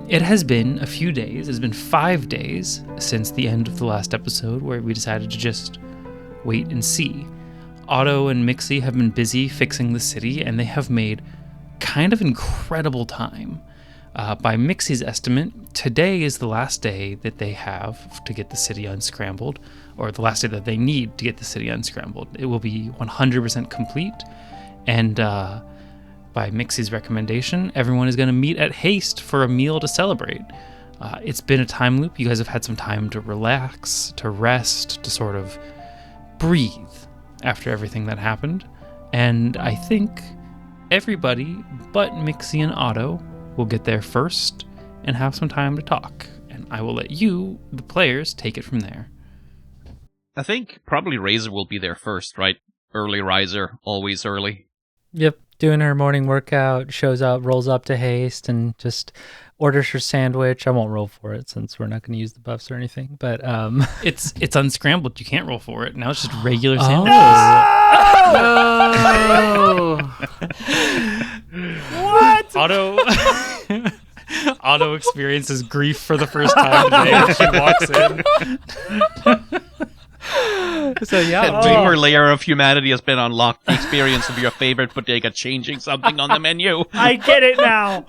It has been a few days. It's been 5 days since the end of the last episode where we decided to just wait and see. Otto and Mixie have been busy fixing the city, and they have made kind of incredible time. By Mixie's estimate, today is the last day that they have to get the city unscrambled, or the last day that they need to get the city unscrambled. It will be 100% complete, and by Mixie's recommendation, everyone is going to meet at Haste for a meal to celebrate. It's been a time loop. You guys have had some time to relax, to rest, to sort of breathe after everything that happened, and I think everybody but Mixie and Otto will get there first and have some time to talk, and I will let you, the players, take it from there. I think probably Razor will be there first, right? Early riser, always early. Yep, doing her morning workout, shows up, rolls up to Haste, and just orders her sandwich. I won't roll for it since we're not going to use the buffs or anything, but It's unscrambled. You can't roll for it. Now it's just regular sandwiches. No! What? Otto experiences grief for the first time today when she walks in. So yeah, One more layer of humanity has been unlocked. The experience of your favorite bodega changing something on the menu. I get it now.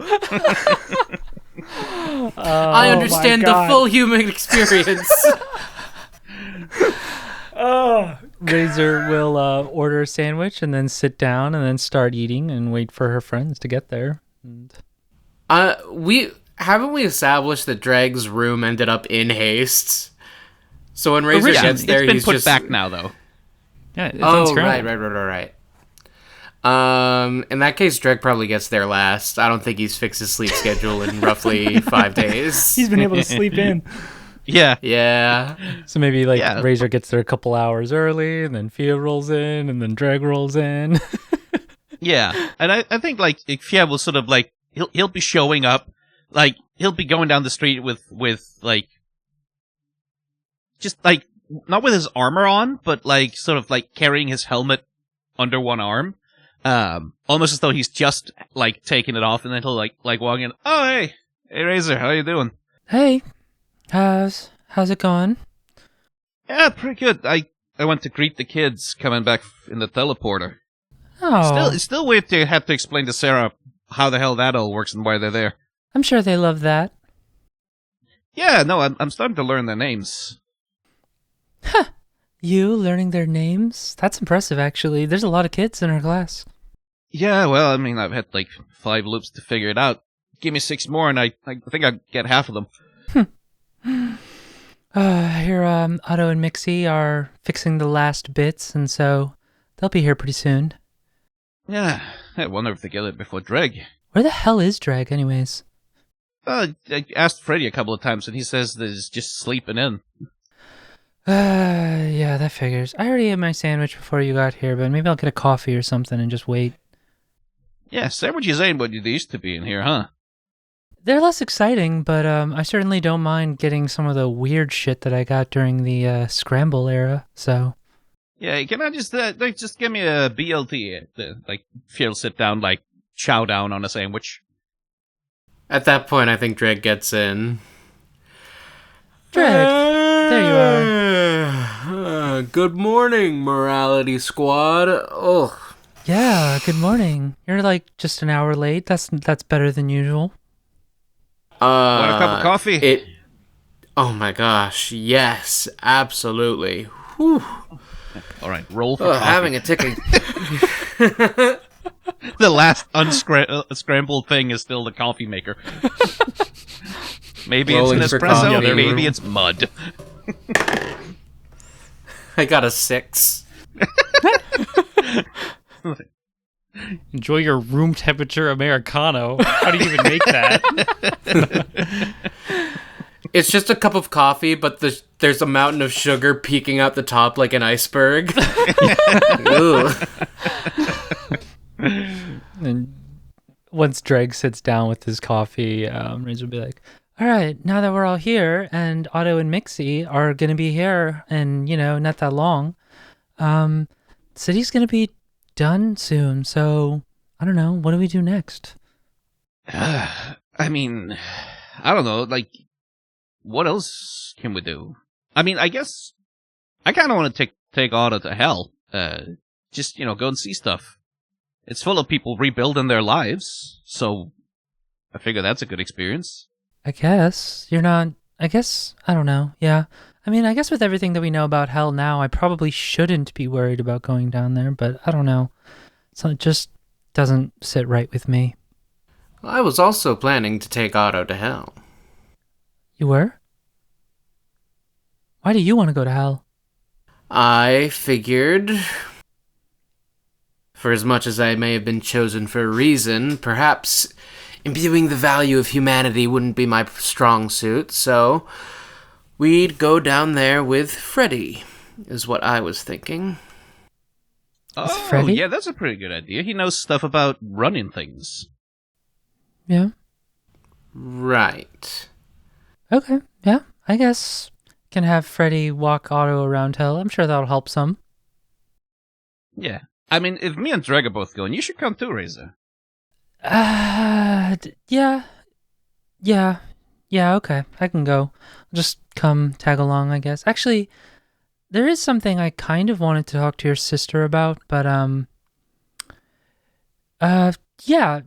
I understand the full human experience. Razor will order a sandwich and then sit down and then start eating and wait for her friends to get there. And... we established that Dreg's room ended up in Haste. So when Razor gets there, it's been he's put just back now, though. Yeah, it's right. In that case, Dreg probably gets there last. I don't think he's fixed his sleep schedule in roughly 5 days. He's been able to sleep in. Yeah. So maybe Razor gets there a couple hours early, and then Fia rolls in, and then Dreg rolls in. Yeah, and I think if Fia will sort of he'll be showing up, he'll be going down the street with just not with his armor on, but sort of carrying his helmet under one arm, almost as though he's just taking it off, and then he'll walk in. Oh hey Razor, how you doing? Hey, how's it going? Yeah, pretty good. I went to greet the kids coming back in the teleporter. Oh, It's still weird to have to explain to Sarah how the hell that all works and why they're there. I'm sure they love that. Yeah, no, I'm starting to learn their names. Huh. You learning their names? That's impressive, actually. There's a lot of kids in our class. Yeah, well, I mean, I've had 5 loops to figure it out. Give me 6 more, and I think I'll get half of them. Here, Otto and Mixie are fixing the last bits, and so they'll be here pretty soon. Yeah, I wonder if they get it before Dreg. Where the hell is Dreg, anyways? I asked Freddy a couple of times, and he says that he's just sleeping in. Yeah, that figures. I already ate my sandwich before you got here, but maybe I'll get a coffee or something and just wait. Yeah, sandwiches ain't what they used to be in here, huh? They're less exciting, but I certainly don't mind getting some of the weird shit that I got during the Scramble era, so... Yeah, can I just give me a BLT? She'll sit down, chow down on a sandwich. At that point, I think Dreg gets in. Dreg, there you are. Good morning, Morality Squad. Oh, yeah. Good morning. You're just an hour late. That's better than usual. Want a cup of coffee? Oh my gosh, yes, absolutely. Whew. All right, roll for coffee. Having a ticket. The last unscrambled thing is still the coffee maker. Maybe Rolling it's an for espresso, coffee. maybe it's mud. I got a 6. Enjoy your room temperature Americano. How do you even make that? It's just a cup of coffee, but there's a mountain of sugar peeking out the top like an iceberg. Ooh. And once Dreg sits down with his coffee, Razor will be like, all right, now that we're all here, and Otto and Mixie are going to be here in, not that long, city's going to be done soon, so, I don't know, what do we do next? I mean, I don't know, like, what else can we do? I mean, I guess I kind of want to take Otto to hell. Just, go and see stuff. It's full of people rebuilding their lives, so I figure that's a good experience. I guess you're not. I guess I don't know. Yeah. I mean, I guess with everything that we know about hell now, I probably shouldn't be worried about going down there, but I don't know. So it just doesn't sit right with me. I was also planning to take Otto to hell. You were? Why do you want to go to hell? I figured, for as much as I may have been chosen for a reason, perhaps imbuing the value of humanity wouldn't be my strong suit, so we'd go down there with Freddy, is what I was thinking. Oh, Freddy? Yeah, that's a pretty good idea. He knows stuff about running things. Yeah. Right. Okay. Yeah. I guess can have Freddy walk Otto around hell. I'm sure that'll help some. Yeah. I mean, if me and Dreg are both going, you should come too, Razor. Yeah. Yeah, okay. I can go. Just come tag along, I guess. Actually, there is something I kind of wanted to talk to your sister about, but, yeah.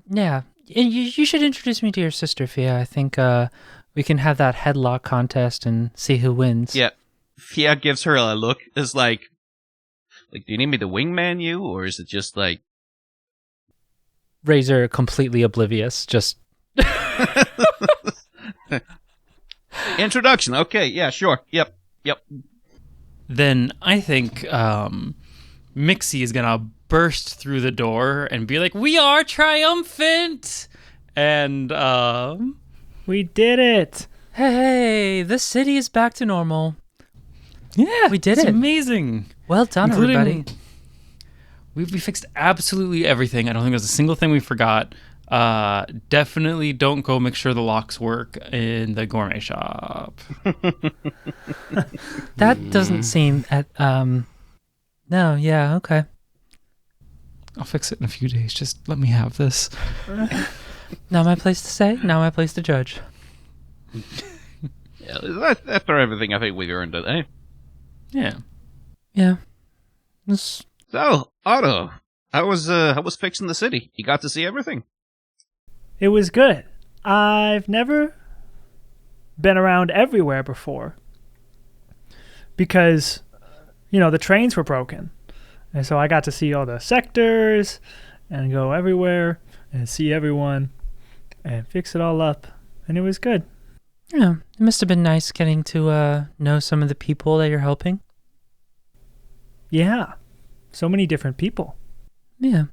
And you should introduce me to your sister, Fia. I think, we can have that headlock contest and see who wins. Yeah. Fia gives her a look. Is like, do you need me to wingman you, or is it just like... Razor completely oblivious, just... Introduction. Okay, yeah, sure. Yep. Then I think Mixie is gonna burst through the door and be like, "We are triumphant!" And We did it! Hey, the city is back to normal. yeah, We did it's it. amazing. Well done, Including- everybody. We fixed absolutely everything. I don't think there's a single thing we forgot. Definitely don't go make sure the locks work in the gourmet shop. That doesn't seem at no, yeah, okay. I'll fix it in a few days. Just let me have this. Not my place to say, not my place to judge. Yeah, after everything, I think we've earned it, eh? Yeah. Yeah. So, Otto, how was fixing the city? You got to see everything? It was good. I've never been around everywhere before because, the trains were broken. And so I got to see all the sectors and go everywhere and see everyone and fix it all up. And it was good. Yeah, it must have been nice getting to know some of the people that you're helping. Yeah. So many different people. Yeah.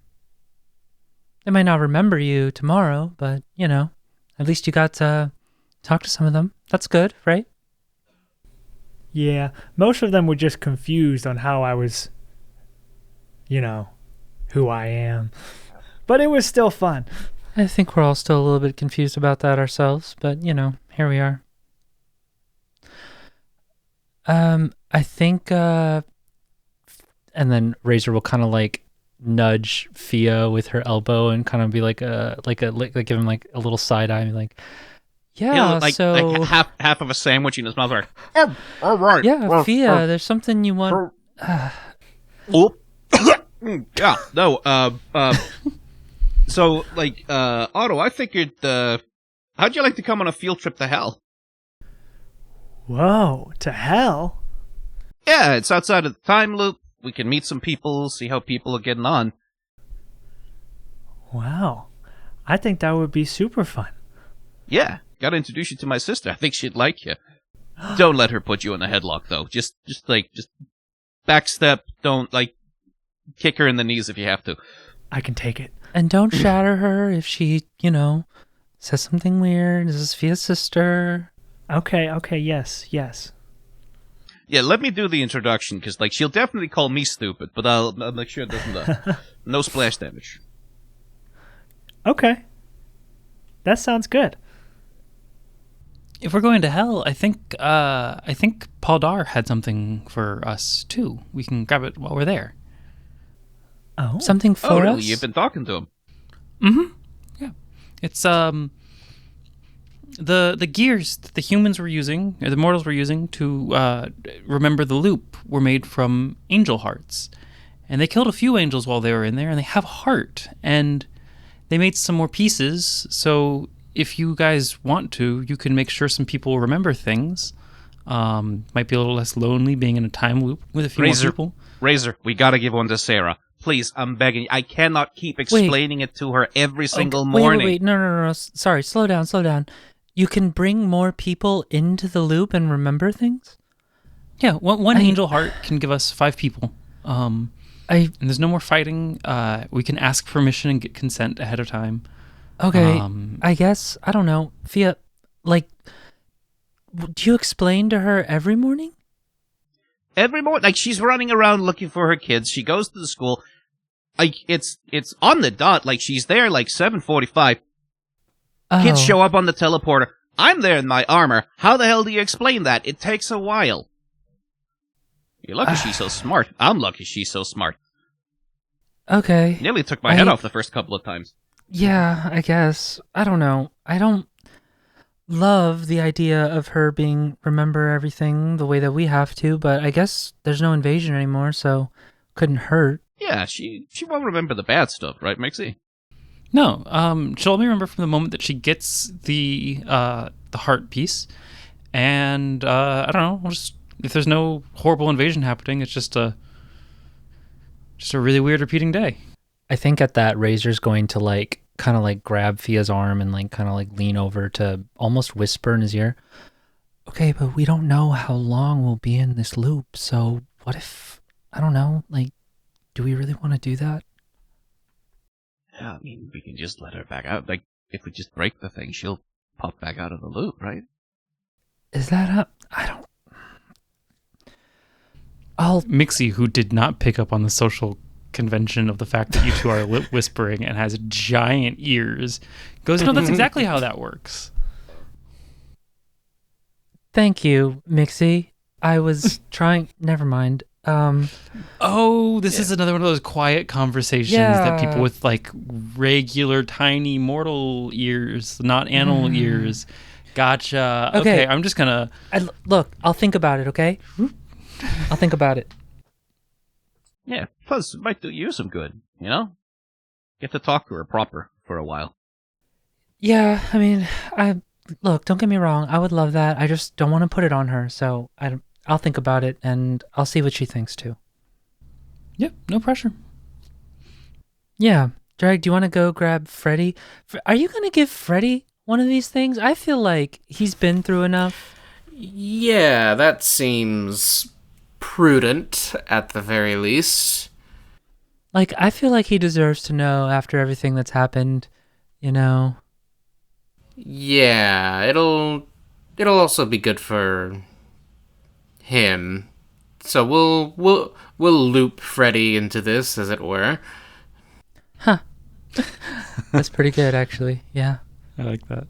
They might not remember you tomorrow, but, at least you got to talk to some of them. That's good, right? Yeah. Most of them were just confused on how I was, who I am. But it was still fun. I think we're all still a little bit confused about that ourselves, but, here we are. I think, and then Razor will kind of like nudge Fia with her elbow and kind of be like give him like a little side eye and be like, yeah, like half of a sandwich in his mouth. Like, all right. Yeah, Fia, there's something you want. Oh. Yeah. No. So, Otto, I figured. How'd you like to come on a field trip to hell? Whoa, to hell? Yeah, it's outside of the time loop. We can meet some people, see how people are getting on. Wow. I think that would be super fun. Yeah, gotta introduce you to my sister. I think she'd like you. Don't let her put you in a headlock, though. Just backstep. Don't, kick her in the knees if you have to. I can take it. And don't shatter her if she, says something weird. This is Fia's sister. Okay, yes. Yeah, let me do the introduction, because, she'll definitely call me stupid, but I'll make sure it doesn't, no splash damage. Okay. That sounds good. If we're going to hell, I think Paul Dar had something for us too. We can grab it while we're there. Oh. Something for really? us? You've been talking to him? Mm-hmm. Yeah. It's The gears that the humans were using, or the mortals were using to remember the loop were made from angel hearts. And they killed a few angels while they were in there, and they have a heart. And they made some more pieces, so if you guys want to, you can make sure some people remember things. Might be a little less lonely being in a time loop with a few more people. Razor, we gotta give one to Sarah. Please, I'm begging you. I cannot keep explaining it to her every single morning. Wait. No. Sorry, slow down. You can bring more people into the loop and remember things? Yeah, one angel heart can give us 5 people. And there's no more fighting. We can ask permission and get consent ahead of time. Okay, I guess, I don't know. Fia, like, do you explain to her every morning? Every morning, like, she's running around looking for her kids. She goes to the school. Like, it's on the dot. Like, she's there, like, 7:45. Kids show up on the teleporter. I'm there in my armor. How the hell do you explain that? It takes a while. You're lucky she's so smart. I'm lucky she's so smart. Okay. Nearly took my head off the first couple of times. Yeah, I guess. I don't know. I don't love the idea of her being remember everything the way that we have to, but I guess there's no invasion anymore, so couldn't hurt. Yeah, she won't remember the bad stuff, right, Mixie? No, she'll only remember from the moment that she gets the heart piece, and I don't know. If there's no horrible invasion happening, it's just a really weird repeating day. I think at that, Razor's going to like kind of like grab Fia's arm and like kind of like lean over to almost whisper in his ear. Okay, but we don't know how long we'll be in this loop, so what if, I don't know, like, do we really want to do that? Yeah, I mean, we can just let her back out. Like, if we just break the thing, she'll pop back out of the loop, right? Is that I don't... Mixie, who did not pick up on the social convention of the fact that you two are lip whispering and has giant ears, goes, no, that's exactly how that works. Thank you, Mixie. I was trying... Never mind. This is another one of those quiet conversations that people with like regular tiny mortal ears, not animal ears. Gotcha. Okay, I'm just gonna... Look, I'll think about it, okay? I'll think about it. Yeah, plus it might do you some good, you know? Get to talk to her proper for a while. Yeah, I mean, look, don't get me wrong. I would love that. I just don't want to put it on her, so I'll think about it, and I'll see what she thinks, too. Yep, no pressure. Yeah. Drag, do you want to go grab Freddy? Are you going to give Freddy one of these things? I feel like he's been through enough. Yeah, that seems prudent, at the very least. Like, I feel like he deserves to know after everything that's happened, you know? Yeah, it'll also be good for him. So we'll loop Freddy into this, as it were. Huh. That's pretty good, actually. Yeah. I like that.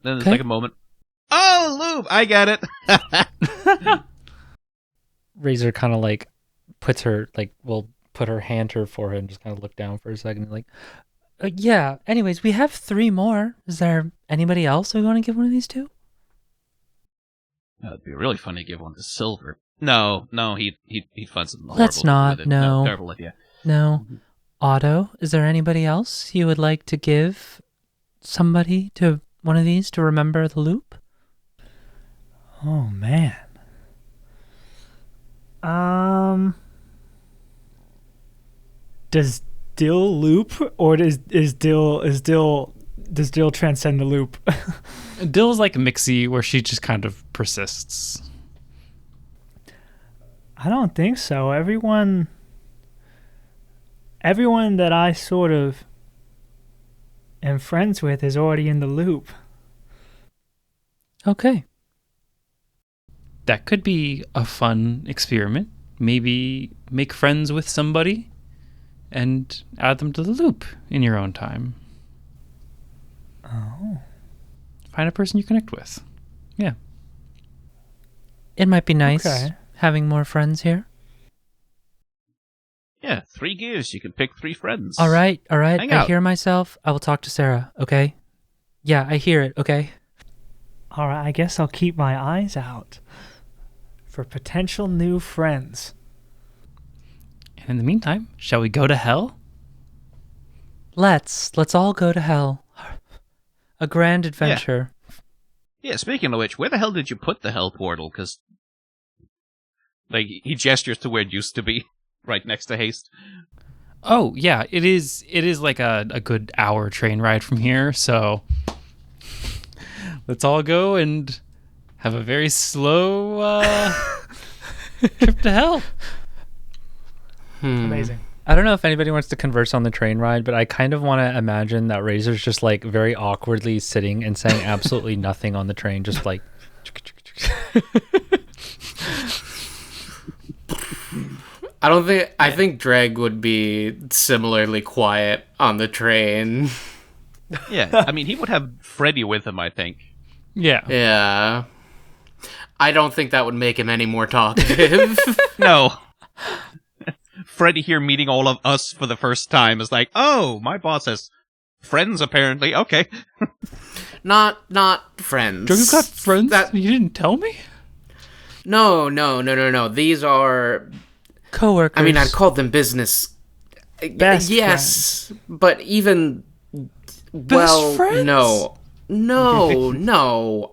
Then there's like a moment. Oh, loop! I get it. Razor kind of like puts her, like, will put her hand to her forehead and just kind of look down for a second. Like, yeah. Anyways, we have 3 more. Is there anybody else we want to give one of these to? It'd be really funny to give one to Silver. No, he'd find something horrible. Let's not. With it. No. Terrible idea. No. Otto, is there anybody else you would like to give somebody to one of these to remember the loop? Oh man. Does Dill loop, or does Dill transcend the loop? Dill's like Mixie, where she just kind of persists. I don't think so. Everyone that I sort of am friends with is already in the loop. Okay. That could be a fun experiment. Maybe make friends with somebody and add them to the loop in your own time. Oh. Find a person you connect with. Yeah. It might be nice Okay. having more friends here. Yeah, 3 gears. You can pick 3 friends. All right. Hang I out. hear myself. I will talk to Sarah, okay? Yeah, I hear it, okay? All right, I guess I'll keep my eyes out for potential new friends. And in the meantime, shall we go to hell? Let's all go to hell. A grand adventure. Yeah, speaking of which, where the hell did you put the hell portal? Because, like, he gestures to where it used to be, right next to Haste. Oh, yeah, it is like a good hour train ride from here, so let's all go and have a very slow trip to hell. Amazing. I don't know if anybody wants to converse on the train ride, but I kind of want to imagine that Razor's just like very awkwardly sitting and saying absolutely nothing on the train, just like. I think Dreg would be similarly quiet on the train. Yeah, I mean, he would have Freddy with him, I think. Yeah. Yeah. I don't think that would make him any more talkative. No. Freddy here meeting all of us for the first time is like, oh, my boss has friends, apparently. Okay. Not friends. You've got friends? That- You didn't tell me? No. These are... Coworkers. I mean, I'd call them business... Best yes, but even... Best friends? No,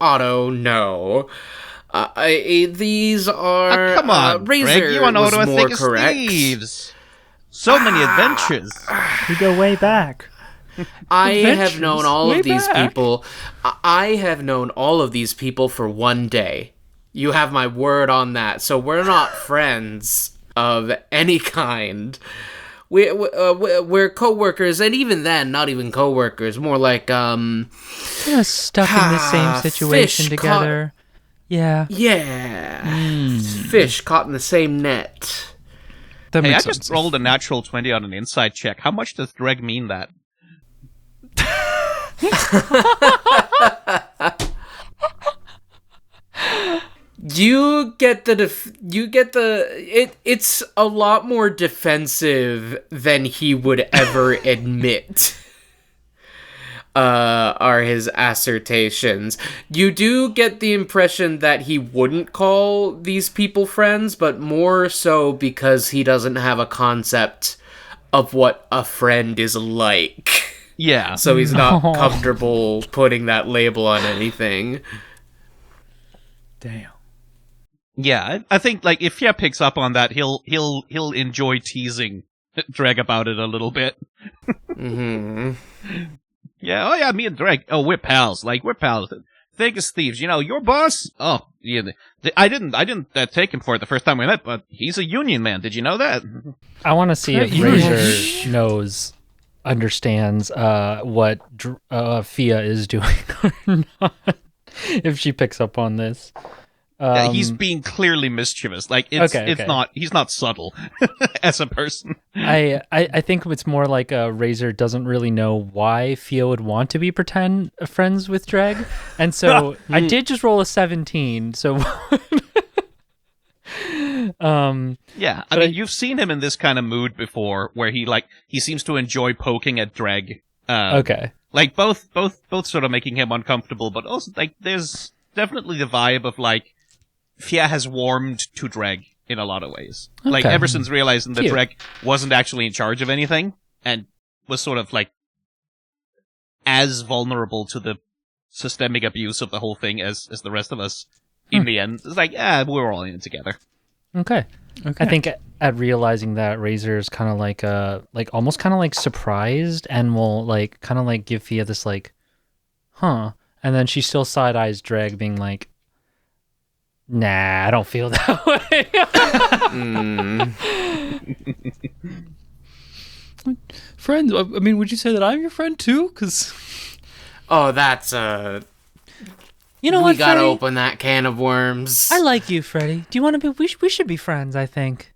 Otto, no. These are... Come on, Razor Greg, you want to was know what I more think of correct. thieves. So many adventures. We go way back. I have Adventures? known all Way of these back. people. I have known all of these people for one day. You have my word on that. So we're not friends of any kind. We're co-workers, and even then, not even co-workers. More like We're stuck in the same situation fish together. Yeah. yeah, fish caught in the same net. That Hey, I makes just sense. rolled a natural 20 on an inside check. How much does Greg mean that? It's a lot more defensive than he would ever admit. Are his assertions. You do get the impression that he wouldn't call these people friends, but more so because he doesn't have a concept of what a friend is like. Yeah. So he's not comfortable putting that label on anything. Damn. Yeah, I think like if Fia picks up on that, he'll enjoy teasing Dreg about it a little bit. Mm-hmm. Yeah, oh yeah, me and Dreg. Oh, we're pals. Like we're pals. Thick as thieves. You know, your boss. Oh, yeah. I didn't take him for it the first time we met, but he's a union man. Did you know that? I want to see if you- Razor understands what Fia is doing or not. If she picks up on this. Yeah, he's being clearly mischievous. Like it's not. He's not subtle as a person. I think it's more like Razor doesn't really know why Fia would want to be pretend friends with Dreg, and so I did just roll a 17. So, Yeah, I mean, you've seen him in this kind of mood before, where he seems to enjoy poking at Dreg. okay, Like both sort of making him uncomfortable, but also like there's definitely the vibe of like Fia has warmed to Dreg in a lot of ways. Like Okay. ever since realizing that Cute. Dreg wasn't actually in charge of anything and was sort of like as vulnerable to the systemic abuse of the whole thing as the rest of us. In the end, it's like, yeah, we're all in it together. okay. I think at realizing that, Razor is kind of like almost kind of like surprised, and will like kind of like give Fia this like, huh, and then she still side eyes Dreg, being like, nah, I don't feel that way. Friends, I mean, would you say that I'm your friend too? Because Oh, that's You know we what, gotta Freddy? open that can of worms. I like you, Freddy. Do you want to be? We should be friends. I think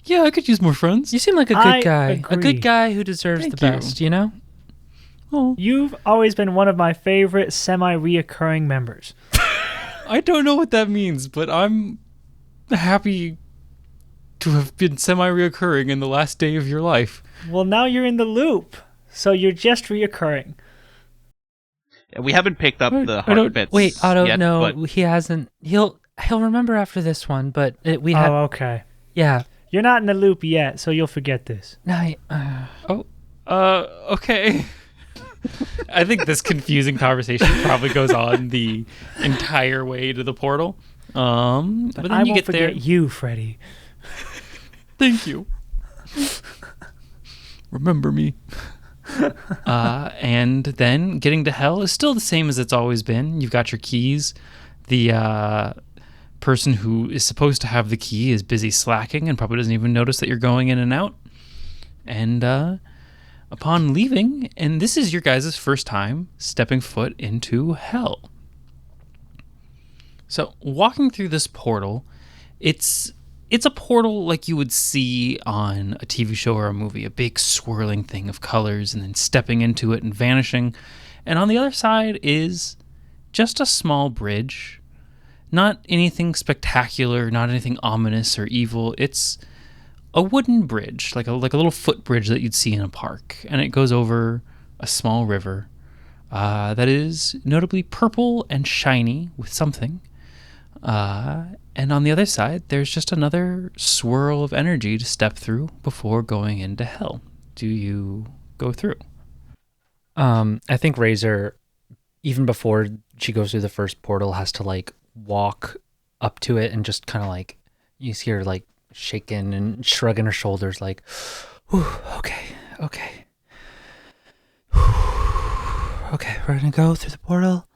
yeah, I could use more friends. you seem like a good I guy. A agree. good guy who deserves Thank the you. best. You know. Oh, You've always been one of my favorite semi-reoccurring members. I don't know what that means, but I'm happy to have been semi-reoccurring in the last day of your life. Well, now you're in the loop, so you're just reoccurring. We haven't picked up the I heart don't- bits. Wait, Otto, yet, no, but he hasn't. He'll remember after this one, but we had. Oh, okay. Yeah. You're not in the loop yet, so you'll forget this. No. Okay. I think this confusing conversation probably goes on the entire way to the portal. But then I you won't get forget there. you, Freddy. Thank you. Remember me. And then getting to hell is still the same as it's always been. You've got your keys. The person who is supposed to have the key is busy slacking and probably doesn't even notice that you're going in and out. And upon leaving, and this is your guys' first time stepping foot into hell. So walking through this portal, it's a portal like you would see on a TV show or a movie, a big swirling thing of colors and then stepping into it and vanishing. And on the other side is just a small bridge. Not anything spectacular, not anything ominous or evil. It's a wooden bridge, like a little footbridge that you'd see in a park. And it goes over a small river that is notably purple and shiny with something. And on the other side, there's just another swirl of energy to step through before going into hell. Do you go through? I think Razor, even before she goes through the first portal, has to like walk up to it and just kind of like, you see her like shaking and shrugging her shoulders like, "Whew, okay. Okay, we're gonna go through the portal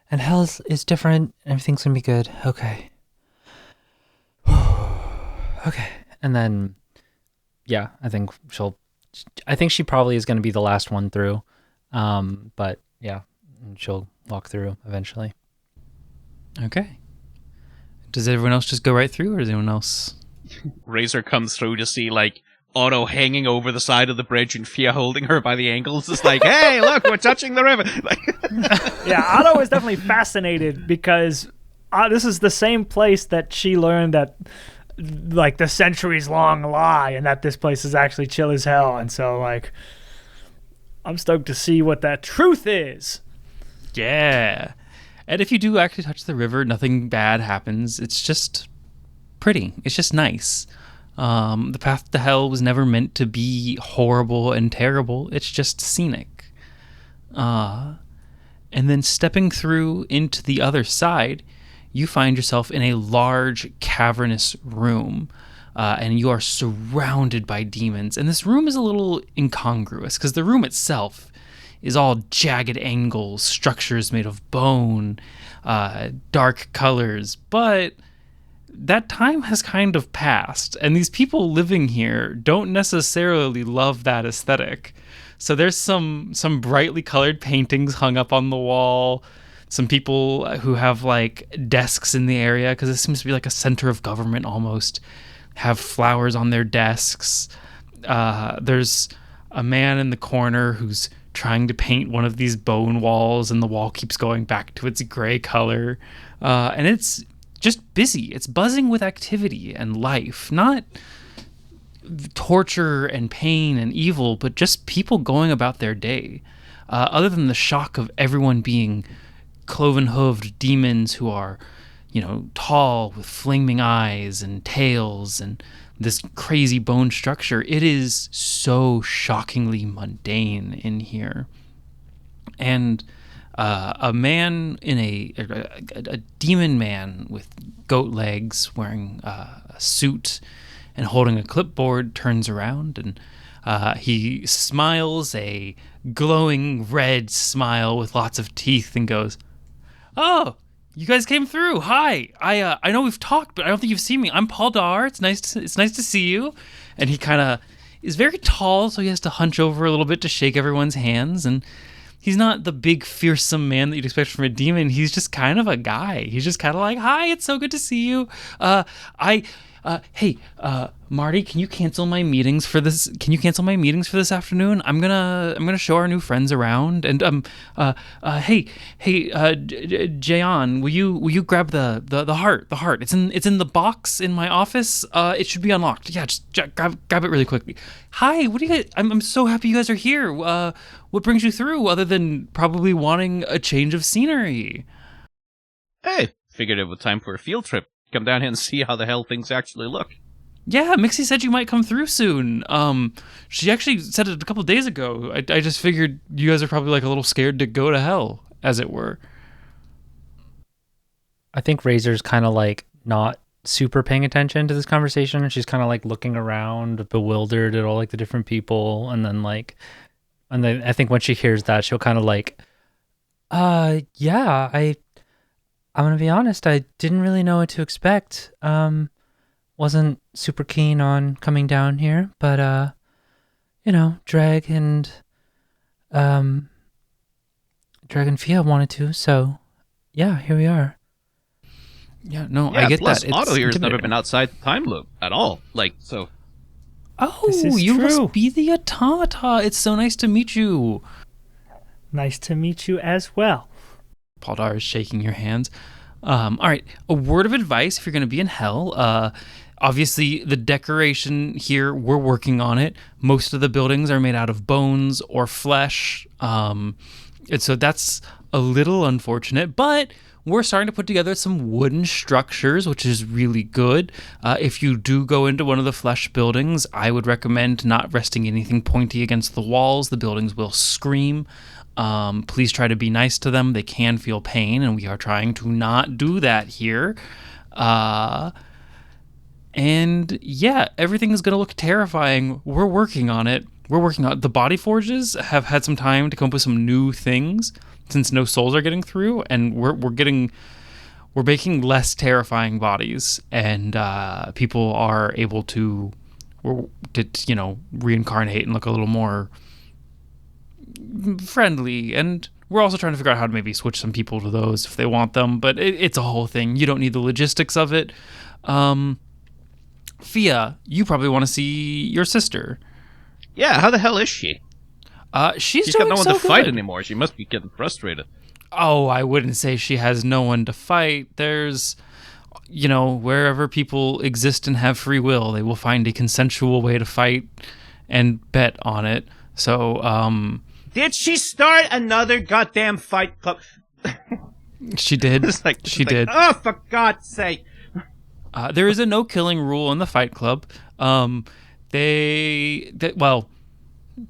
and hell is different. Everything's gonna be good. Okay. Okay. And then, yeah, I think she probably is gonna be the last one through. But yeah, she'll walk through eventually. Okay. Does everyone else just go right through, or does anyone else? Razor comes through to see, like, Otto hanging over the side of the bridge and Fia holding her by the ankles. It's like, hey, look, we're touching the river. Yeah, Otto is definitely fascinated because this is the same place that she learned that, like, the centuries-long lie and that this place is actually chill as hell. And so, like, I'm stoked to see what that truth is. Yeah. And if you do actually touch the river, nothing bad happens. It's just pretty. It's just nice. The path to hell was never meant to be horrible and terrible. It's just scenic. And then stepping through into the other side, you find yourself in a large cavernous room. And you are surrounded by demons. And this room is a little incongruous because the room itself is all jagged angles, structures made of bone, dark colors. But that time has kind of passed, and these people living here don't necessarily love that aesthetic. So there's some brightly colored paintings hung up on the wall, some people who have like desks in the area, because it seems to be like a center of government almost, have flowers on their desks. There's a man in the corner who's trying to paint one of these bone walls, and the wall keeps going back to its gray color. And it's just busy. It's buzzing with activity and life, not torture and pain and evil, but just people going about their day. Other than the shock of everyone being cloven-hooved demons who are, tall with flaming eyes and tails and this crazy bone structure, it is so shockingly mundane in here. And a man in a demon man with goat legs, wearing a suit and holding a clipboard, turns around and he smiles a glowing red smile with lots of teeth and goes, "Oh, you guys came through. Hi. I know we've talked, but I don't think you've seen me. I'm Paul Dar. It's nice to see you." And he kind of is very tall, so he has to hunch over a little bit to shake everyone's hands. And he's not the big, fearsome man that you'd expect from a demon. He's just kind of a guy. He's just kind of like, "Hi, it's so good to see you. Hey, Marty, can you cancel my meetings for this? Can you cancel my meetings for this afternoon? I'm gonna show our new friends around, and hey, Jayon, will you grab the heart? The heart. It's in the box in my office. It should be unlocked. Yeah, just grab it really quickly. Hi, what do you guys? I'm so happy you guys are here. What brings you through, other than probably wanting a change of scenery? Hey, figured it was time for a field trip. Come down here and see how the hell things actually look. Yeah, Mixie said you might come through soon. She actually said it a couple days ago. I just figured you guys are probably like a little scared to go to hell, as it were. I think Razor's kind of like not super paying attention to this conversation. She's kind of like looking around, bewildered at all like the different people, and then I think when she hears that, she'll kind of like, yeah, I'm gonna be honest, I didn't really know what to expect. Wasn't super keen on coming down here, but Drag and Fia wanted to, so yeah, here we are. Yeah, no, Yeah, I get plus that. Otto here has never intimidating. been outside the time loop at all. Like, so... Oh, This is you true. must be the automata. It's so nice to meet you. Nice to meet you as well. Paldar is shaking your hands. All right, a word of advice if you're going to be in hell. Obviously, the decoration here, we're working on it. Most of the buildings are made out of bones or flesh. And so that's a little unfortunate, but we're starting to put together some wooden structures, which is really good. If you do go into one of the flesh buildings, I would recommend not resting anything pointy against the walls. The buildings will scream. Please try to be nice to them. They can feel pain, and we are trying to not do that here. And yeah, everything is going to look terrifying. We're working on it. The body forges have had some time to come up with some new things since no souls are getting through, and we're making less terrifying bodies, and people are able to reincarnate and look a little more friendly. And we're also trying to figure out how to maybe switch some people to those if they want them, but it's a whole thing. You don't need the logistics of it. Fia, you probably want to see your sister. Yeah, how the hell is she? She's got doing no one so to fight good. anymore. She must be getting frustrated. Oh, I wouldn't say she has no one to fight. There's, wherever people exist and have free will, they will find a consensual way to fight and bet on it. So, Did she start another goddamn fight club? she did. She did. Oh, for God's sake. There is a no killing rule in the Fight Club. Well,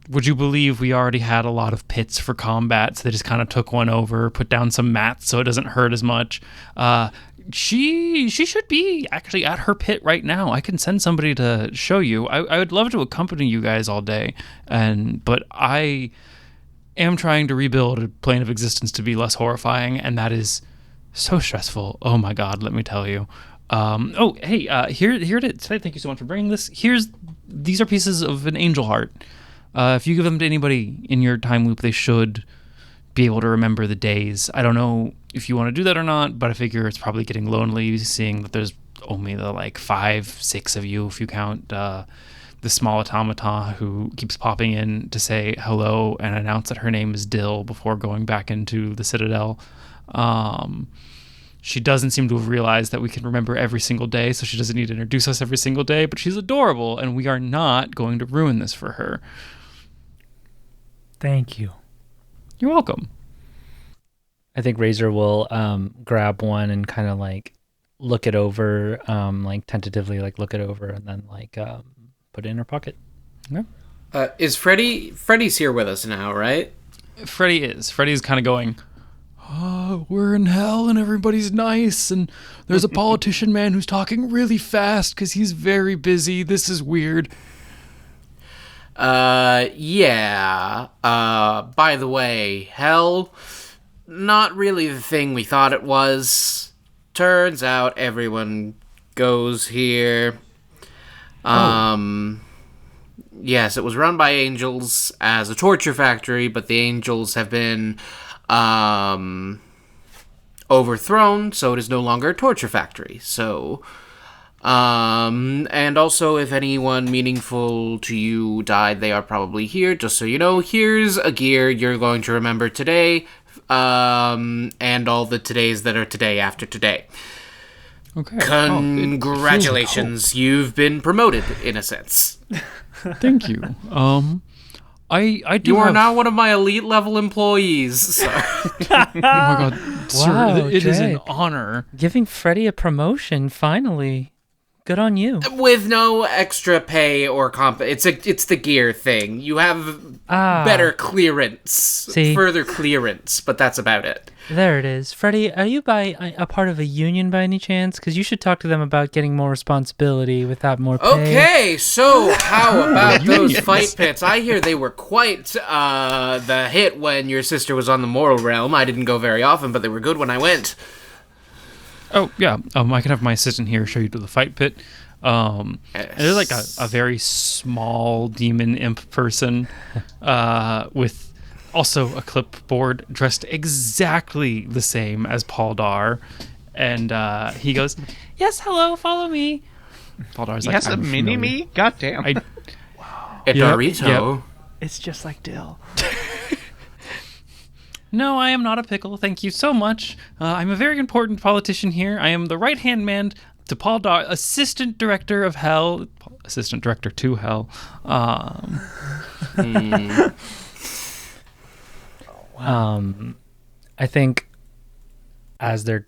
would you believe we already had a lot of pits for combat, so they just kind of took one over, put down some mats so it doesn't hurt as much. She should be actually at her pit right now. I can send somebody to show you. I would love to accompany you guys all day, but I am trying to rebuild a plane of existence to be less horrifying, and that is so stressful. Oh my God, let me tell you. Here it is. Thank you so much for bringing this. These are pieces of an angel heart. If you give them to anybody in your time loop, they should be able to remember the days. I don't know if you want to do that or not, but I figure it's probably getting lonely seeing that there's only the 5-6 of you if you count the small automata who keeps popping in to say hello and announce that her name is Dill before going back into the Citadel. She doesn't seem to have realized that we can remember every single day, so she doesn't need to introduce us every single day, but she's adorable, and we are not going to ruin this for her. Thank you. You're welcome. I think Razor will grab one and kind of look it over, tentatively look it over, and then put it in her pocket. Okay. Is Freddy's here with us now, right? Freddy's kind of going, we're in hell and everybody's nice, and there's a politician man who's talking really fast because he's very busy. This is weird. Yeah. By the way, hell, not really the thing we thought it was. Turns out everyone goes here. Yes, it was run by angels as a torture factory, but the angels have been overthrown, so it is no longer a torture factory. So And also, if anyone meaningful to you died, they are probably here. Just so you know, here's a gear you're going to remember today, and all the todays that are today after today. Okay. Congratulations, you've been promoted, in a sense. Thank you. I do You are have... now one of my elite level employees. Sorry. Oh my god, sir, Wow, it is an Drake. honor. Giving Freddie a promotion, finally. Good on you. With no extra pay or comp. It's the gear thing. You have better clearance, further clearance, but that's about it. There it is. Freddie, are you a part of a union by any chance? Because you should talk to them about getting more responsibility without more pay. Okay, so how about those fight pits? I hear they were quite the hit when your sister was on the Moral Realm. I didn't go very often, but they were good when I went. Oh, yeah. I can have my assistant here show you to the fight pit. There's like a very small demon imp person with also a clipboard dressed exactly the same as Paul Dar. And he goes, "Yes, hello, follow me." Paul Dar's like, Yes, a mini-me? Goddamn. Dorito. Yep. It's just like Dill. No, I am not a pickle. Thank you so much. I'm a very important politician here. I am the right-hand man to Paul Dar, Assistant Director of Hell. Assistant Director to Hell. I think as they're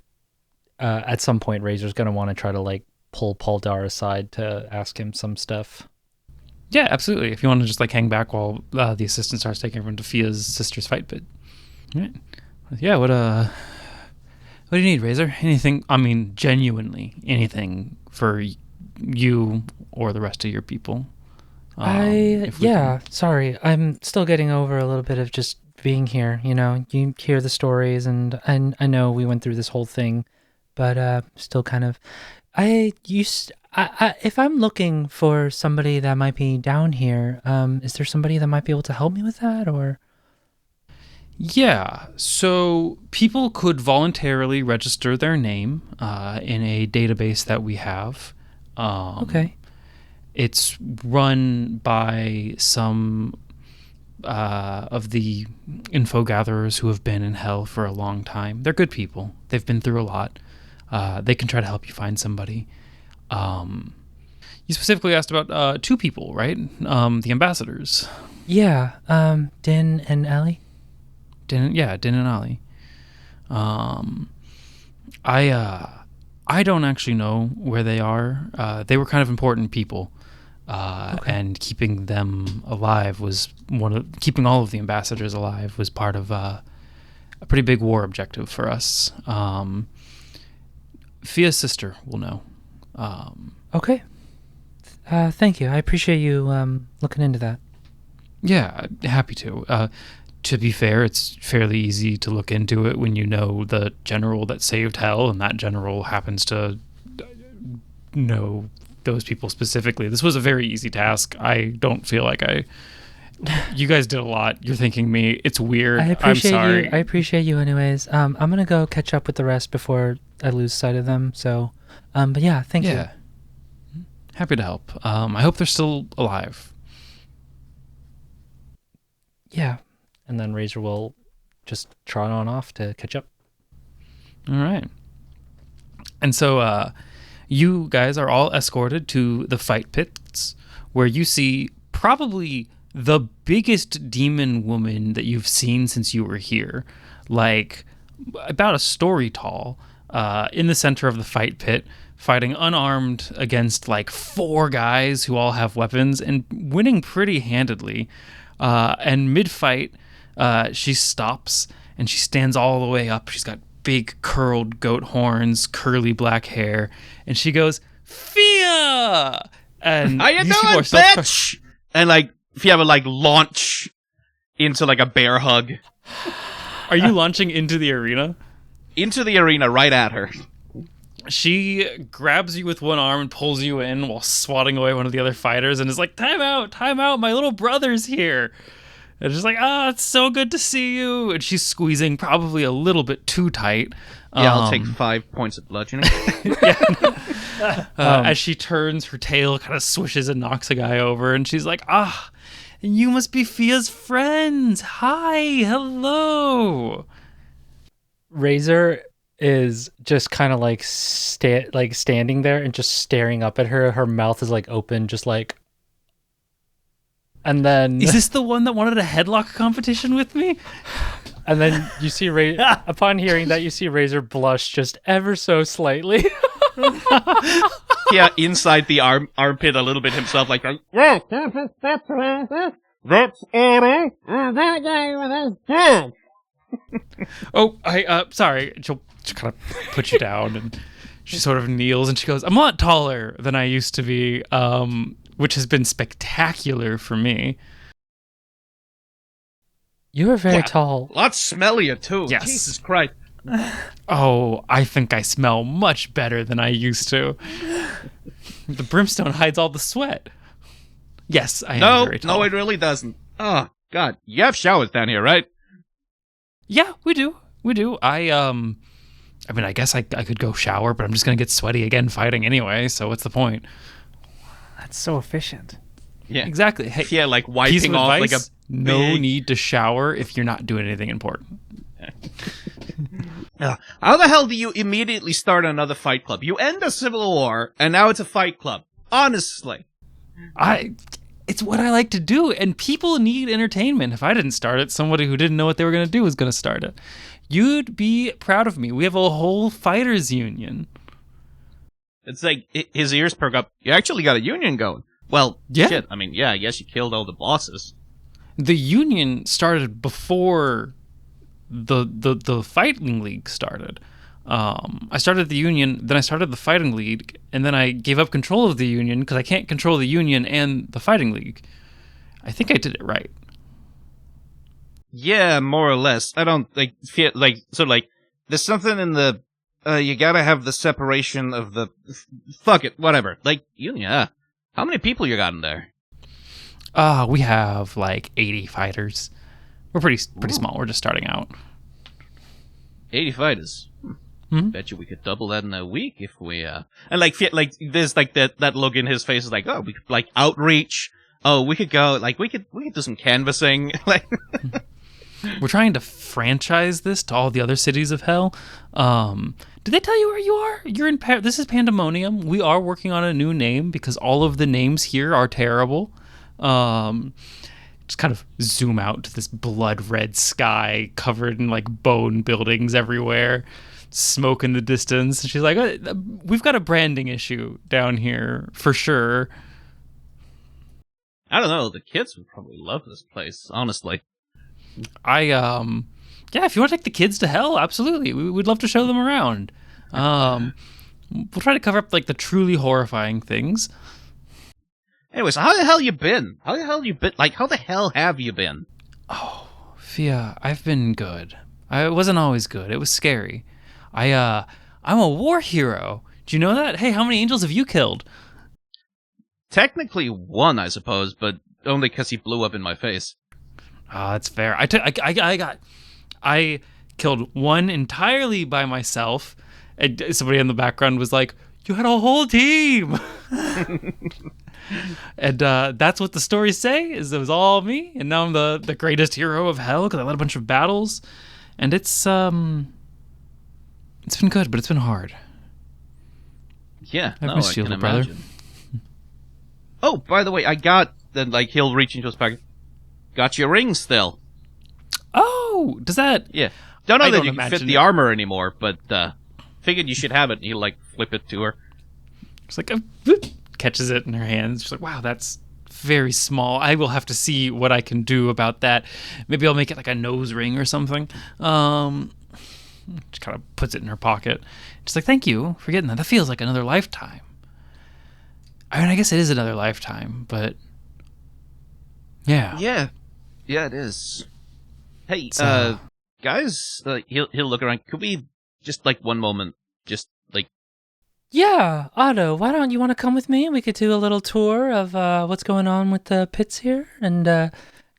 at some point, Razor's going to want to try to like pull Paul Dar aside to ask him some stuff. Yeah, absolutely. If you want to just like hang back while the assistant starts taking everyone to Fia's sister's fight pit. Right. Yeah, what do you need, Razor? Anything, I mean, genuinely anything for you or the rest of your people. Sorry. I'm still getting over a little bit of just being here, you know. You hear the stories and I know we went through this whole thing, but still kind of if I'm looking for somebody that might be down here, is there somebody that might be able to help me with that, or? Yeah, so people could voluntarily register their name in a database that we have. Okay. It's run by some of the info gatherers who have been in hell for a long time. They're good people. They've been through a lot. They can try to help you find somebody. You specifically asked about two people, right? The ambassadors. Yeah, Din and Ellie. Din and Ali. I don't actually know where they are. They were kind of important people, and keeping them alive was keeping all of the ambassadors alive was part of a pretty big war objective for us. Fia's sister will know. Okay. Thank you. I appreciate you looking into that. Yeah, happy to. To be fair, it's fairly easy to look into it when you know the general that saved hell, and that general happens to know those people specifically. This was a very easy task. I don't feel like you guys did a lot. You're thanking me. It's weird. I'm sorry. I appreciate you anyways. I'm going to go catch up with the rest before I lose sight of them. So, but yeah, thank you. Happy to help. I hope they're still alive. Yeah. And then Razor will just trot on off to catch up. All right. And so you guys are all escorted to the fight pits, where you see probably the biggest demon woman that you've seen since you were here. Like, about a story tall, in the center of the fight pit, fighting unarmed against like 4 guys who all have weapons and winning pretty handedly. And mid-fight, she stops and she stands all the way up. She's got big curled goat horns, curly black hair, and she goes, "Fia!" And how you doing, bitch? And like Fia would like launch into like a bear hug. Are you launching into the arena? Into the arena, right at her. She grabs you with one arm and pulls you in while swatting away one of the other fighters and is like, time out, my little brother's here. And she's like, it's so good to see you. And she's squeezing probably a little bit too tight. Yeah, I'll take 5 points of bludgeoning. As she turns, her tail kind of swishes and knocks a guy over, and she's like, you must be Fia's friends. Hi, hello. Razor is just kind of like standing there and just staring up at her. Her mouth is like open, just like. And then Is this the one that wanted a headlock competition with me? And then you see upon hearing that, you see Razor blush just ever so slightly. Yeah, inside the armpit a little bit himself, like, well, that's Oh, sorry. She'll kind of put you down, and she sort of kneels, and she goes, I'm a lot taller than I used to be, which has been spectacular for me. You are very tall. a lot smellier too. Yes. Jesus Christ. Oh, I think I smell much better than I used to. The brimstone hides all the sweat. Yes, I am very tall. No, it really doesn't. Oh, God. You have showers down here, right? Yeah, we do. I mean, I guess I could go shower, but I'm just going to get sweaty again fighting anyway, so what's the point? That's so efficient. Yeah. Exactly. Hey, Yeah, like piece of wiping off advice, like a no big... need to shower if you're not doing anything important. How the hell do you immediately start another fight club? You end a civil war, and now it's a fight club. Honestly. It's what I like to do, and people need entertainment. If I didn't start it, somebody who didn't know what they were going to do was going to start it. You'd be proud of me. We have a whole fighters union. It's like, his ears perk up. You actually got a union going. Well, Yeah. shit. I mean, yeah, I guess you killed all the bosses. The union started before the fighting league started. I started the union, then I started the fighting league, and then I gave up control of the union because I can't control the union and the fighting league. I think I did it right. Yeah, more or less. I don't, like, feel, like, so, like, there's something in the, you gotta have the separation of the, fuck it, whatever. Like, union, how many people you got in there? We have like 80 fighters. We're pretty small. We're just starting out. 80 fighters. Hmm? Bet you we could double that in a week if we, and like, there's like that look in his face is like, oh, we could, like, outreach. Oh, we could go, like, we could do some canvassing. Like, We're trying to franchise this to all the other cities of hell. Did they tell you where you are? You're in this is Pandemonium. We are working on a new name because all of the names here are terrible. Just kind of zoom out to this blood red sky covered in like bone buildings everywhere, smoke in the distance. And she's like, we've got a branding issue down here for sure. I don't know, the kids would probably love this place, honestly. Yeah, if you want to take the kids to hell, absolutely. We'd love to show them around. We'll try to cover up like the truly horrifying things. Anyways, how the hell you been? Like, how the hell have you been? Oh, Fia, I've been good. I wasn't always good. It was scary. I'm a war hero. Do you know that? Hey, how many angels have you killed? Technically one, I suppose, but only because he blew up in my face. That's fair. I killed one entirely by myself. And somebody in the background was like, "You had a whole team." And that's what the stories say. Is it was all me, and now I'm the greatest hero of hell because I led a bunch of battles, and it's been good, but it's been hard. Yeah, I've no, missed I you, can little brother. imagine. Oh, by the way, I got then. Like, he'll reach into his pocket. Got your ring still. Oh, does that? Yeah, don't know I that don't you can fit imagine the it. armor anymore, but figured you should have it. And he'll like flip it to her. It's like whoop, catches it in her hands. She's like, "Wow, that's very small. I will have to see what I can do about that. Maybe I'll make it like a nose ring or something." She kind of puts it in her pocket. She's like, "Thank you for getting that. That feels like another lifetime." I mean, I guess it is another lifetime, but yeah. Yeah, it is. Hey, So- guys, he'll look around. Could we just like one moment, just like Yeah, Otto, why don't you want to come with me? We could do a little tour of what's going on with the pits here. And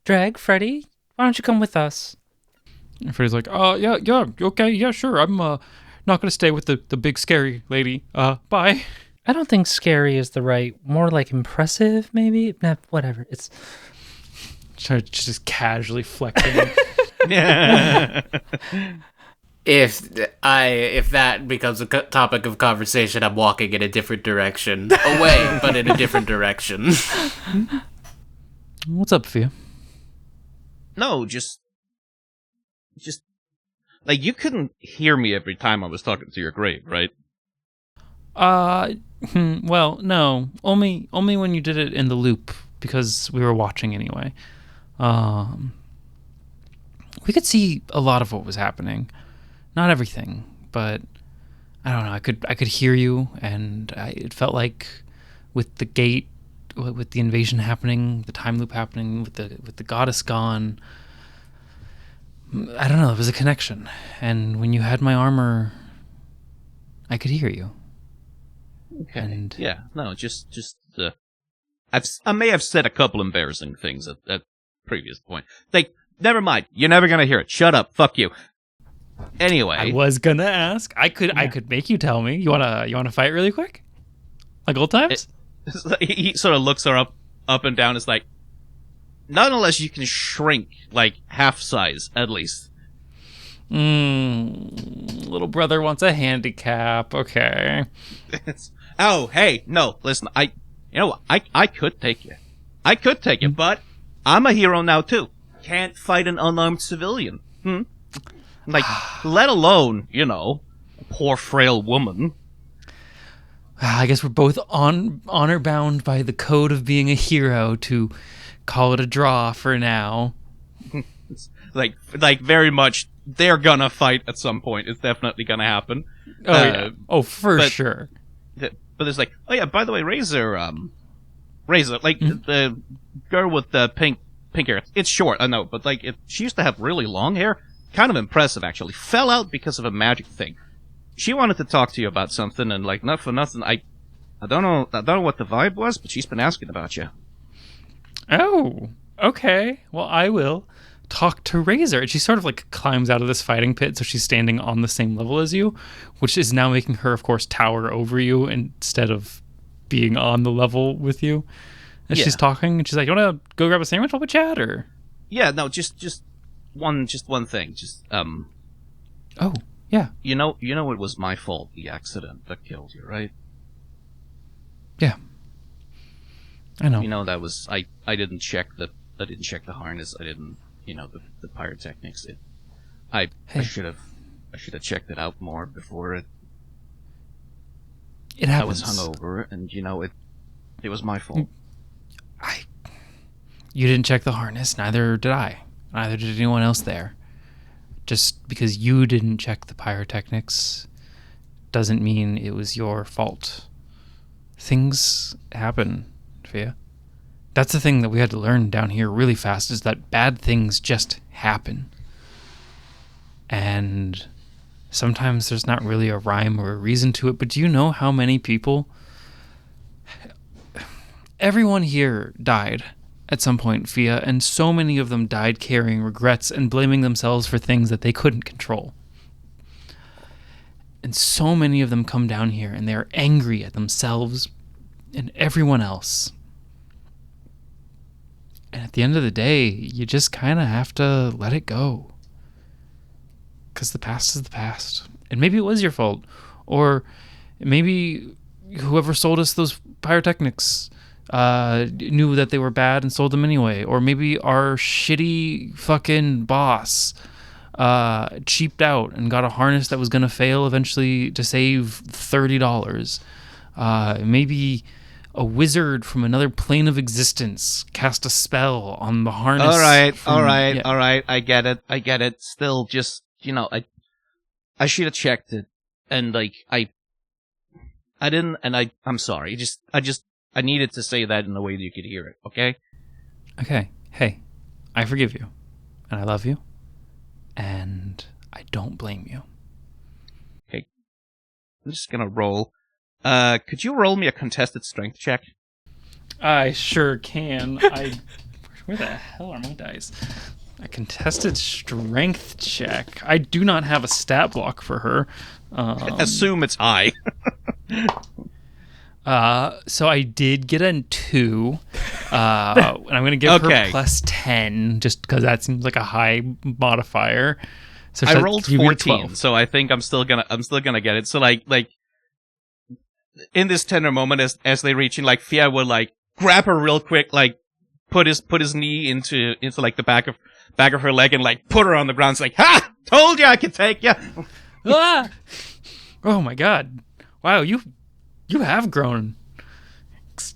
Drag, Freddy, why don't you come with us? And Freddy's like, yeah, okay, yeah, sure. I'm not going to stay with the big scary lady. Bye. I don't think scary is the right, more like impressive, maybe? Nah, whatever. It's just casually flexing. If that becomes a topic of conversation, I'm walking in a different direction. Away, but in a different direction. What's up, Fia? No, just like you couldn't hear me every time I was talking to your grave, right? Well, no. Only when you did it in the loop, because we were watching anyway. We could see a lot of what was happening. Not everything, but I don't know. I could hear you, and it felt like with the gate, with the invasion happening, the time loop happening, with the goddess gone. I don't know. There was a connection, and when you had my armor, I could hear you. Okay. And yeah, no, I may have said a couple embarrassing things at previous point. Like, never mind. You're never gonna hear it. Shut up. Fuck you. Anyway, I was gonna ask. I could make you tell me. You wanna fight really quick, like old times? He sort of looks her up and down. It's like, not unless you can shrink like half size at least. Little brother wants a handicap. Okay. Oh, hey, no, listen. I could take you. I could take you, but I'm a hero now too. Can't fight an unarmed civilian. Like, let alone, a poor frail woman. I guess we're both honor bound by the code of being a hero to call it a draw for now. like very much, they're gonna fight at some point. It's definitely gonna happen. Oh yeah. Oh, for sure. But there's like, oh yeah, by the way, Razor, like the girl with the pink hair. It's short, I know, but like she used to have really long hair. Kind of impressive, actually. Fell out because of a magic thing. She wanted to talk to you about something, and like, not for nothing, I don't know what the vibe was, but she's been asking about you. Oh, okay. Well, I will talk to Razor. And she sort of like climbs out of this fighting pit, so she's standing on the same level as you, which is now making her, of course, tower over you instead of being on the level with you. As she's talking, and she's like, "You want to go grab a sandwich while we chat?" Or yeah, no, just one thing. Oh, yeah. You know it was my fault, the accident that killed you, right? Yeah. I know. That was I didn't check the harness. I didn't, the pyrotechnics. I should have checked it out more before it. It happens. I was hungover, and it was my fault. You didn't check the harness. Neither did I. Neither did anyone else there. Just because you didn't check the pyrotechnics doesn't mean it was your fault. Things happen, Fia. That's the thing that we had to learn down here really fast, is that bad things just happen. And sometimes there's not really a rhyme or a reason to it, but do you know how many people... Everyone here died at some point, Fia, and so many of them died carrying regrets and blaming themselves for things that they couldn't control. And so many of them come down here and they're angry at themselves and everyone else. And at the end of the day, you just kind of have to let it go. Because the past is the past. And maybe it was your fault. Or maybe whoever sold us those pyrotechnics knew that they were bad and sold them anyway. Or maybe our shitty fucking boss cheaped out and got a harness that was going to fail eventually to save $30. Maybe a wizard from another plane of existence cast a spell on the harness. All right. I get it. Still, just, I should have checked it. And, like, I didn't, and I'm sorry. I needed to say that in a way that you could hear it, okay? Okay. Hey, I forgive you. And I love you. And I don't blame you. Okay. I'm just gonna roll. Could you roll me a contested strength check? I sure can. Where the hell are my dice? A contested strength check. I do not have a stat block for her. Assume it's high. So I did get a 2. And I'm going to give her plus 10 just because that seems like a high modifier. So I rolled you get a 14, 12. so I think I'm still gonna get it. So like in this tender moment as they reach in, like Fia will like grab her real quick, like put his knee into like the back of her leg and like put her on the ground. It's like, ha! Told you I could take you. Ah! Oh my god! Wow, you have grown.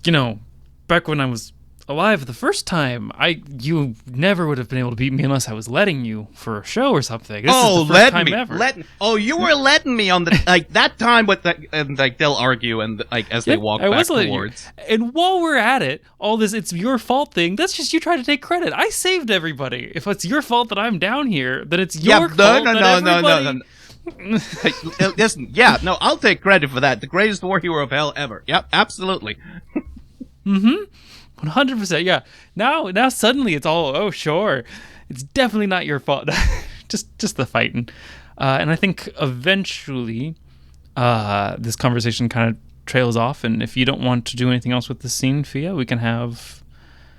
You know, back when I was alive the first time, you never would have been able to beat me unless I was letting you for a show or something. This is the first time ever. You were letting me on the like that time, but and like they'll argue and like as they walk back towards. And while we're at it, all this "it's your fault" thing, that's just you trying to take credit. I saved everybody. If it's your fault that I'm down here, then it's your fault. No. Listen, I'll take credit for that. The greatest war hero of hell ever. Yep, absolutely. 100%. Yeah. Now suddenly it's all, oh sure, it's definitely not your fault. just the fighting. And I think eventually this conversation kind of trails off. And if you don't want to do anything else with the scene, Fia, we can have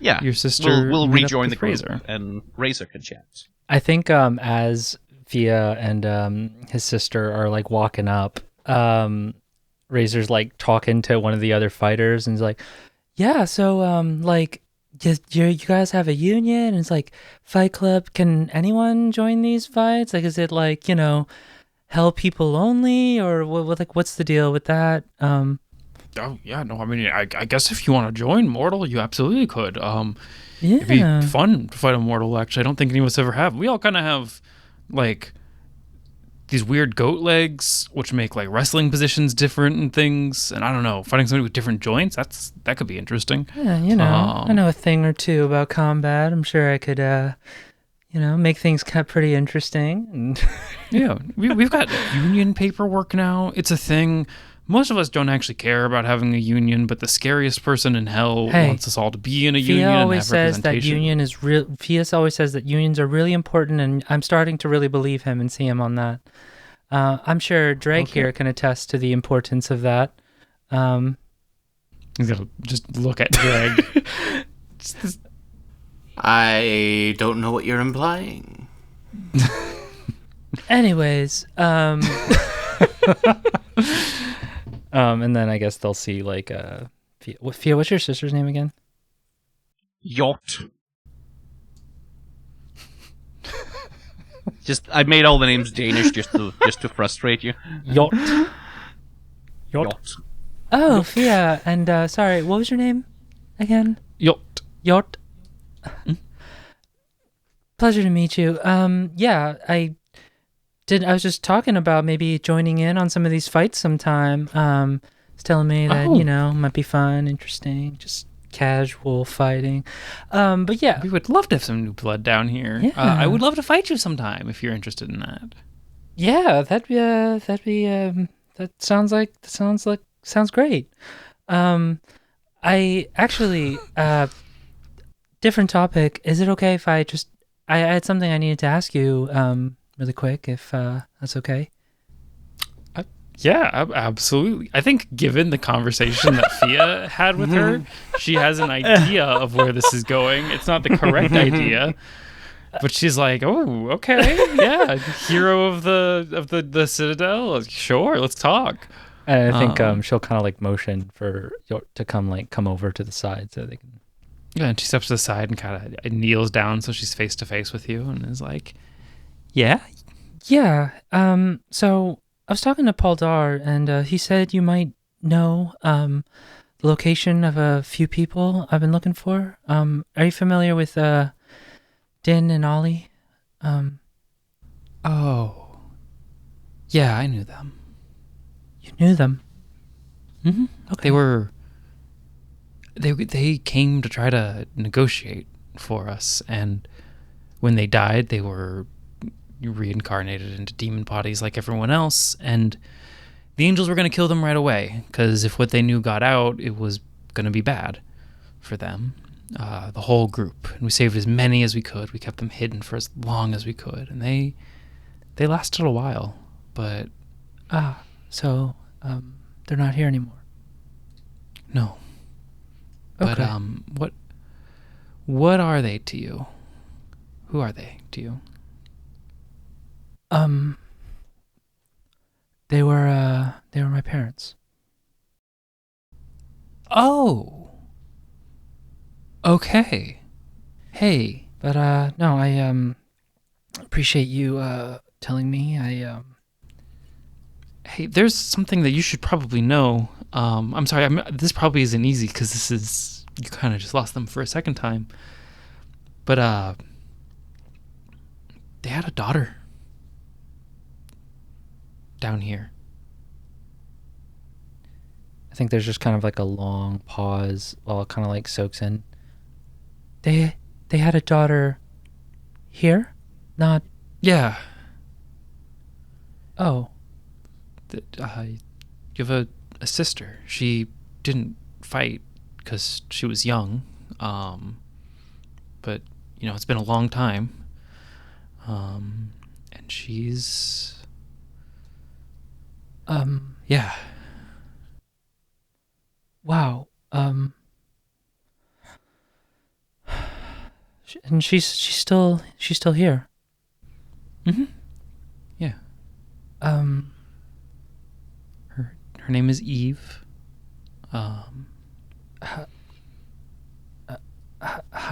your sister. We'll rejoin the group, Razor. and Razor can chat. I think as Fia and his sister are like walking up, Razor's like talking to one of the other fighters and he's like, yeah, so like you guys have a union and it's like Fight Club, can anyone join these fights? Like, is it like, hell people only, or what's the deal with that? Oh yeah, no, I mean, I guess if you want to join Mortal, you absolutely could. It'd be fun to fight a Mortal, actually. I don't think any of us ever have. We all kind of have like these weird goat legs, which make like wrestling positions different and things. And I don't know, fighting somebody with different joints, that could be interesting. Yeah, I know a thing or two about combat. I'm sure I could, make things kind of pretty interesting. Yeah, we've got union paperwork now. It's a thing. Most of us don't actually care about having a union, but the scariest person in hell wants us all to be in a union. Fia always says that union is real. Fia always says that unions are really important, and I'm starting to really believe him and see him on that. I'm sure Drake here can attest to the importance of that. He's gonna just look at Drake. I don't know what you're implying. Anyways, and then I guess they'll see like Fia, what's your sister's name again? Yacht. I made all the names Danish just to frustrate you. Yacht. Oh, Fia, and sorry, what was your name again? Yacht. Pleasure to meet you. I was just talking about maybe joining in on some of these fights sometime. It's telling me that, might be fun, interesting, just casual fighting. But yeah. We would love to have some new blood down here. Yeah. I would love to fight you sometime if you're interested in that. Yeah, sounds great. I actually, different topic. Is it okay if I had something I needed to ask you, really quick, if that's okay? Yeah, absolutely. I think given the conversation that Fia had with her, she has an idea of where this is going. It's not the correct idea, but she's like, "Oh, okay, yeah, hero of the Citadel. Sure, let's talk." And I think she'll kind of like motion for York to come over to the side so they can. Yeah, and she steps to the side and kind of kneels down so she's face to face with you and is like, "Yeah." So I was talking to Paul Dar, and he said you might know the location of a few people I've been looking for. Are you familiar with Din and Ollie? Oh. Yeah, I knew them. You knew them? Mm-hmm. Okay. They came to try to negotiate for us, and when they died, they were reincarnated into demon bodies like everyone else, and the angels were going to kill them right away, because if what they knew got out, it was going to be bad for them. the whole group, and we saved as many as we could. We kept them hidden for as long as we could, and they lasted a while. But So they're not here anymore. no. Okay. But what are they to you? Who are they to you? They were my parents. Oh. Okay. Hey. But no, I appreciate you telling me. Hey, there's something that you should probably know. I'm sorry, this probably isn't easy because you kind of just lost them for a second time. But, they had a daughter down here. I think there's just kind of like a long pause while it kind of like soaks in. They had a daughter here? Not... Yeah. Oh. You have a sister. She didn't fight because she was young. But, it's been a long time. And she's... Yeah. Wow. And she's still here. Mm-hmm. Yeah. Her name is Eve. How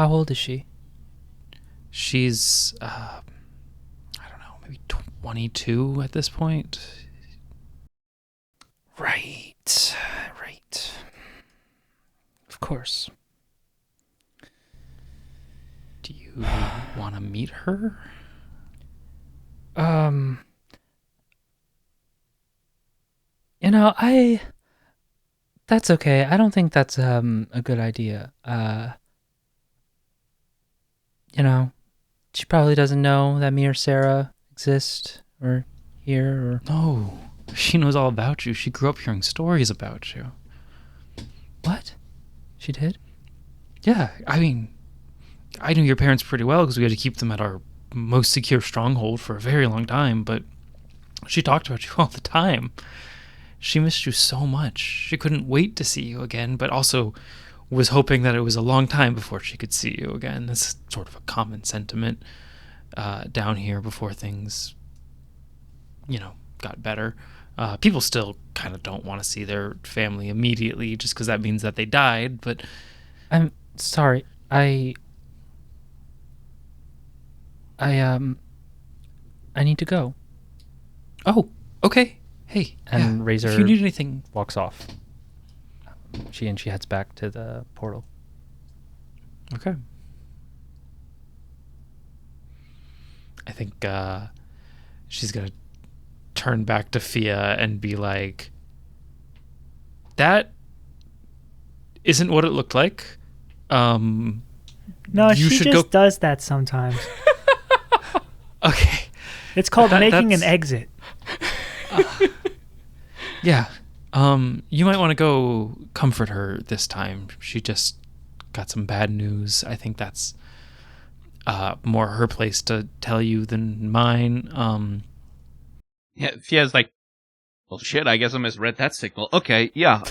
old is she? She's I don't know, maybe 22 at this point. Right. Of course. Do you want to meet her? That's okay. I don't think that's a good idea. She probably doesn't know that me or Sarah exist or here or... No, she knows all about you. She grew up hearing stories about you. What? She did? Yeah, I mean, I knew your parents pretty well because we had to keep them at our most secure stronghold for a very long time, but she talked about you all the time. She missed you so much. She couldn't wait to see you again, but also was hoping that it was a long time before she could see you again. That's sort of a common sentiment down here before things, got better. People still kind of don't want to see their family immediately just because that means that they died, but... I'm sorry. I need to go. Oh, okay. Hey, And Razor if you need anything... walks off. She heads back to the portal. Okay. I think she's going to turn back to Fia and be like, that isn't what it looked like. No, you she should just go... does that sometimes. Okay. It's called making an that's... exit. Yeah. You might want to go comfort her this time. She just got some bad news. I think that's more her place to tell you than mine. Yeah, Fia's like, well, shit, I guess I misread that signal. Okay, yeah,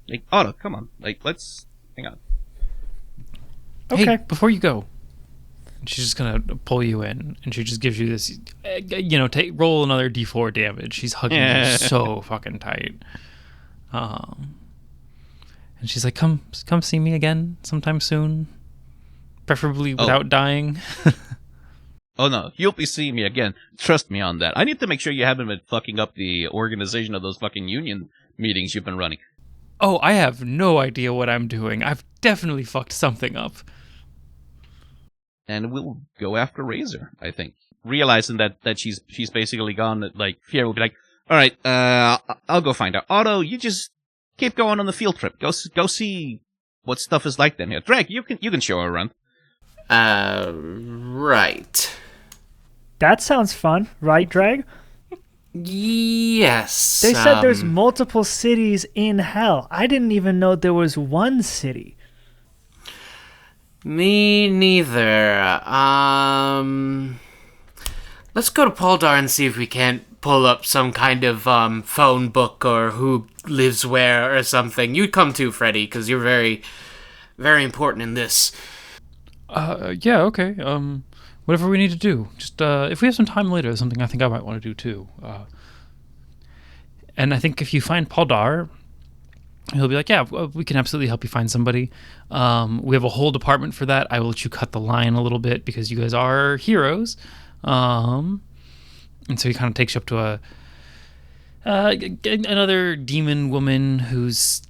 like, Otto, come on. Like, let's... Hang on. Okay. Hey, before you go, she's just gonna pull you in, and she just gives you this, roll another D4 damage. She's hugging you so fucking tight. And she's like, come see me again sometime soon, preferably without dying. Oh no, you'll be seeing me again. Trust me on that. I need to make sure you haven't been fucking up the organization of those fucking union meetings you've been running. Oh, I have no idea what I'm doing. I've definitely fucked something up. And we'll go after Razor, I think. Realizing that she's basically gone, like, Fia will be like, alright, I'll go find her. Otto, you just keep going on the field trip. Go see what stuff is like down here. Drag, you can show her around. Right. That sounds fun, right, Drag? Yes. They said there's multiple cities in hell. I didn't even know there was one city. Me neither. Let's go to Poldar and see if we can't pull up some kind of phone book or who lives where or something. You'd come too, Freddy, because you're very, very important in this. Yeah, okay. Whatever we need to do. Just, if we have some time later, there's something I think I might want to do too. And I think if you find Poldar, he'll be like, yeah, we can absolutely help you find somebody. We have a whole department for that. I will let you cut the line a little bit because you guys are heroes. And so he kind of takes you up to another demon woman who's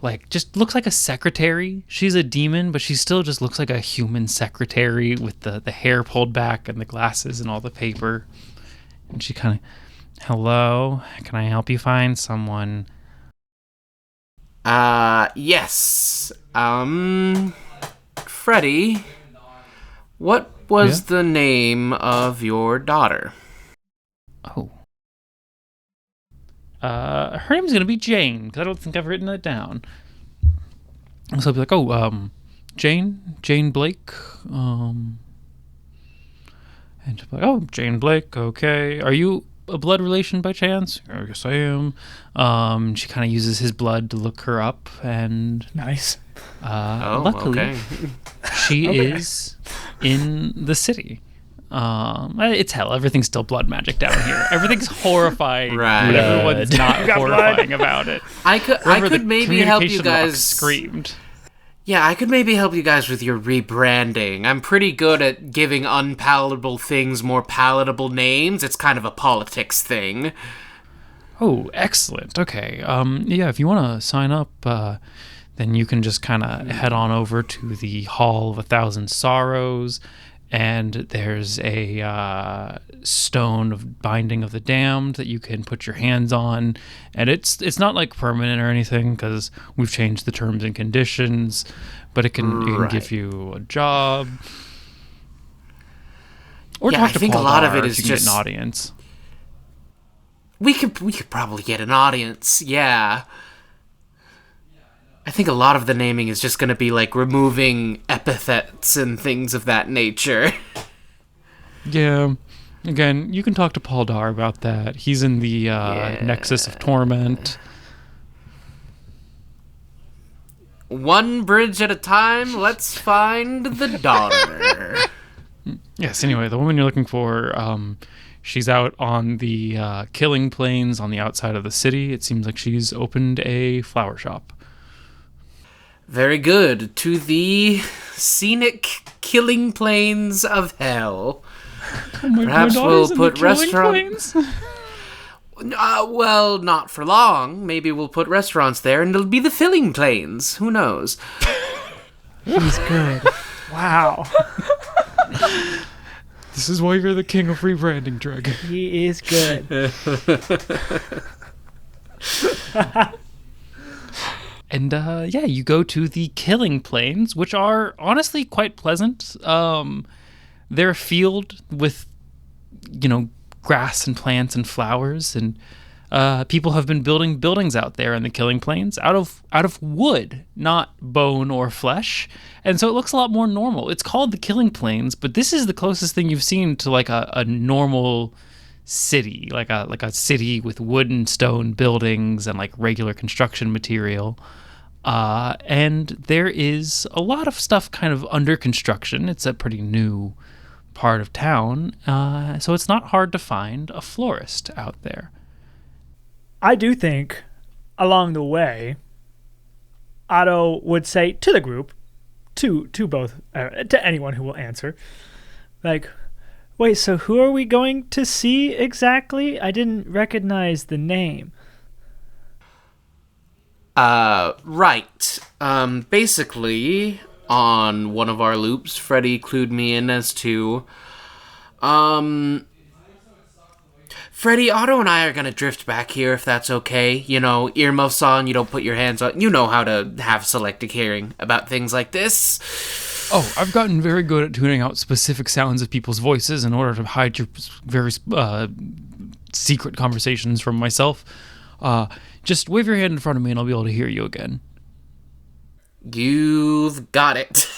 like just looks like a secretary. She's a demon, but she still just looks like a human secretary with the hair pulled back and the glasses and all the paper. And she kind of, hello, can I help you find someone? Yes. Freddy, what was the name of your daughter? Oh. Her name's gonna be Jane, because I don't think I've written that down. So I'll be like, Jane Blake, and she'll be like, oh, Jane Blake, okay. Are you a blood relation by chance? I guess I am. She kind of uses his blood to look her up, and Nice. luckily, okay. she is in the city. It's hell. Everything's still blood magic down here. Everything's horrifying, Right. but everyone's not got horrifying blood. about it. I could maybe help you Communication lock guys. screamed. Yeah, I could maybe help you guys with your rebranding. I'm pretty good at giving unpalatable things more palatable names. It's kind of a politics thing. Oh, excellent. Okay. Yeah, if you want to sign up, then you can just kind of head on over to the Hall of 1,000 Sorrows, and there's a stone of binding of the damned that you can put your hands on, and it's not like permanent or anything because we've changed the terms and conditions, but it can give you a job. Or Yeah, talk I to think a Paul lot of Dar it if is you can get just- an audience. We could probably get an audience, yeah. I think a lot of the naming is just going to be like removing epithets and things of that nature. Yeah. Again, you can talk to Paul Dar about that. He's in the Nexus of Torment. One bridge at a time, let's find the daughter. Yes, anyway, the woman you're looking for, she's out on the killing plains on the outside of the city. It seems like she's opened a flower shop. Very good. To the scenic killing plains of hell. Perhaps we'll put restaurants. Well, not for long. Maybe we'll put restaurants there, and it'll be the filling plains. Who knows? He's good. Wow. This is why you're the king of rebranding, Dreg. He is good. And yeah, you go to the killing plains, which are honestly quite pleasant. They're a field with, grass and plants and flowers, and people have been building buildings out there in the killing plains out of wood, not bone or flesh, and so it looks a lot more normal. It's called the killing plains, but this is the closest thing you've seen to like a normal city, like a city with wood and stone buildings and like regular construction material. And there is a lot of stuff kind of under construction. It's a pretty new part of town, so it's not hard to find a florist out there. I do think along the way, Otto would say to the group, to both, to anyone who will answer, like, wait, so who are we going to see exactly? I didn't recognize the name. Right. Basically, on one of our loops, Freddy clued me in as to, Freddy, Otto and I are gonna drift back here if that's okay. Earmuffs on, you don't put your hands on. You know how to have selective hearing about things like this. Oh, I've gotten very good at tuning out specific sounds of people's voices in order to hide your very secret conversations from myself. Just wave your hand in front of me and I'll be able to hear you again. You've got it.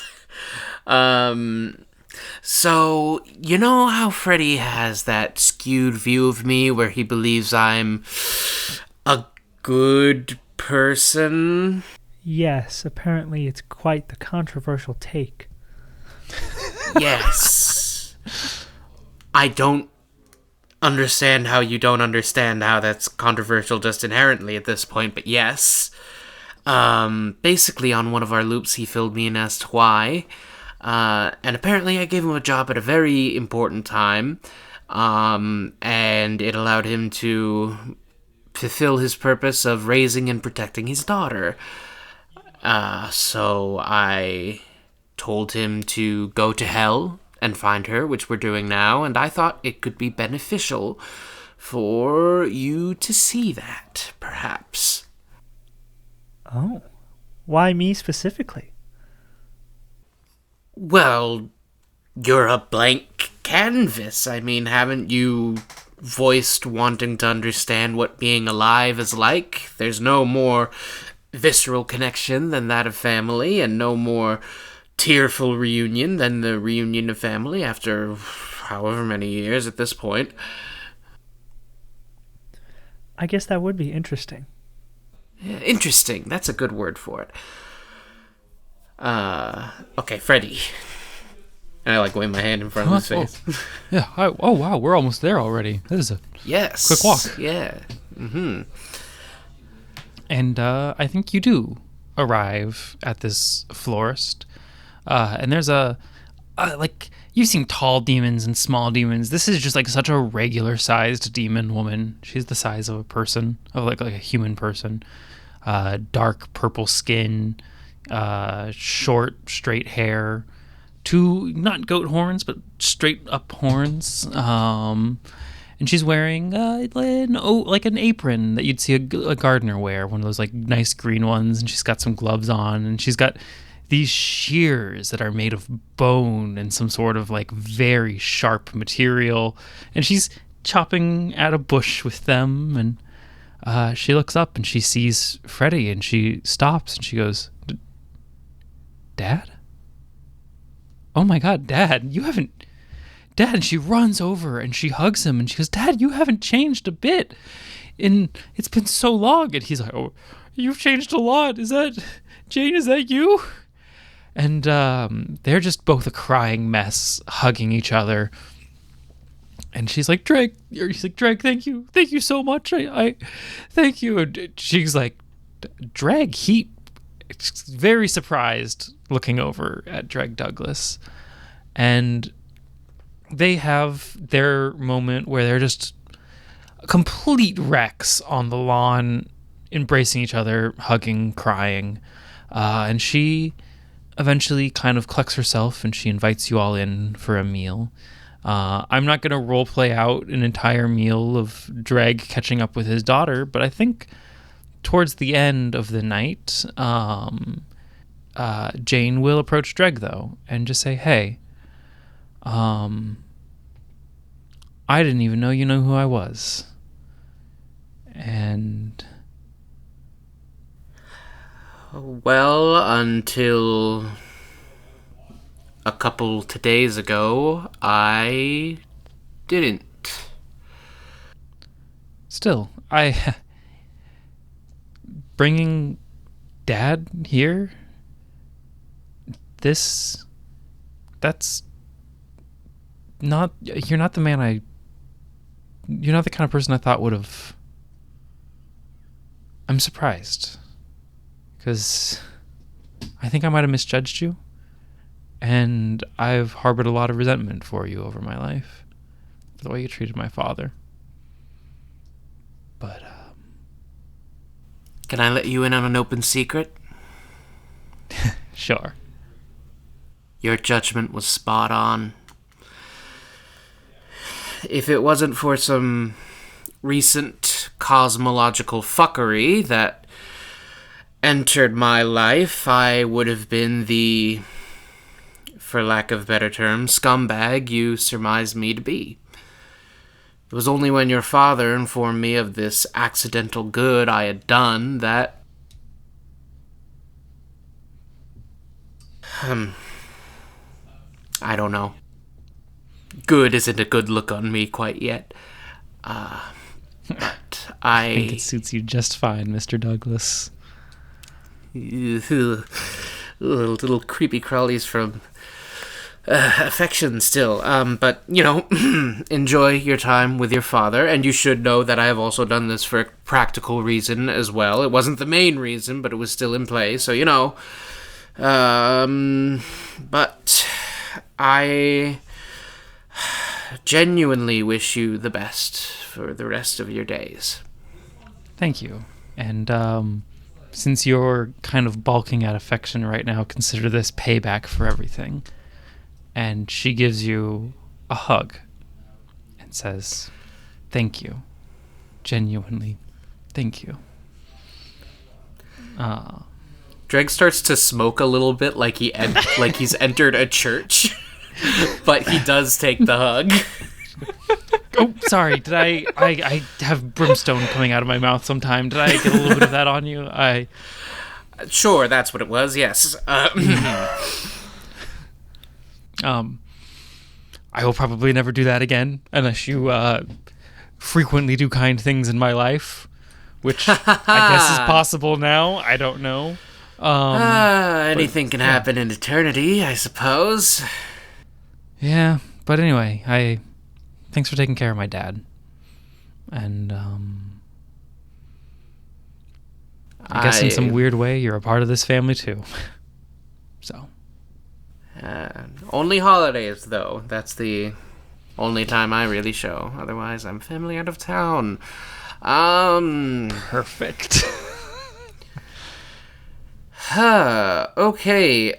So, you know how Freddy has that skewed view of me where he believes I'm a good person? Yes, apparently it's quite the controversial take. Yes. I don't understand how you don't understand how that's controversial just inherently at this point, but yes. Basically on one of our loops he filled me in as to why. And apparently I gave him a job at a very important time, and it allowed him to fulfill his purpose of raising and protecting his daughter. So I told him to go to hell and find her, which we're doing now, and I thought it could be beneficial for you to see that, perhaps. Oh. Why me specifically? Well, you're a blank canvas. I mean, haven't you voiced wanting to understand what being alive is like? There's no more visceral connection than that of family, and no more tearful reunion than the reunion of family after however many years at this point. I guess that would be interesting. Yeah, interesting. That's a good word for it. Okay, Freddy. And I wave my hand in front of his face. Yeah. Oh, wow. We're almost there already. This is a Yes. quick walk. Yeah. Mm-hmm. And I think you do arrive at this florist. And there's you've seen tall demons and small demons. This is just such a regular sized demon woman. She's the size of a person, of like a human person. Dark purple skin, short, straight hair, two, not goat horns, but straight up horns. And she's wearing an apron that you'd see a gardener wear, one of those nice green ones. And she's got some gloves on, and she's got these shears that are made of bone and some sort of very sharp material. And she's chopping at a bush with them. And she looks up and she sees Freddy, and she stops and she goes, "Dad? Oh my God, Dad, you haven't..." Dad, and she runs over and she hugs him and she goes, "Dad, you haven't changed a bit. And it's been so long." And he's like, "Oh, you've changed a lot. Is that... Jane, is that you?" And they're just both a crying mess, hugging each other. And she's like, "Dreg," or he's like, "Dreg, thank you so much. I thank you." And she's like, "Dreg," he very surprised, looking over at Dreg Douglas. And they have their moment where they're just complete wrecks on the lawn, embracing each other, hugging, crying. And she eventually kind of collects herself and she invites you all in for a meal. I'm not going to role play out an entire meal of Dreg catching up with his daughter, but I think towards the end of the night, Jane will approach Dreg, though, and just say, "Hey, I didn't even know you know who I was." And... Well, until a couple days ago, I didn't. Still, bringing Dad here, that's not... You're not the man you're not the kind of person I thought would have... I'm surprised. Because I think I might have misjudged you. And I've harbored a lot of resentment for you over my life. For the way you treated my father. But, Can I let you in on an open secret? Sure. Your judgment was spot on. If it wasn't for some recent cosmological fuckery that entered my life, I would have been the, for lack of better term, scumbag you surmised me to be. It was only when your father informed me of this accidental good I had done that... I don't know. Good isn't a good look on me quite yet. But I think it suits you just fine, Mr. Douglas. Little creepy crawlies from affection still. But, enjoy your time with your father, and you should know that I have also done this for a practical reason as well. It wasn't the main reason, but it was still in play, so, but I genuinely wish you the best for the rest of your days. Thank you. And since you're kind of balking at affection right now, consider this payback for everything. And she gives you a hug and says, thank you. Genuinely, thank you. Dreg starts to smoke a little bit like like he's entered a church, but he does take the hug. Oh, sorry. Did I have brimstone coming out of my mouth sometime? Did I get a little bit of that on you? Sure, that's what it was, yes. I will probably never do that again unless you frequently do kind things in my life, which I guess is possible now. I don't know. Anything can happen in eternity, I suppose. Yeah, but anyway, thanks for taking care of my dad. And I guess in some weird way, you're a part of this family too. So. Only holidays, though. That's the only time I really show. Otherwise, I'm family out of town. Perfect. Okay,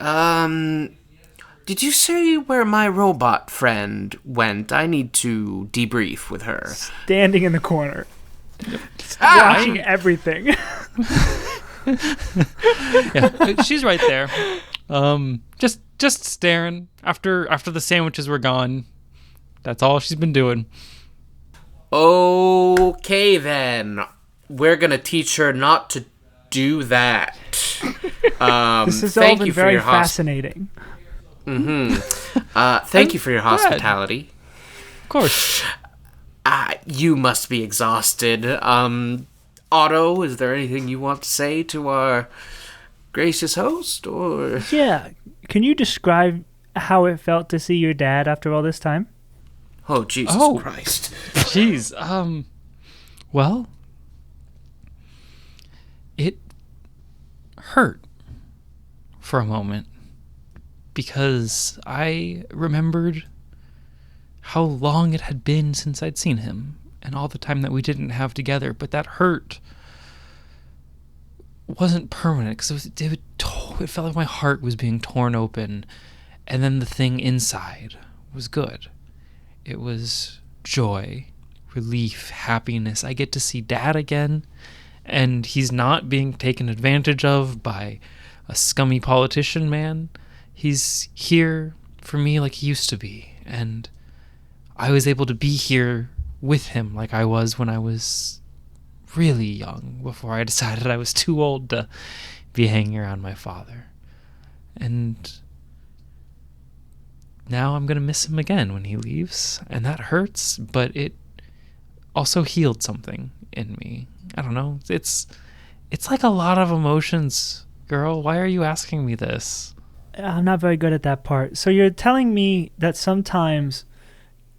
did you say where my robot friend went? I need to debrief with her. Standing in the corner. Watching everything. Yeah, she's right there. Just staring. After the sandwiches were gone, that's all she's been doing. Okay, then. We're gonna teach her not to do that. This has all been very fascinating. Thank you for your hospitality. Of course. You must be exhausted. Otto, is there anything you want to say to our gracious host, or? Yeah. Can you describe how it felt to see your dad after all this time? Oh, Jesus Christ. Jeez. Well, it hurt for a moment because I remembered how long it had been since I'd seen him and all the time that we didn't have together. But that hurt wasn't permanent because it felt like my heart was being torn open, and then the thing inside was good. It was joy, relief, happiness. I get to see Dad again, and he's not being taken advantage of by a scummy politician man. He's here for me like he used to be, and I was able to be here with him like I was when I was really young, before I decided I was too old to be hanging around my father. And now I'm going to miss him again when he leaves, and that hurts, but it also healed something in me. I don't know. It's like a lot of emotions, girl. Why are you asking me this? I'm not very good at that part. So you're telling me that sometimes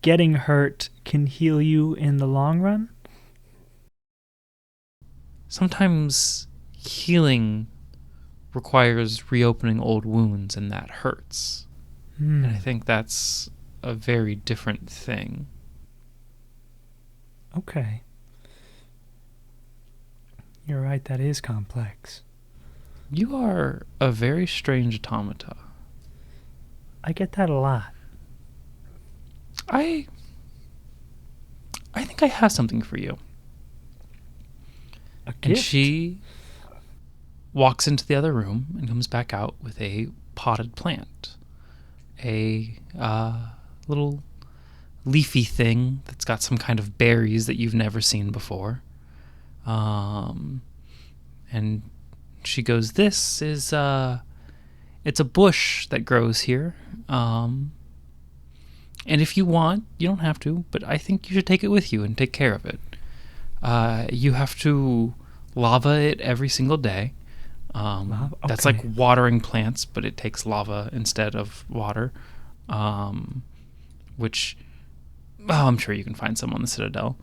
getting hurt can heal you in the long run? Sometimes healing requires reopening old wounds, and that hurts. And I think that's a very different thing. Okay. You're right, that is complex. You are a very strange automata. I get that a lot. I think I have something for you. A gift? And she walks into the other room and comes back out with a potted plant. A little leafy thing that's got some kind of berries that you've never seen before. And she goes, this is, it's a bush that grows here. And if you want, you don't have to, but I think you should take it with you and take care of it. You have to lava it every single day. That's like watering plants, but it takes lava instead of water. Which, I'm sure you can find some on the Citadel.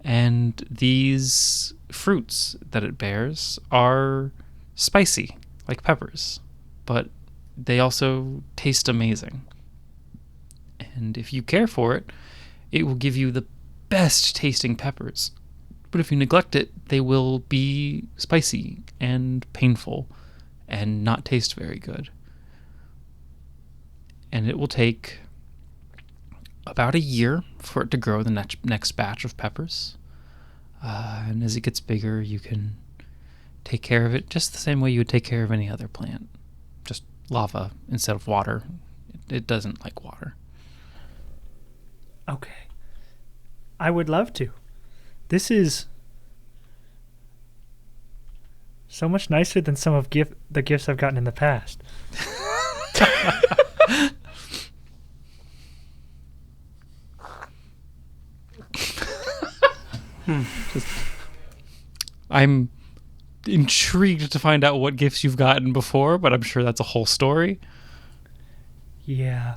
And these fruits that it bears are spicy, like peppers, but they also taste amazing. And if you care for it, it will give you the best tasting peppers. But if you neglect it, they will be spicy and painful and not taste very good. And it will take about a year for it to grow the next batch of peppers. And as it gets bigger, you can take care of it just the same way you would take care of any other plant. Just lava instead of water. It doesn't like water. Okay. I would love to. This is so much nicer than some of the gifts I've gotten in the past. I'm intrigued to find out what gifts you've gotten before, but I'm sure that's a whole story. Yeah.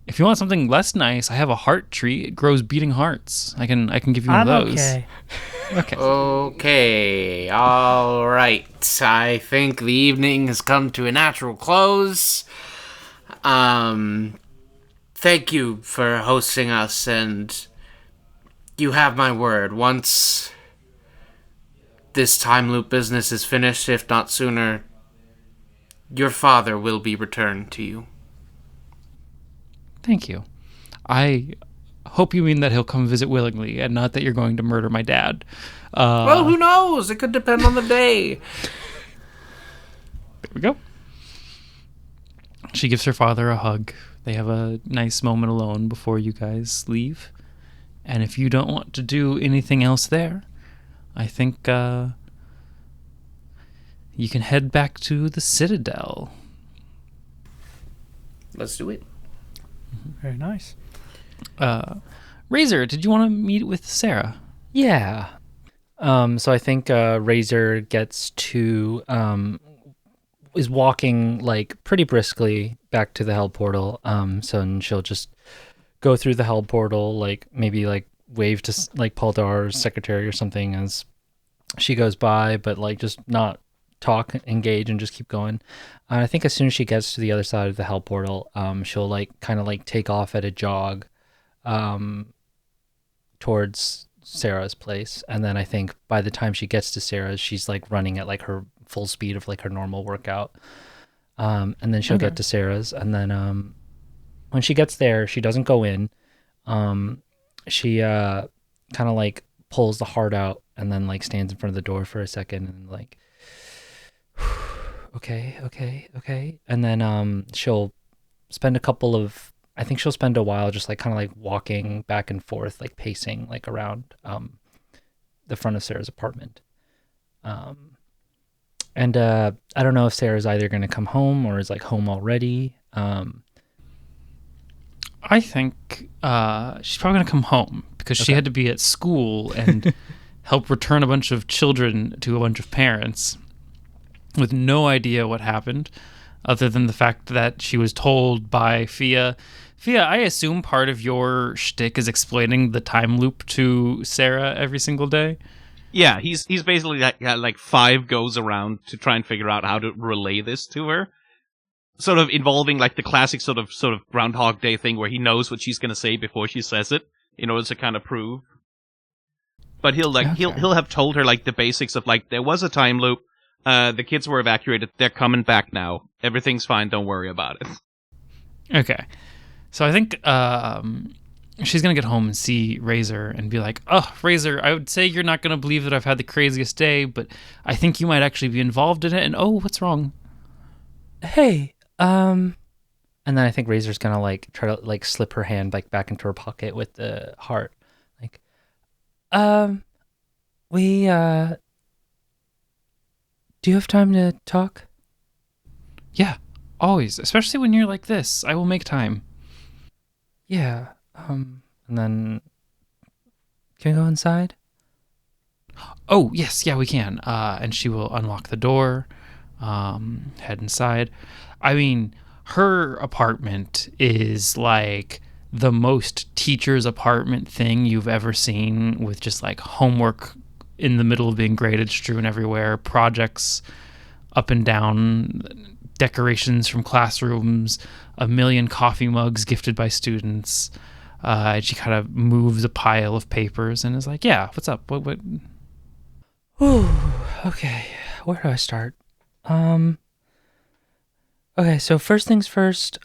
If you want something less nice, I have a heart tree. It grows beating hearts. I can give you one of those. Okay. Okay. Okay, all right. I think the evening has come to a natural close. Thank you for hosting us, and you have my word. Once this time loop business is finished, if not sooner, your father will be returned to you. Thank you. I hope you mean that he'll come visit willingly and not that you're going to murder my dad. Well, who knows? It could depend on the day. There we go. She gives her father a hug. They have a nice moment alone before you guys leave. And if you don't want to do anything else there, I think you can head back to the Citadel. Let's do it. Very nice. Razor, did you want to meet with Sarah? Yeah. So I think Razor gets to is walking like pretty briskly back to the hell portal. So she'll just go through the hell portal, like maybe like wave to like Paldar's secretary or something as she goes by, but like just not talk, engage, and just keep going. I think as soon as she gets to the other side of the hell portal, she'll like kind of like take off at a jog towards Sarah's place, and then I think by the time she gets to Sarah's, she's like running at like her full speed of like her normal workout, and then she'll get to Sarah's, and then when she gets there, she doesn't go in. She kind of like pulls the heart out and then like stands in front of the door for a second and like okay, and then she'll spend she'll spend a while just like kind of like walking back and forth, like pacing like around the front of Sarah's apartment. And I don't know if Sarah's either going to come home or is like home already. I think she's probably going to come home because she had to be at school and help return a bunch of children to a bunch of parents with no idea what happened other than the fact that she was told by Fia. Fia, I assume part of your shtick is explaining the time loop to Sarah every single day? Yeah, he's basically like 5 goes around to try and figure out how to relay this to her. Sort of involving like the classic sort of Groundhog Day thing where he knows what she's going to say before she says it in order to kind of prove. But he'll have told her like the basics of like there was a time loop. The kids were evacuated. They're coming back now. Everything's fine. Don't worry about it. Okay. So I think she's going to get home and see Razor and be like, oh, Razor, I would say you're not going to believe that I've had the craziest day, but I think you might actually be involved in it. And oh, what's wrong? Hey, And then I think Razor's gonna like try to like slip her hand like back into her pocket with the heart. Like, we do you have time to talk? Yeah, always. Especially when you're like this. I will make time. Yeah. And then can we go inside? Oh, yes, yeah, we can. And she will unlock the door, head inside. I mean, her apartment is like the most teacher's apartment thing you've ever seen, with just like homework in the middle of being graded, strewn everywhere, projects up and down, decorations from classrooms, a million coffee mugs gifted by students. She kind of moves a pile of papers and is like, yeah, what's up? What? Ooh, okay. Where do I start? Okay, so first things first,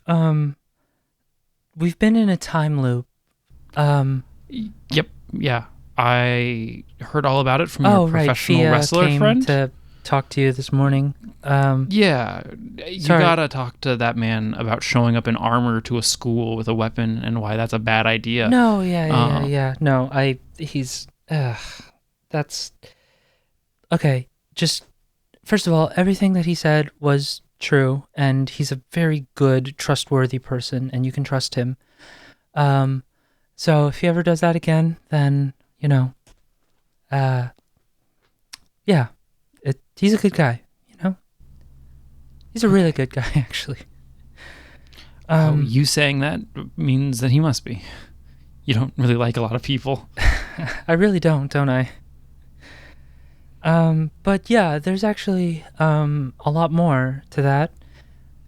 we've been in a time loop. Yep, yeah. I heard all about it from your professional Fia wrestler came friend. to talk to you this morning. Yeah, you Sorry. gotta talk to that man about showing up in armor to a school with a weapon and why that's a bad idea. No, yeah. No, that's okay. Just first of all, everything that he said was true, and he's a very good, trustworthy person, and you can trust him. So if he ever does that again, then yeah, he's a good guy. He's a really good guy, actually. You saying that means that he must be. You don't really like a lot of people. I really don't I? But yeah, there's actually a lot more to that,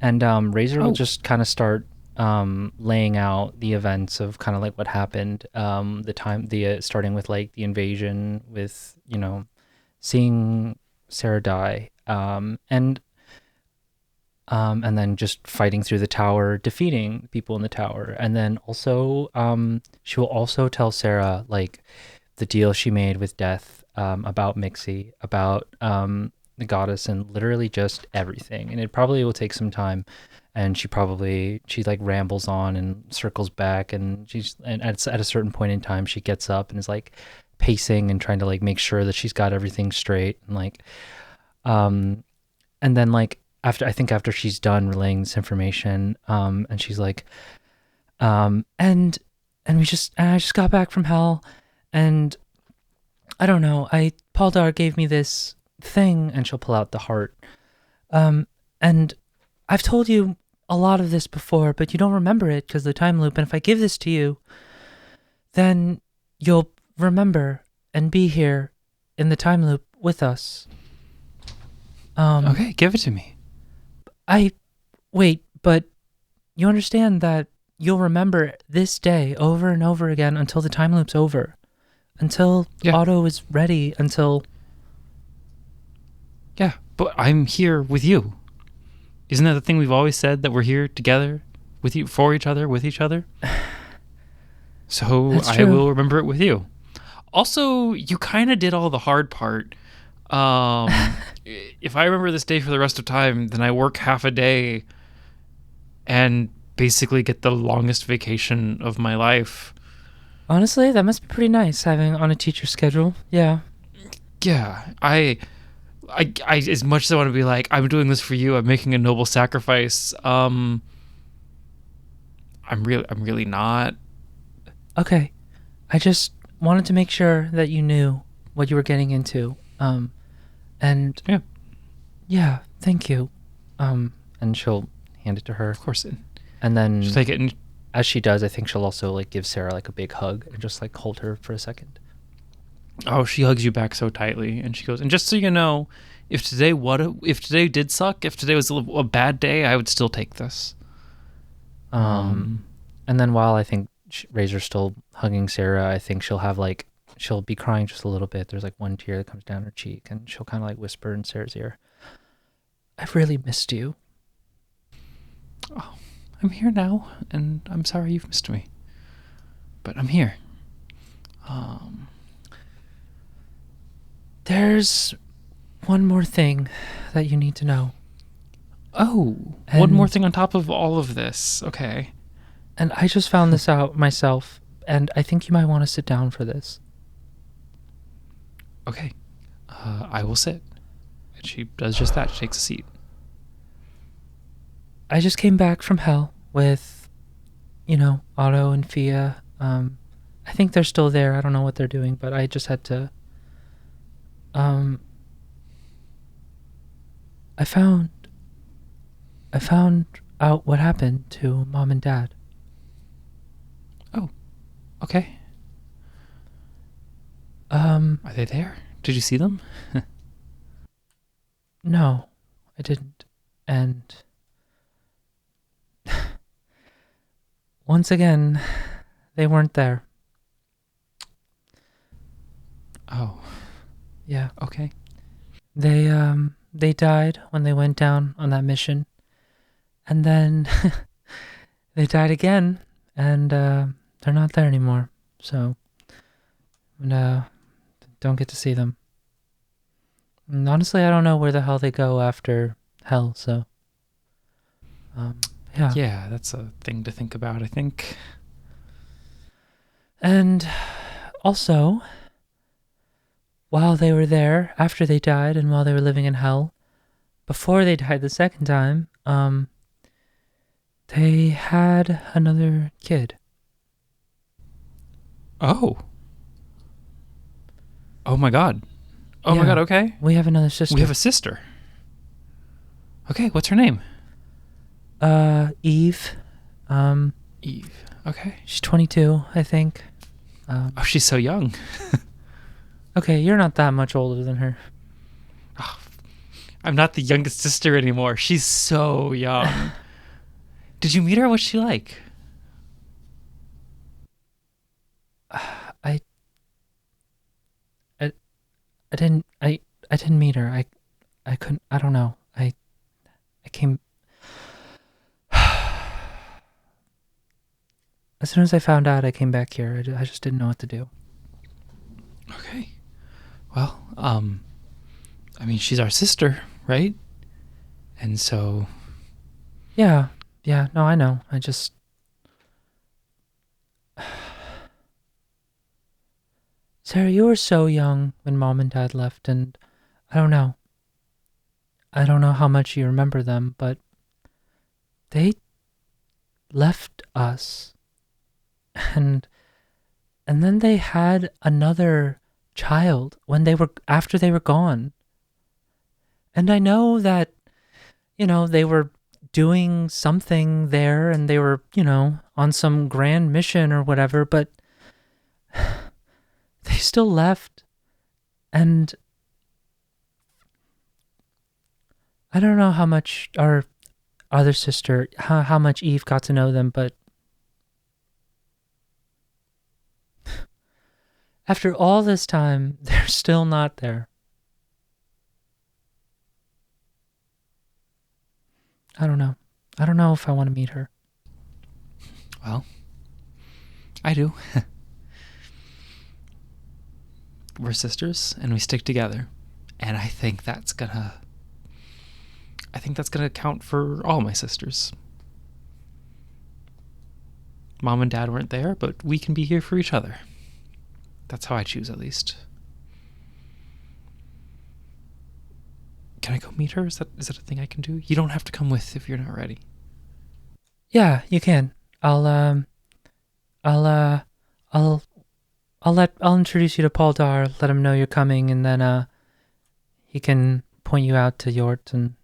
and Razor will just kind of start laying out the events of kind of like what happened, starting with like the invasion, with seeing Sarah die, and then just fighting through the tower, defeating people in the tower. And then also, she will also tell Sarah, like, the deal she made with Death, about Mixie, about the goddess, and literally just everything. And it probably will take some time. And she like rambles on and circles back. And at a certain point in time, she gets up and is like pacing and trying to like make sure that she's got everything straight. And like, and then like, after she's done relaying this information, and she's like, and I just got back from hell, and I don't know, Paul Dar gave me this thing, and she'll pull out the heart, and I've told you a lot of this before, but you don't remember it because of the time loop, and if I give this to you, then you'll remember and be here in the time loop with us. Okay, give it to me. Wait, but you understand that you'll remember this day over and over again until the time loop's over. Until Otto is ready, until... Yeah, but I'm here with you. Isn't that the thing we've always said, that we're here together, with you, for each other, with each other? So I will remember it with you. Also, you kind of did all the hard part. If I remember this day for the rest of time, then I work half a day and basically get the longest vacation of my life. Honestly, that must be pretty nice, having on a teacher schedule. Yeah. Yeah, I as much as I want to be like, I'm doing this for you, I'm making a noble sacrifice, I'm really not. Okay. I just wanted to make sure that you knew what you were getting into. And yeah, thank you. And she'll hand it to her. Of course. And then She'll take it, and as she does, I think she'll also like give Sarah like a big hug and just like hold her for a second. oh, she hugs you back so tightly, and she goes, and just so you know, if today did suck, if today was a bad day, I would still take this. And then while I think Razor's still hugging Sarah, I think she'll be crying just a little bit. There's like one tear that comes down her cheek, and she'll kind of like whisper in Sarah's ear, I've really missed you. Oh, I'm here now, and I'm sorry you've missed me, but I'm here. There's one more thing that you need to know. Oh, one more And- thing on top of all of this. Okay. And I just found this out myself, and I think you might want to sit down for this. Okay. I will sit. And she does just that. She takes a seat. I just came back from hell with, Otto and Fia. I think they're still there. I don't know what they're doing, but I just had to. I found out what happened to Mom and Dad. Okay. Are they there? Did you see them? No, I didn't. And once again, they weren't there. Oh, Yeah. okay. They died when they went down on that mission. And then they died again, and they're not there anymore. So don't get to see them. And honestly, I don't know where the hell they go after hell, so yeah. Yeah, that's a thing to think about, I think. And also, while they were there, after they died, and while they were living in hell, before they died the second time, they had another kid. Oh. Oh my god. Oh my Yeah. god, okay. We have another sister. We have a sister. Okay, what's her name? Eve. Eve. Okay. She's 22, I think. Oh, she's so young. Okay, you're not that much older than her. I'm not the youngest sister anymore. She's so young. Did you meet her? What's she like? I didn't meet her. I couldn't. I don't know. I came. As soon as I found out, I came back here. I just didn't know what to do. Okay. Well, I mean, she's our sister, right? And so, Yeah. No, I know. I just. Sarah, you were so young when Mom and Dad left, and I don't know. I don't know how much you remember them, but they left us. And then they had another child after they were gone. And I know that, they were doing something there and they were, on some grand mission or whatever, but they still left. And I don't know how much our other sister, how much Eve got to know them, but after all this time, they're still not there. I don't know. I don't know if I want to meet her. well, I do. We're sisters and we stick together. And I think that's gonna count for all my sisters. Mom and Dad weren't there, but we can be here for each other. That's how I choose, at least. Can I go meet her? Is that a thing I can do? You don't have to come with if you're not ready. Yeah, you can. I'll introduce you to Paul Dar, let him know you're coming, and then he can point you out to Yort, and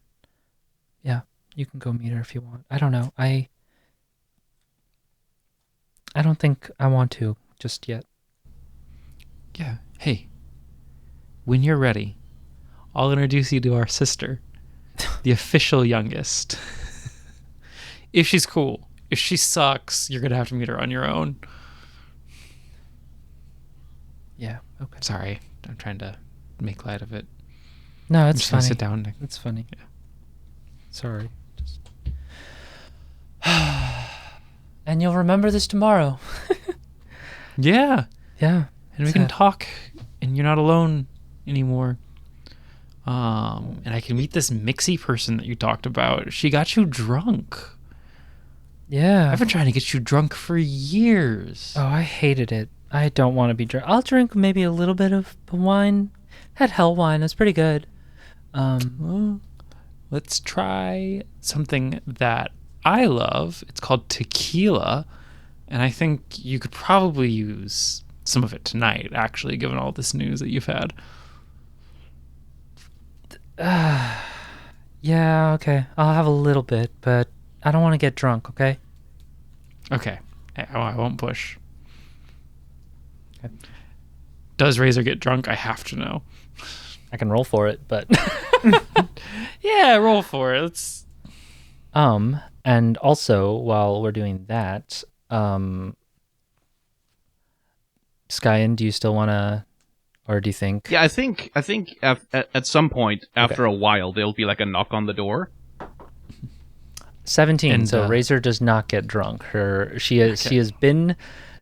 yeah, you can go meet her if you want. I don't know. I don't think I want to just yet. Yeah. Hey, when you're ready, I'll introduce you to our sister, the official youngest. If she's cool. If she sucks, you're going to have to meet her on your own. Yeah, okay. Sorry, I'm trying to make light of it. No, I'm it's just gonna funny. sit down. It's funny. Yeah. Sorry. And you'll remember this tomorrow. Yeah. Yeah. And we can talk, and you're not alone anymore. And I can meet this Mixie person that you talked about. She got you drunk. Yeah. I've been trying to get you drunk for years. Oh, I hated it. I don't want to be drunk. I'll drink maybe a little bit of wine. Had hell wine. It's pretty good. Well, let's try something that I love. It's called tequila, and I think you could probably use some of it tonight, actually, given all this news that you've had. Yeah, okay. I'll have a little bit, but I don't want to get drunk, okay? Okay. I won't push. Okay. Does Razor get drunk? I have to know. I can roll for it, but... Yeah, roll for it. Let's... And also, while we're doing that, Skyen, do you still want to... Or do you think... Yeah, I think at some point, after a while, there'll be like a knock on the door. 17, And, so Razor does not get drunk. She has been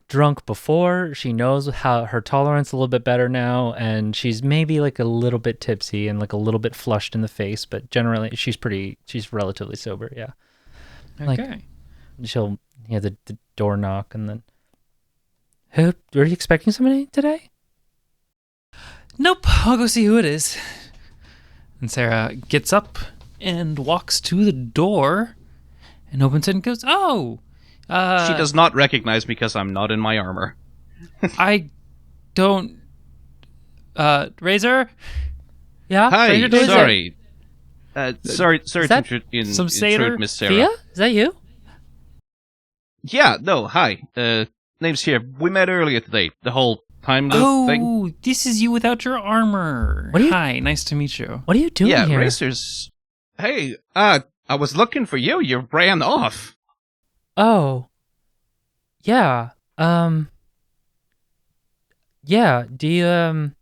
drunk before. She knows how her tolerance a little bit better now, and she's maybe like a little bit tipsy and like a little bit flushed in the face, but generally she's relatively sober, yeah. Okay. Like, she'll hear the door knock and then... Were you expecting somebody today? Nope, I'll go see who it is. And Sarah gets up and walks to the door and opens it and goes, "Oh! She does not recognize me because I'm not in my armor. I don't... Razor? Yeah? Hi, Razor, sorry. Sorry that to intrude, some satyr? Miss Sarah. Thea? Is that you? Yeah, no, hi. Name's here. We met earlier today. The whole time loop thing. Oh, this is you without your armor. What are you- Hi, nice to meet you. What are you doing Yeah, here? Racers. Hey, I was looking for you. You ran off. Oh. Yeah. Yeah, do you,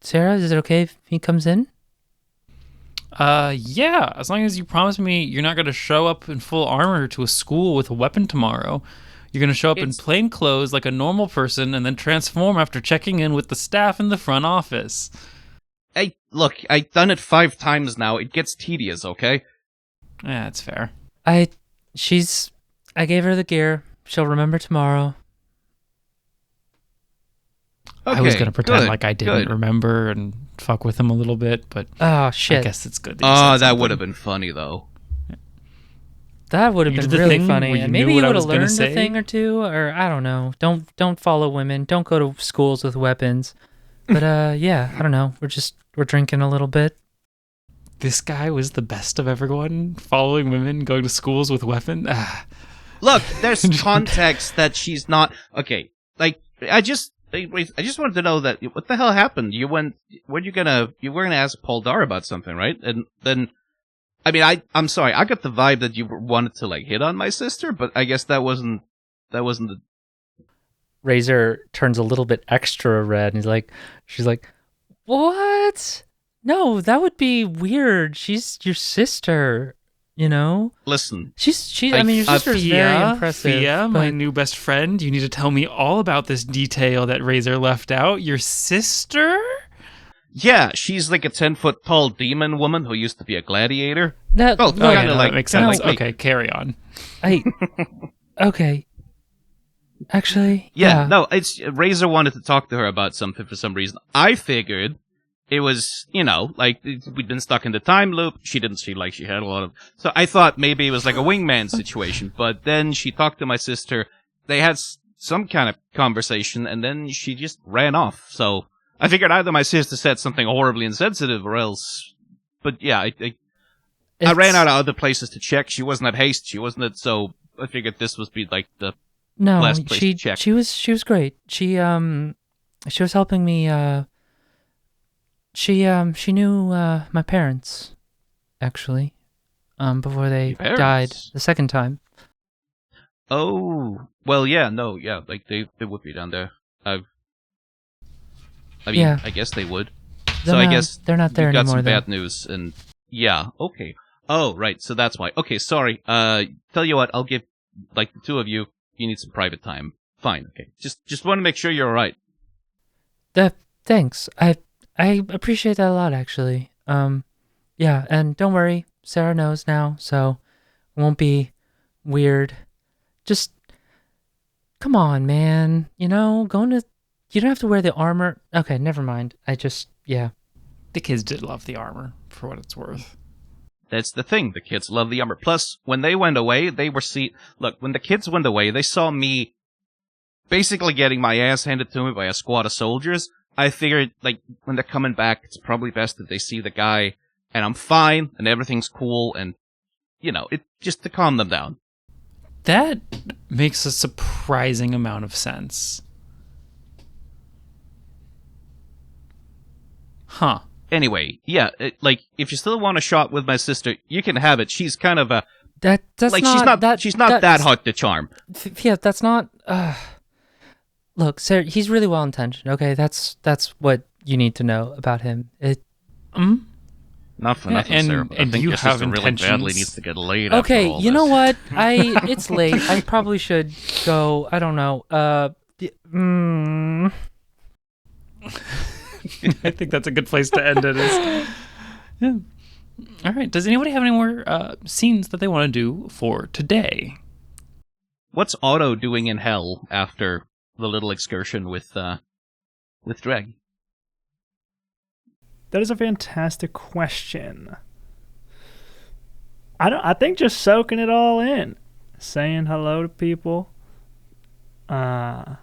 Sarah, is it okay if he comes in? Yeah, as long as you promise me you're not going to show up in full armor to a school with a weapon tomorrow. You're going to show up in plain clothes like a normal person and then transform after checking in with the staff in the front office. Hey, look, I've done it 5 times now. It gets tedious, okay? Yeah, that's fair. I gave her the gear. She'll remember tomorrow. I was Okay, going to pretend good, like I didn't good. remember and fuck with him a little bit, but Oh, shit. I guess it's good that you Oh, said that something. would have been funny, though. That would have You been did the really thing funny. where you And knew maybe what you I would was have gonna learned a say? thing or two, or I don't know. Don't follow women. Don't go to schools with weapons. But yeah, I don't know. We're drinking a little bit. This guy was the best of everyone, following women, going to schools with weapons. Look, there's context that she's not... Okay, like, I just wanted to know that... What the hell happened? You were gonna ask Paul Dar about something, right? And then... I mean, I'm sorry, I got the vibe that you wanted to, like, hit on my sister, but I guess that wasn't the... Razor turns a little bit extra red, and she's like, what? No, that would be weird. She's your sister, you know? Listen, I mean, your sister's very impressive. Fia, my but- new best friend, you need to tell me all about this detail that Razor left out. Your sister? yeah, she's like a 10-foot tall demon woman who used to be a gladiator. That, Oh, look, kinda Okay, no, like- that makes kinda sense. like me. Okay, carry on. Okay. Actually, Yeah, no, it's Razor wanted to talk to her about something for some reason. I figured it was, like we'd been stuck in the time loop. She didn't seem like she had a lot of... So I thought maybe it was like a wingman situation, but then she talked to my sister. They had some kind of conversation, and then she just ran off. So I figured either my sister said something horribly insensitive or else... But yeah, I ran out of other places to check. She wasn't at haste. She wasn't at... So I figured this would be like the... No, last place to check. she was great. She was helping me. She knew my parents, actually, before they Your died parents? the second time. Oh, well, yeah, no, yeah, like they would be down there. I mean, Yeah. I guess they would. They're So I not- guess they're not there you got anymore. some though. bad news, and yeah, okay. Oh, right, so that's why. Okay, sorry. Tell you what, I'll give like the two of you. You need some private time. Fine, okay. Just want to make sure you're all right. Thanks. I appreciate that a lot, actually. Yeah, and don't worry, Sarah knows now, so it won't be weird. Just come on, man. You don't have to wear the armor. Okay, never mind. Yeah. The kids did love the armor, for what it's worth. That's the thing. The kids love the armor. Plus, when they went away, when the kids went away, they saw me basically getting my ass handed to me by a squad of soldiers. I figured, when they're coming back, it's probably best that they see the guy, and I'm fine, and everything's cool, and, it just to calm them down. That makes a surprising amount of sense. Huh. Anyway, yeah, if you still want a shot with my sister, you can have it. She's kind of a... she's not that hard to charm. Yeah, that's not... Look, Sarah, he's really well-intentioned, okay? That's what you need to know about him. Not for nothing, Sarah, but I think your sister really badly needs to get laid. Okay, after all you know this. what? It's late. I probably should go. I don't know. I think that's a good place to end it. Yeah. All right. Does anybody have any more scenes that they want to do for today? What's Otto doing in hell after the little excursion with Dreg? That is a fantastic question. I think just soaking it all in, saying hello to people, and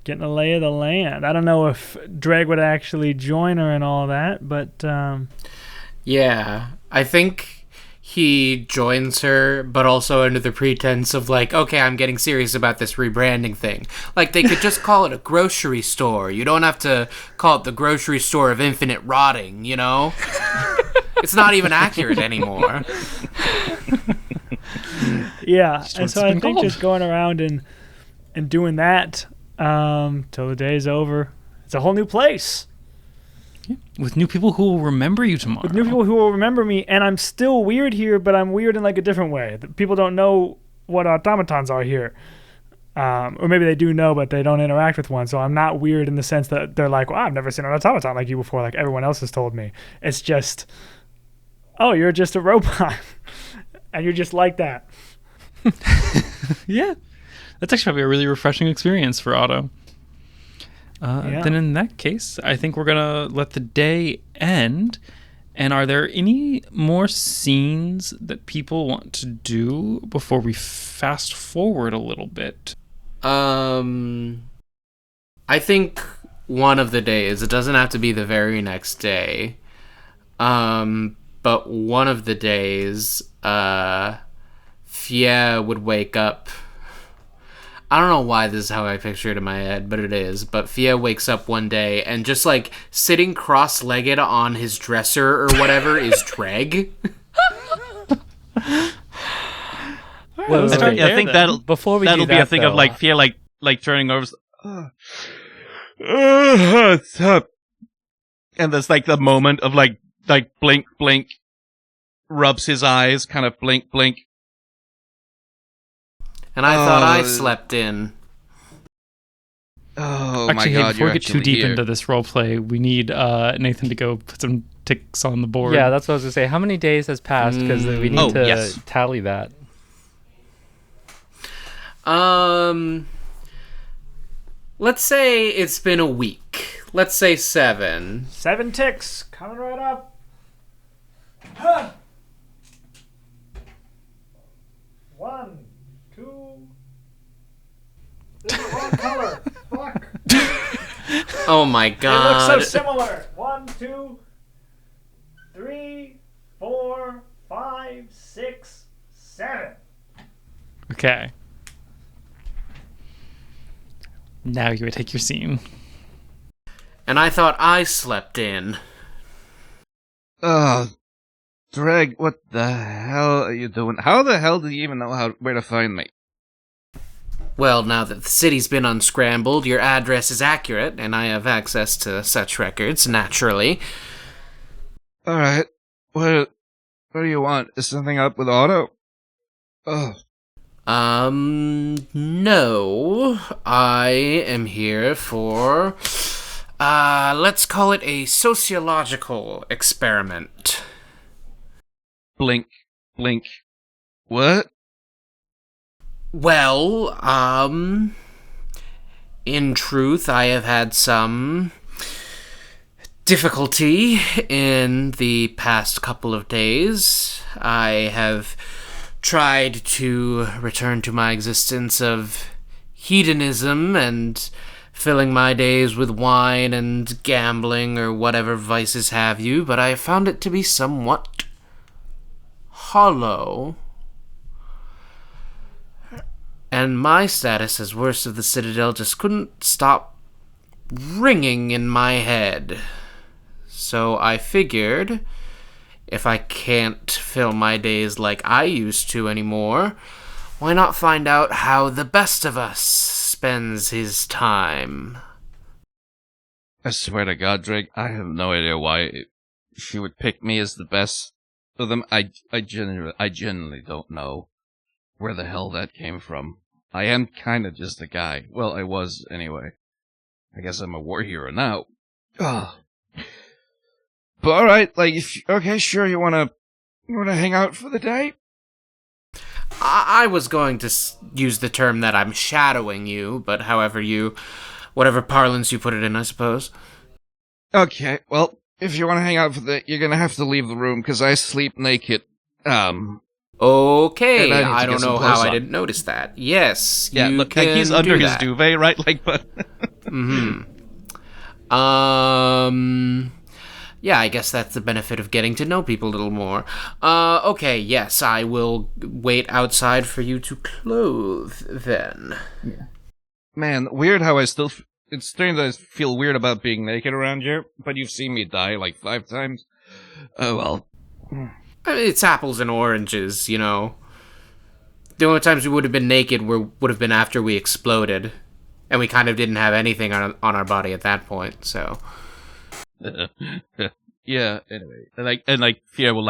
getting a lay of the land. I don't know if Dreg would actually join her and all that, but yeah, I think he joins her, but also under the pretense of okay, I'm getting serious about this rebranding thing. They could just call it a grocery store. You don't have to call it the grocery store of infinite rotting, It's not even accurate anymore. Yeah, and so I think just going around and doing that till the day's over. It's a whole new place. Yeah. With new people who will remember you tomorrow. With new people who will remember me, and I'm still weird here, but I'm weird in a different way. People don't know what automatons are here. Or maybe they do know, but they don't interact with one. So I'm not weird in the sense that they're like, well, I've never seen an automaton like you before, like everyone else has told me. It's just, oh, you're just a robot. And you're just like that. Yeah. That's actually probably a really refreshing experience for Otto. Then in that case, I think we're going to let the day end. And are there any more scenes that people want to do before we fast forward a little bit? I think one of the days, it doesn't have to be the very next day, but one of the days, Fia would wake up. I don't know why this is how I picture it in my head, but it is. But Fia wakes up one day and just sitting cross-legged on his dresser or whatever is Dreg. Well, I think that'll be a thing though, of Fia turning over. What's up? And there's the moment of blink, blink, rubs his eyes, kind of blink, blink. And I thought I slept in. Oh actually, my god! Before we get too deep here. into this role play, we need Nathan to go put some ticks on the board. Yeah, that's what I was going to say. How many days has passed? Because we need to tally that. Let's say it's been a week. Let's say 7. 7 ticks. Coming right up. Huh. 1, 2. This is the wrong color. Fuck. Oh my god. It looks so similar. 1, 2, 3, 4, 5, 6, 7. Okay. Now you would take your scene. And I thought I slept in. Dreg, what the hell are you doing? How the hell do you even know where to find me? Well, now that the city's been unscrambled, your address is accurate, and I have access to such records, naturally. Alright. What do you want? Is something up with Otto? Oh. No. I am here for Let's call it a sociological experiment. Blink. What? Well, in truth, I have had some difficulty in the past couple of days. I have tried to return to my existence of hedonism and filling my days with wine and gambling or whatever vices have you, but I found it to be somewhat hollow. And my status as worst of the Citadel just couldn't stop ringing in my head. So I figured, if I can't fill my days like I used to anymore, why not find out how the best of us spends his time? I swear to God, Drake, I have no idea why she would pick me as the best of them. I genuinely don't know where the hell that came from. I am kind of just a guy. Well, I was anyway. I guess I'm a war hero now. Ugh. But alright, like, okay, sure, you wanna hang out for the day? I was going to use the term that I'm shadowing you, but whatever parlance you put it in, I suppose. Okay, well, if you wanna hang out for you're gonna have to leave the room, because I sleep naked. Okay, I I don't know how I didn't notice that. Yes, yeah, you look, can like he's under do his that. duvet, right? Like, but Yeah, I guess that's the benefit of getting to know people a little more. Okay, yes, I will wait outside for you to clothe, then. Yeah. Man, weird how it's strange that I feel weird about being naked around here, but you've seen me die like 5 times. Oh, well. I mean, it's apples and oranges, you know. The only times we would have been naked would have been after we exploded. And we kind of didn't have anything on our body at that point, so... Yeah, anyway. And Fia will,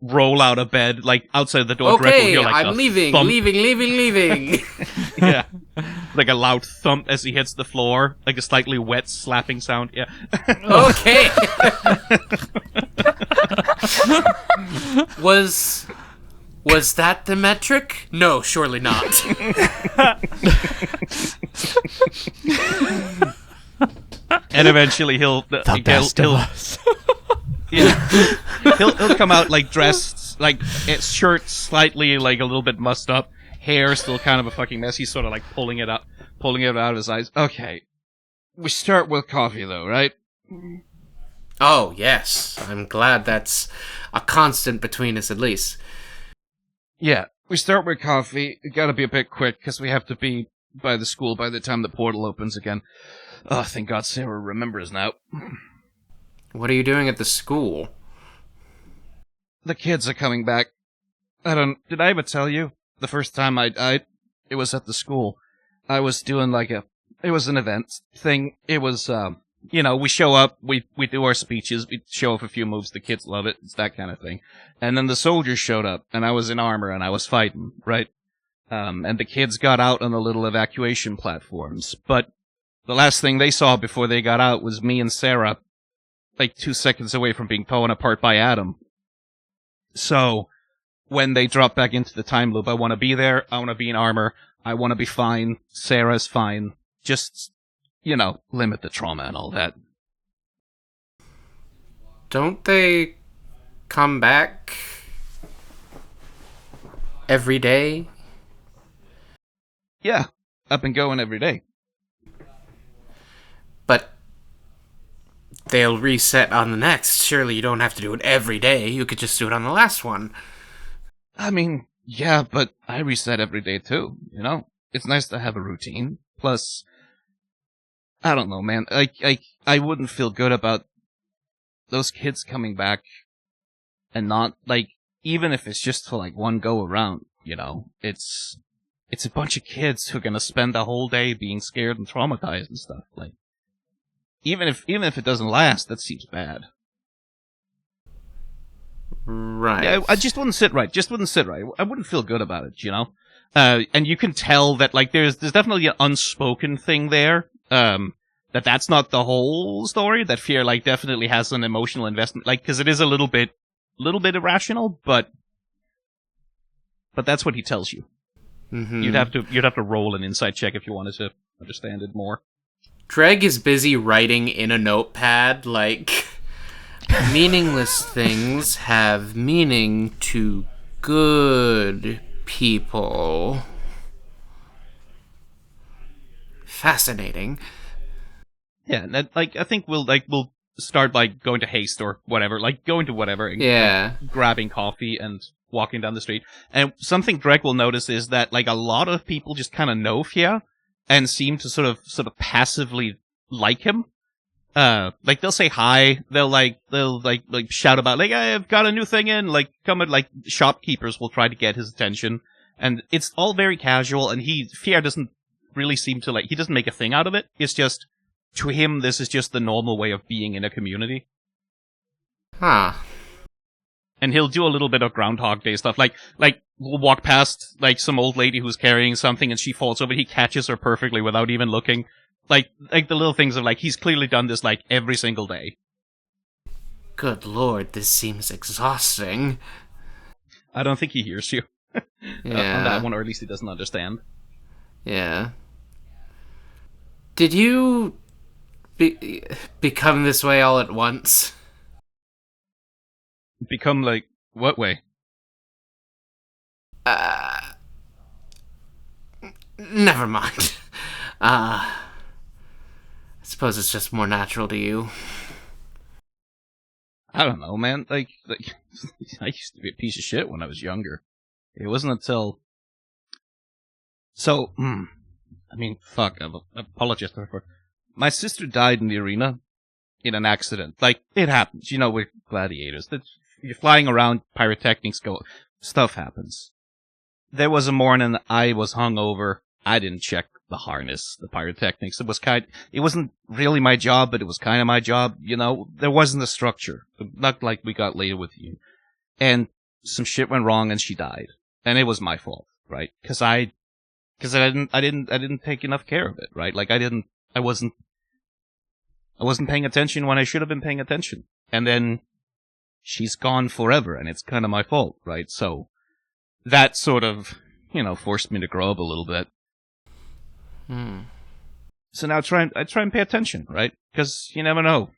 roll out of bed, outside the door. Okay, hear, I'm leaving. Yeah. Like a loud thump as he hits the floor. Like a slightly wet slapping sound. Yeah. Okay. Was that the metric? No, surely not. And eventually he'll come out dressed, his shirt slightly a little bit mussed up, hair still kind of a fucking mess. He's sort of pulling it out of his eyes. Okay, we start with coffee though, right? Oh yes, I'm glad that's a constant between us at least. Yeah, we start with coffee. It gotta be a bit quick because we have to be by the school by the time the portal opens again. Oh, thank God Sarah remembers now. What are you doing at the school? The kids are coming back. Did I ever tell you? The first time I died, it was at the school. I was doing it was an event thing. It was, we show up, we do our speeches, we show off a few moves, the kids love it, it's that kind of thing. And then the soldiers showed up, and I was in armor, and I was fighting, right? And the kids got out on the little evacuation platforms, but the last thing they saw before they got out was me and Sarah, 2 seconds away from being torn apart by Adam. So, when they drop back into the time loop, I want to be there, I want to be in armor, I want to be fine, Sarah's fine. Just, limit the trauma and all that. Don't they come back every day? Yeah, up and going every day. But they'll reset on the next. Surely you don't have to do it every day. You could just do it on the last one. I mean, yeah, but I reset every day too, It's nice to have a routine. Plus, I don't know, man. I wouldn't feel good about those kids coming back and not, even if it's just for, one go around, It's a bunch of kids who are gonna spend the whole day being scared and traumatized and stuff. Even if it doesn't last, that seems bad. Right. Yeah, I just wouldn't sit right. I wouldn't feel good about it, And you can tell that, there's definitely an unspoken thing there. that's not the whole story. That Fear like definitely has an emotional investment, like because it is a little bit irrational, but that's what he tells you. Mm-hmm. You'd have to roll an insight check if you wanted to understand it more. Dreg is busy writing in a notepad, like, meaningless things have meaning to good people. Fascinating. Yeah, and that, like, I think we'll start, like, going to Haste or whatever, like, going to whatever, and Yeah. grabbing coffee and walking down the street. And something Dreg will notice is that, like, a lot of people just kind of know Fia and seem to sort of passively like him. Like, they'll say hi, they'll shout about, like, I've got a new thing in, like, come and, like, shopkeepers will try to get his attention. And it's all very casual, and Fia doesn't really seem to, like, he doesn't make a thing out of it. It's just, to him, this is just the normal way of being in a community. Huh. And he'll do a little bit of Groundhog Day stuff. Like we'll walk past, like, some old lady who's carrying something and she falls over. He catches her perfectly without even looking. Like the little things of, like, he's clearly done this, like, every single day. Good lord, this seems exhausting. I don't think he hears you. Yeah. On that one, or at least he doesn't understand. Yeah. Did you become this way all at once? Become, like, what way? Never mind. I suppose it's just more natural to you. I don't know, man. Like I used to be a piece of shit when I was younger. It wasn't until... So, I mean, fuck, I apologize for... My sister died in the arena in an accident. Like, it happens. You know, we're gladiators. You're flying around, pyrotechnics go... Stuff happens. There was a morning I was hungover. I didn't check the harness, the pyrotechnics. It wasn't really my job, but it was kind of my job. You know, there wasn't a structure. Not like we got later with you. And some shit went wrong and she died. And it was my fault, right? Because I didn't take enough care of it, right? Like, I wasn't paying attention when I should have been paying attention. And then she's gone forever, and it's kind of my fault, right? So that sort of, forced me to grow up a little bit. So now I try and pay attention, right? Because you never know,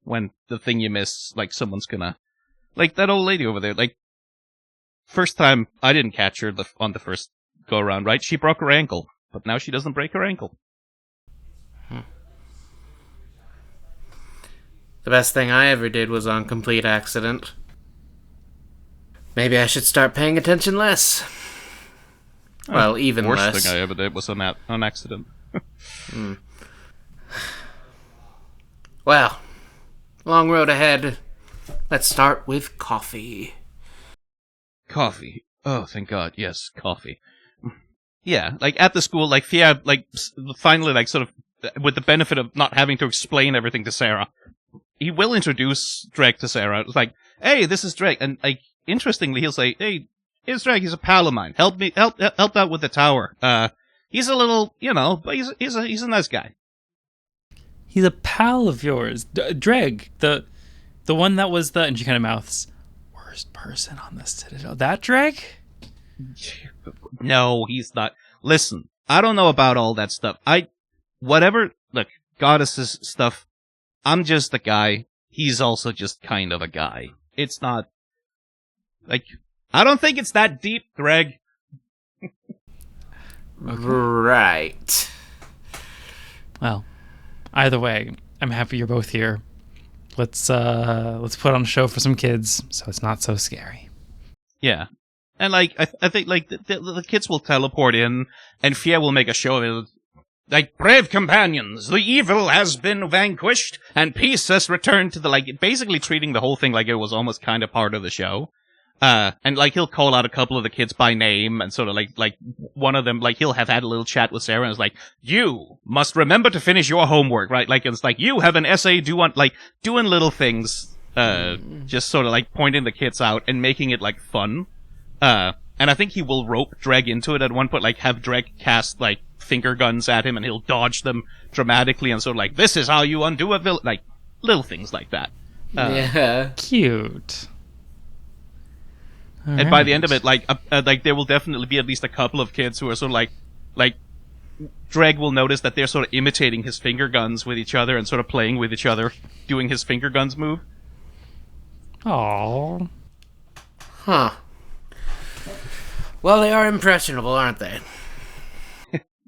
when the thing you miss, like, someone's gonna, like that old lady over there, like, first time I didn't catch her on the first go around, right? She broke her ankle, but now she doesn't break her ankle. The best thing I ever did was on complete accident. Maybe I should start paying attention less. Well, even less. The worst thing I ever did was on accident. Well, long road ahead. Let's start with coffee. Coffee. Oh, thank God. Yes, coffee. Yeah, like, at the school, like, Fia, like, finally, like, sort of, with the benefit of not having to explain everything to Sarah, he will introduce Drake to Sarah. It's like, hey, this is Drake. And, like, interestingly, he'll say, hey, here's Drake. He's a pal of mine. Help out with the tower. He's a little, but he's a nice guy. He's a pal of yours. Dreg, the one that was and she kind of mouths, worst person on the Citadel. That Dreg? No, he's not. Listen, I don't know about all that stuff. Look, goddesses stuff, I'm just a guy. He's also just kind of a guy. It's not, like, I don't think it's that deep, Greg. Right. Well, either way, I'm happy you're both here. Let's put on a show for some kids so it's not so scary. Yeah. And, like, I think, like, the kids will teleport in, and Fia will make a show of it. Like, brave companions, the evil has been vanquished, and peace has returned to basically treating the whole thing like it was almost kind of part of the show. And, like, he'll call out a couple of the kids by name, and sort of, like, one of them, like, he'll have had a little chat with Sarah, and it's like, you must remember to finish your homework, right? Like, it's like, you have an essay due on, like, doing little things, just sort of, like, pointing the kids out and making it, like, fun. And I think he will rope Dreg into it at one point, like, have Dreg cast, like, finger guns at him, and he'll dodge them dramatically, and sort of like, this is how you undo a villain, like little things like that. Yeah. Cute. And by the end of it, like there will definitely be at least a couple of kids who are sort of like Dreg will notice that they're sort of imitating his finger guns with each other and sort of playing with each other, doing his finger guns move. Aww. Huh. Well, they are impressionable, aren't they?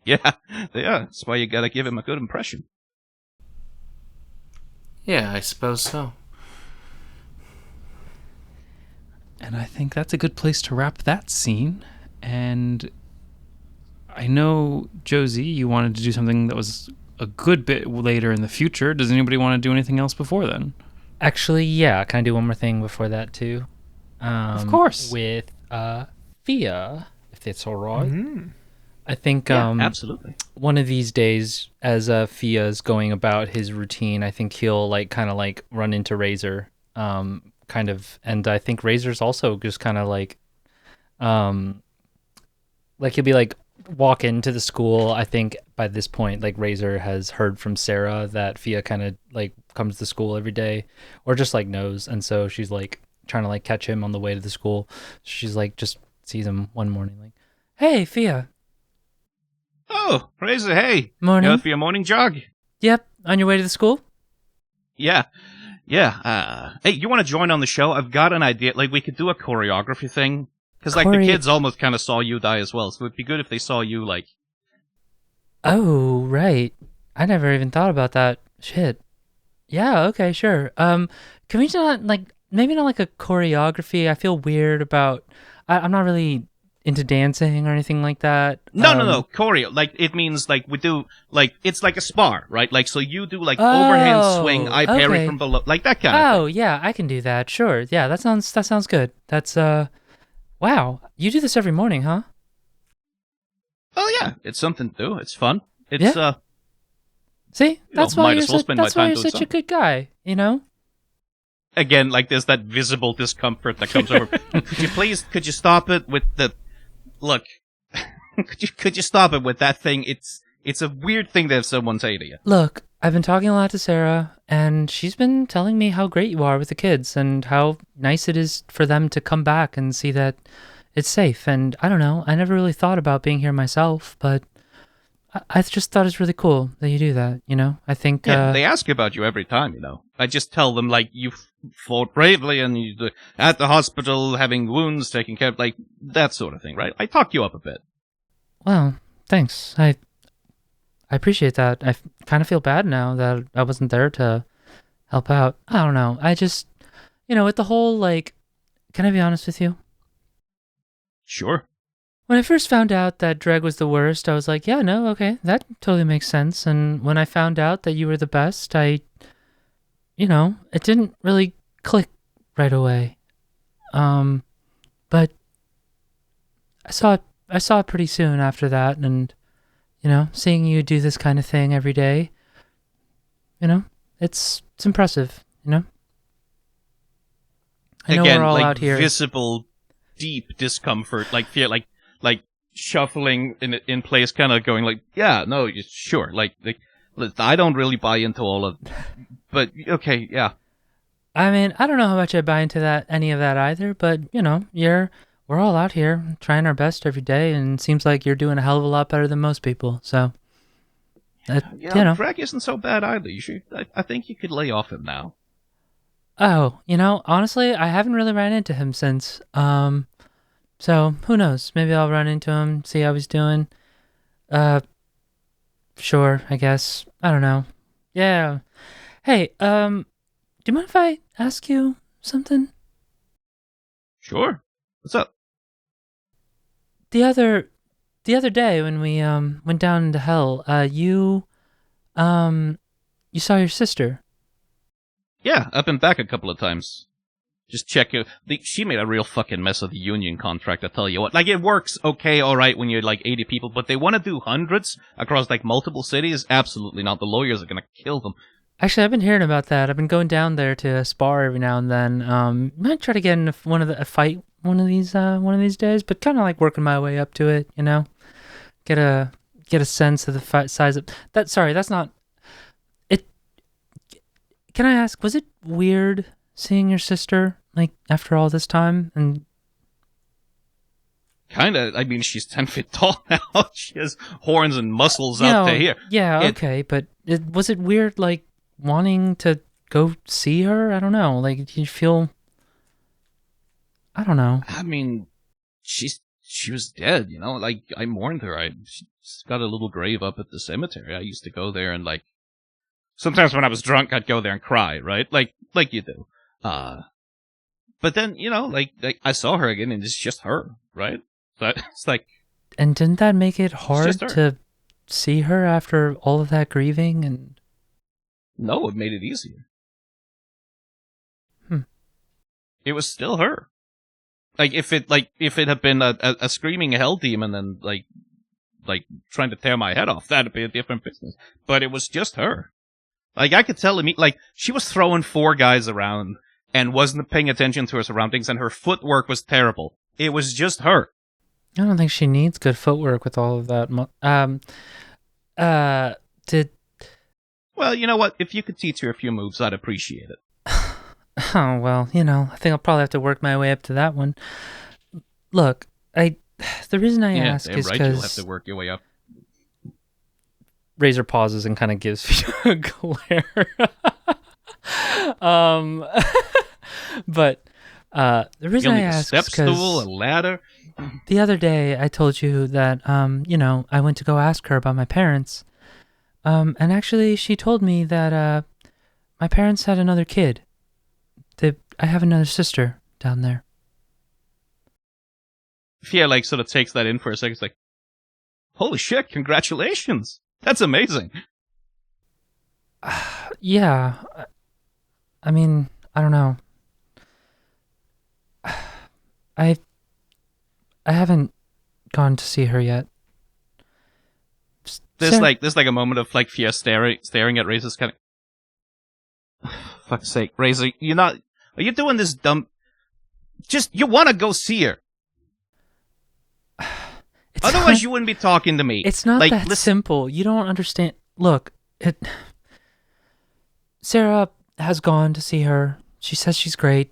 Yeah, they are. That's why you gotta give him a good impression. Yeah, I suppose so. And I think that's a good place to wrap that scene. And I know, Josie, you wanted to do something that was a good bit later in the future. Does anybody want to do anything else before then? Actually, yeah. Can I do one more thing before that, too? Of course. With Thea, if it's all right. Mm-hmm. I think absolutely. one of these days, as Fia's going about his routine, I think he'll kind of run into Razor, kind of, and I think Razor's also just kind of he'll be walk into the school. I think by this point, Razor has heard from Sarah that Fia kind of comes to school every day, or just knows, and so she's trying to catch him on the way to the school. She's just sees him one morning, "Hey, Fia." Oh, Razor, hey. Morning. You out for your morning jog? Yep, on your way to the school? Yeah. Hey, you want to join on the show? I've got an idea. We could do a choreography thing. Because, the kids almost kind of saw you die as well. So it'd be good if they saw you, Oh, right. I never even thought about that. Shit. Yeah, okay, sure. Can we not, maybe not a choreography? I feel weird about... I'm not really into dancing or anything like that. No. Choreo. It means, we do, it's like a spar, right? So you do, overhand swing, I parry from below. That kind of thing. Oh, yeah, I can do that. Sure. Yeah, that sounds good. That's, wow. You do this every morning, huh? Oh, yeah. It's something to do. It's fun. It's, See? That's why you're such a something. good guy, you know? Again, there's that visible discomfort that comes over. Could you stop it with the... Look, could you stop it with that thing? It's a weird thing to have someone say to you. Look, I've been talking a lot to Sarah, and she's been telling me how great you are with the kids and how nice it is for them to come back and see that it's safe. And I don't know, I never really thought about being here myself, but I just thought it's really cool that you do that, you know? I think... Yeah, they ask about you every time, you know. I just tell them, you fought bravely and you're at the hospital having wounds taken care of, that sort of thing, right? I talk you up a bit. Well, thanks. I appreciate that. I kind of feel bad now that I wasn't there to help out. I don't know. I just, with the whole, can I be honest with you? Sure. When I first found out that Dreg was the worst, I was like, yeah, no, okay, that totally makes sense. And when I found out that you were the best, it didn't really click right away. But I saw it pretty soon after that, and seeing you do this kind of thing every day, it's impressive, I know Again, we're all out here. Visible, deep discomfort, fear, shuffling in place, kind of going yeah, no, sure, I don't really buy into all of, but okay, yeah. I mean, I don't know how much I buy into any of that either, but we're all out here trying our best every day, and it seems like you're doing a hell of a lot better than most people. So, Drag isn't so bad either. You should, I think you could lay off him now. Oh, honestly, I haven't really ran into him since. So who knows? Maybe I'll run into him, see how he's doing. Sure, I guess. I don't know. Yeah. Hey, do you mind if I ask you something? Sure. What's up? The other day when we went down into hell, you saw your sister. Yeah, I've been back a couple of times. Just check it. She made a real fucking mess of the union contract, I tell you what. It works okay, alright, when you're 80 people, but they want to do hundreds across multiple cities? Absolutely not. The lawyers are gonna kill them. Actually, I've been hearing about that. I've been going down there to spar every now and then. Might try to get in a fight one of these days, but kind of working my way up to it, Get get a sense of the size of that. Sorry, that's not it. Can I ask, was it weird seeing your sister like after all this time? And Kinda. I mean, she's 10 feet tall now. She has horns and muscles up to here. Yeah, okay, but was it weird, like, wanting to go see her? I don't know. Like, did you feel... I don't know. I mean, she was dead, you know? Like, I mourned her. She's got a little grave up at the cemetery. I used to go there and, like... Sometimes when I was drunk, I'd go there and cry, right? Like you do. But then, you know, like I saw her again, and it's just her, right? So it's like... And didn't that make it hard her. to see her after all of that grieving? And No, it made it easier. Hmm. It was still her. Like if it had been a screaming hell demon and like trying to tear my head off, that'd be a different business. But it was just her. Like I could tell like she was throwing 4 guys around and wasn't paying attention to her surroundings, and her footwork was terrible. It was just her. I don't think she needs good footwork with all of that. Well, you know what? If you could teach her a few moves, I'd appreciate it. Oh, well, you know, I think I'll probably have to work my way up to that one. Look, the reason I ask is right, because... You'll have to work your way up. Razor pauses and kind of gives you a glare. But the reason I ask step is because stool, a ladder. the other day I told you that, you know, I went to go ask her about my parents. And actually she told me that my parents had another kid. I have another sister down there. Fia, like, sort of takes that in for a second. It's like, holy shit, congratulations. That's amazing. Yeah. I mean, I don't know. I haven't gone to see her yet. There's like a moment of like Fia staring at Razor's kind of... Fuck's sake, Razor, are you doing this dumb... you want to go see her. Otherwise, you wouldn't be talking to me. It's not that simple. You don't understand. Look, Sarah has gone to see her. She says she's great.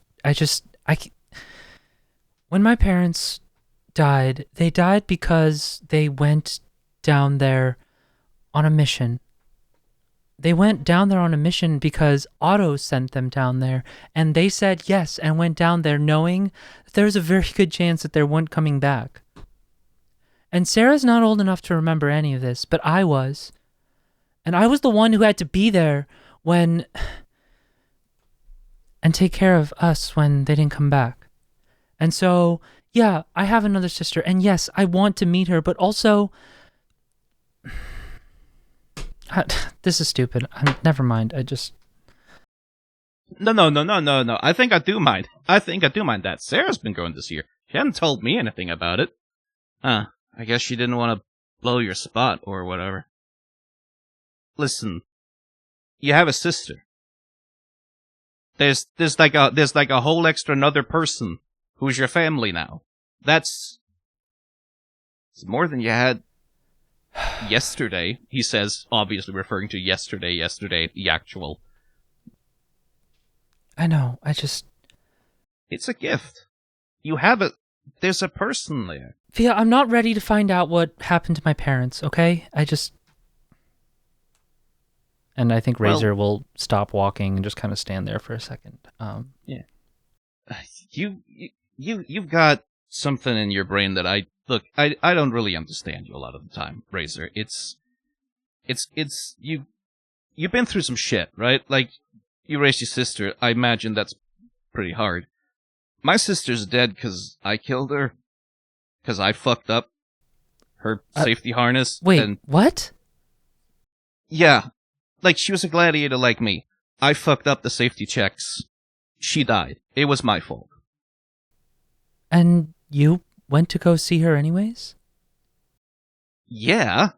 When my parents died, they died because they went down there on a mission. They went down there on a mission because Otto sent them down there, and they said yes and went down there knowing that there was a very good chance that they weren't coming back. And Sarah's not old enough to remember any of this, but I was. And I was the one who had to be there and take care of us when they didn't come back. And so, yeah, I have another sister, and yes, I want to meet her, but also... This is stupid. Never mind. No. I think I do mind. That. Sarah's been going this year. She hadn't told me anything about it. I guess she didn't want to blow your spot or whatever. Listen, you have a sister. There's like a whole extra another person who's your family now. It's more than you had yesterday, he says, obviously referring to yesterday, the actual. I know, It's a gift. There's a person there. Fia, I'm not ready to find out what happened to my parents, okay? And I think Razor will stop walking and just kind of stand there for a second. Yeah. You've got something in your brain that I don't really understand you a lot of the time, Razor. You've been through some shit, right? Like, you raised your sister. I imagine that's pretty hard. My sister's dead because I killed her. Because I fucked up her safety harness. Wait, what? Yeah. Like, she was a gladiator like me. I fucked up the safety checks. She died. It was my fault. And you went to go see her anyways? Yeah.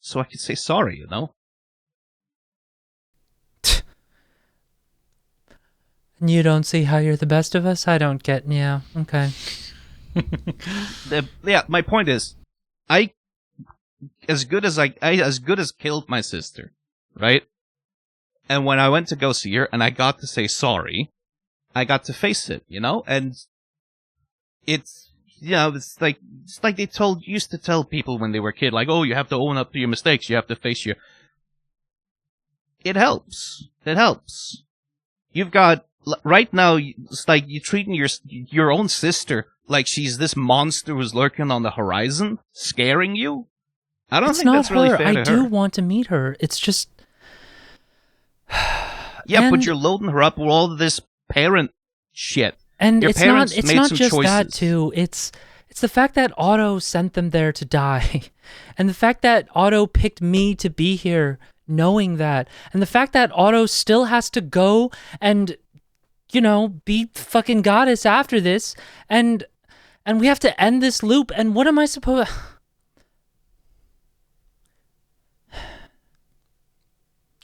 So I could say sorry, you know? And you don't see how you're the best of us? I don't get... Yeah, okay. Yeah, my point is, I as good as killed my sister, right? And when I went to go see her and I got to say sorry, I got to face it, and it's, it's like they used to tell people when they were a kid, like, oh, you have to own up to your mistakes, you have to face your... It helps. You've got, right now, it's like you're treating your own sister like she's this monster who's lurking on the horizon, scaring you. I don't think that's really fair to her. I do want to meet her. It's just... Yeah, but you're loading her up with all of this parent shit. And your it's parents not made just some choices. that too. It's the fact that Otto sent them there to die. And the fact that Otto picked me to be here knowing that. And the fact that Otto still has to go and, be fucking goddess after this. And we have to end this loop. And what am I supposed...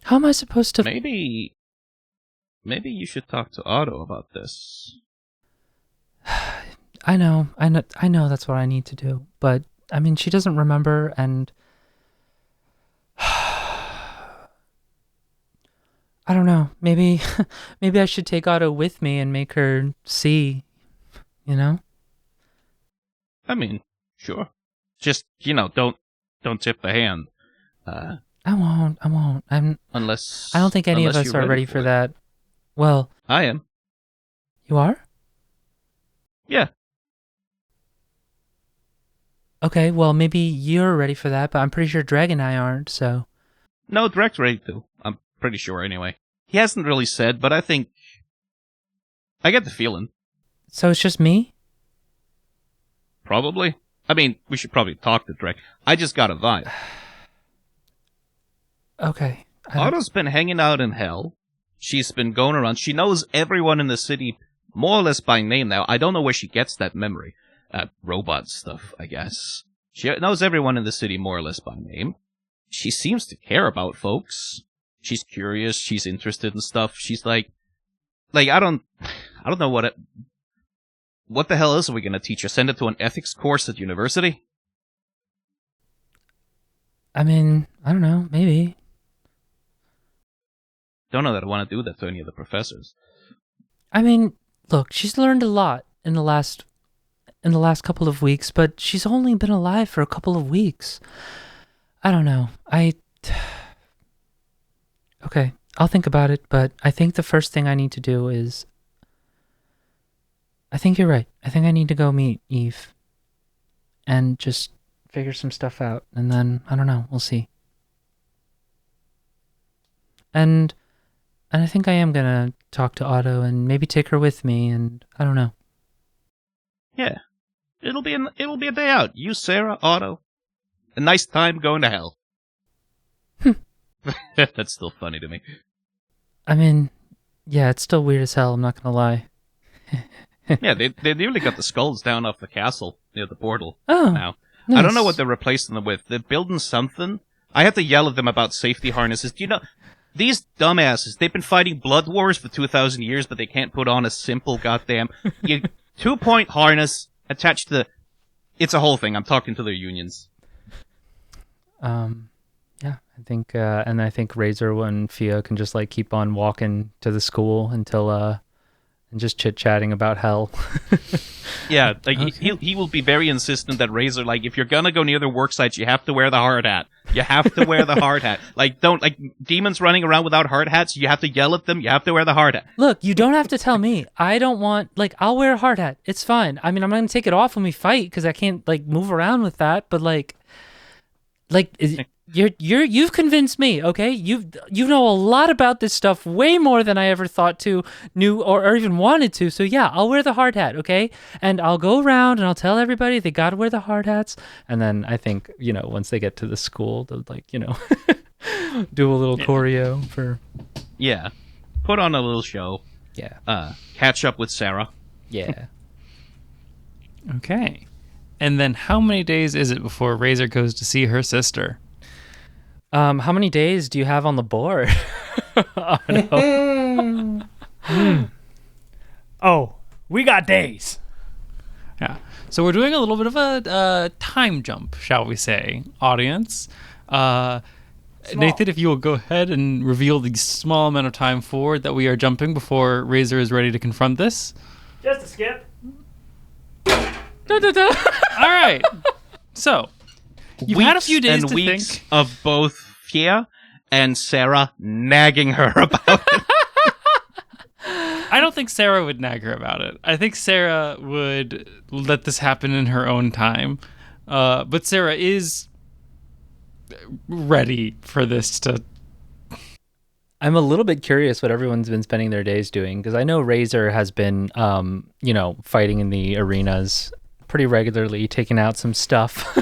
How am I supposed to... Maybe you should talk to Otto about this. I know that's what I need to do. But, I mean, she doesn't remember, and... I don't know. Maybe I should take Otto with me and make her see, I mean, sure. Just, don't tip the hand. I won't. I don't think any of us are ready for that. Well, I am. You are? Yeah. Okay, well, maybe you're ready for that, but I'm pretty sure Dreg and I aren't, so... No, Dreg's ready to. I'm pretty sure, anyway. He hasn't really said, but I think... I get the feeling. So it's just me? Probably. I mean, we should probably talk to Dreg. I just got a vibe. Okay. Otto's been hanging out in hell. She's been going around. She knows everyone in the city more or less by name now. I don't know where she gets that memory. Robot stuff, I guess. She knows everyone in the city more or less by name. She seems to care about folks. She's curious. She's interested in stuff. She's like I don't know what the hell else are we gonna teach her? Send her to an ethics course at university? I mean, I don't know. Maybe. Don't know that I want to do that to any of the professors. I mean, look, she's learned a lot in the last couple of weeks, but she's only been alive for a couple of weeks. I don't know. Okay, I'll think about it, but I think the first thing I need to do is... I think you're right. I think I need to go meet Eve and just figure some stuff out, and then, I don't know, we'll see. And I think I am gonna talk to Otto and maybe take her with me, and I don't know. Yeah. It'll be a day out. You, Sarah, Otto. A nice time going to hell. That's still funny to me. I mean, yeah, it's still weird as hell, I'm not gonna lie. Yeah, they nearly got the skulls down off the castle near the portal now. Nice. I don't know what they're replacing them with. They're building something. I had to yell at them about safety harnesses. Do you know, these dumbasses, they've been fighting blood wars for 2,000 years, but they can't put on a simple goddamn 2-point harness attached to the... It's a whole thing. I'm talking to their unions. Yeah, I think, and I think Razor and Fia can just like keep on walking to the school until, and just chit-chatting about hell. Yeah, like Okay. he will be very insistent that Razor, like, if you're gonna go near the work sites, you have to wear the hard hat. You have to wear the hard hat. Like, demons running around without hard hats, you have to yell at them, you have to wear the hard hat. Look, you don't have to tell me. I don't want, I'll wear a hard hat. It's fine. I mean, I'm not going to take it off when we fight because I can't, move around with that, but, you've convinced me, okay? You know a lot about this stuff, way more than I ever knew or even wanted to. So yeah, I'll wear the hard hat, okay? And I'll go around and I'll tell everybody they gotta wear the hard hats. And then I think, once they get to the school, they'll do a little choreo for... Yeah. Put on a little show. Yeah. Catch up with Sarah. Yeah. Okay. And then how many days is it before Razor goes to see her sister? How many days do you have on the board? Oh, no. Oh, we got days. Yeah. So we're doing a little bit of a time jump, shall we say, audience. Nathan, if you will go ahead and reveal the small amount of time forward that we are jumping before Razor is ready to confront this. Just a skip. All right. So, you've had a few days and to weeks think. of both Fia and Sarah nagging her about it. I don't think Sarah would nag her about it. I think Sarah would let this happen in her own time. But Sarah is ready for this to... I'm a little bit curious what everyone's been spending their days doing, because I know Razor has been, fighting in the arenas pretty regularly, taking out some stuff,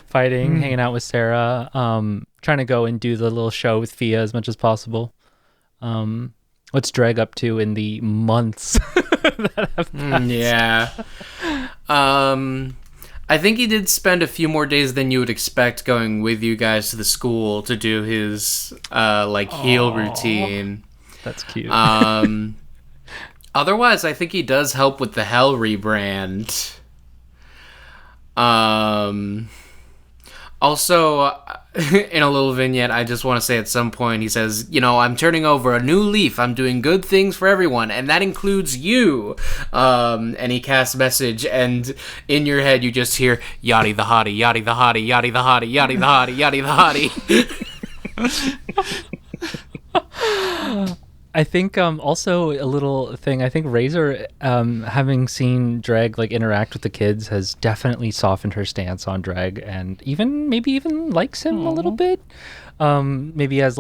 fighting, hanging out with Sarah, trying to go and do the little show with Fia as much as possible. What's Dreg up to in the months that have passed? Yeah. I think he did spend a few more days than you would expect going with you guys to the school to do his heal routine. That's cute. Otherwise, I think he does help with the Hell rebrand. Also, in a little vignette, I just want to say at some point, he says, I'm turning over a new leaf. I'm doing good things for everyone, and that includes you. And he casts message, and in your head, you just hear, yaddy the hottie, yaddy the hottie, yaddy the hottie, yaddy the hottie, yaddy the hottie. I think also a little thing, I think Razor, having seen Dreg interact with the kids, has definitely softened her stance on Dreg, and maybe even likes him a little bit. Maybe has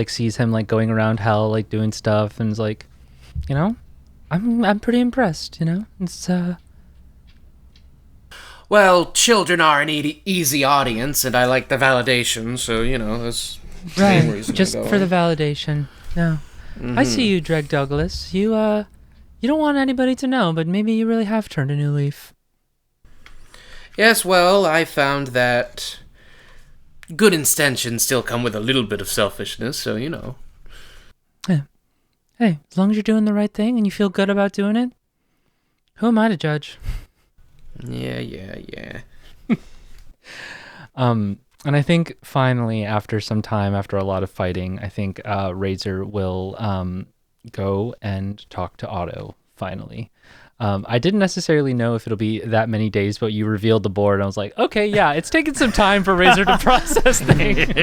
sees him going around Hell, doing stuff, and is I'm pretty impressed. It's Well, children are an easy audience, and I like the validation, so that's the main reason just to go for on. the validation. No. I see you, Dreg Douglas. You don't want anybody to know, but maybe you really have turned a new leaf. Yes, well, I found that good intentions still come with a little bit of selfishness, so Yeah. Hey, as long as you're doing the right thing and you feel good about doing it, who am I to judge? Yeah. And I think finally, after some time, after a lot of fighting, I think Razor will go and talk to Otto, finally. I didn't necessarily know if it'll be that many days, but you revealed the board, and I was like, okay, yeah, it's taken some time for Razor to process things.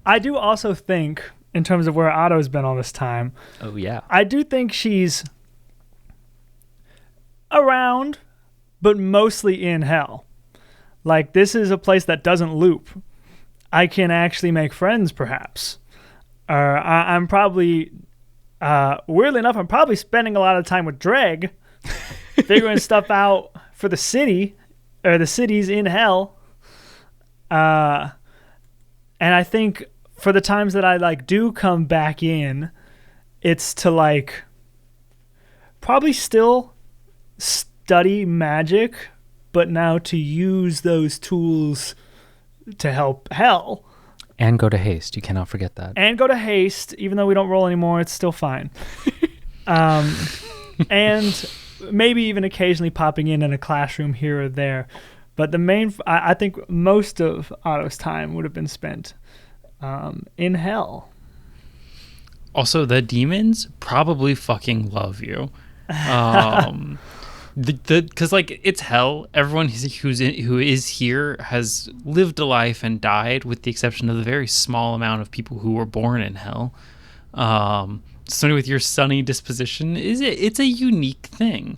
I do also think, in terms of where Otto's been all this time, Oh, yeah. I do think she's around, but mostly in Hell. This is a place that doesn't loop. I can actually make friends, perhaps. I'm probably, weirdly enough, I'm probably spending a lot of time with Dreg, figuring stuff out for the city, or the cities in Hell. And I think for the times that I do come back in, it's to probably still study magic, but now to use those tools to help Hell. And go to haste. You cannot forget that. And go to haste, even though we don't roll anymore, it's still fine. And maybe even occasionally popping in a classroom here or there. But I think most of Otto's time would have been spent in Hell. Also, the demons probably fucking love you. Because it's Hell. Everyone who is here has lived a life and died, with the exception of the very small amount of people who were born in Hell. Somebody with your sunny disposition it's a unique thing.